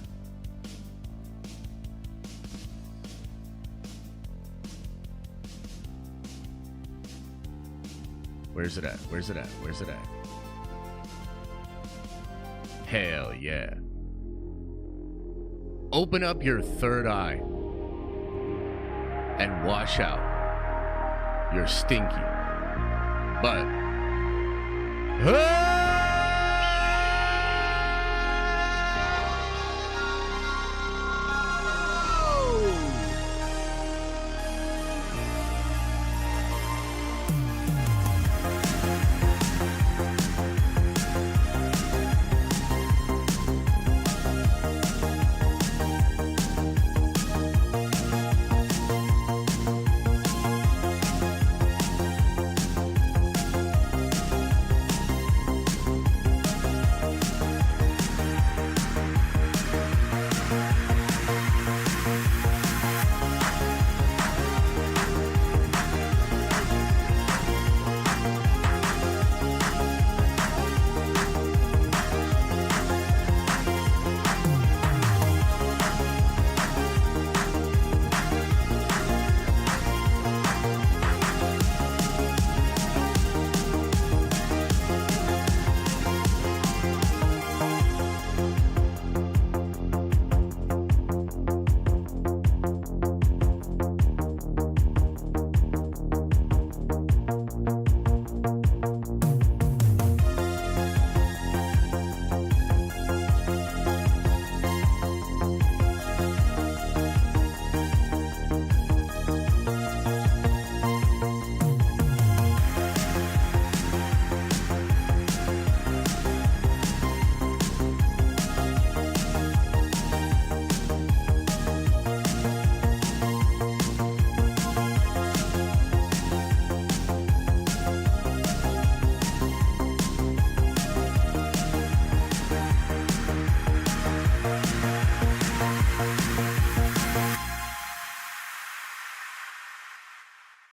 Where's it at? Hell yeah. Open up your third eye and wash out your stinky butt.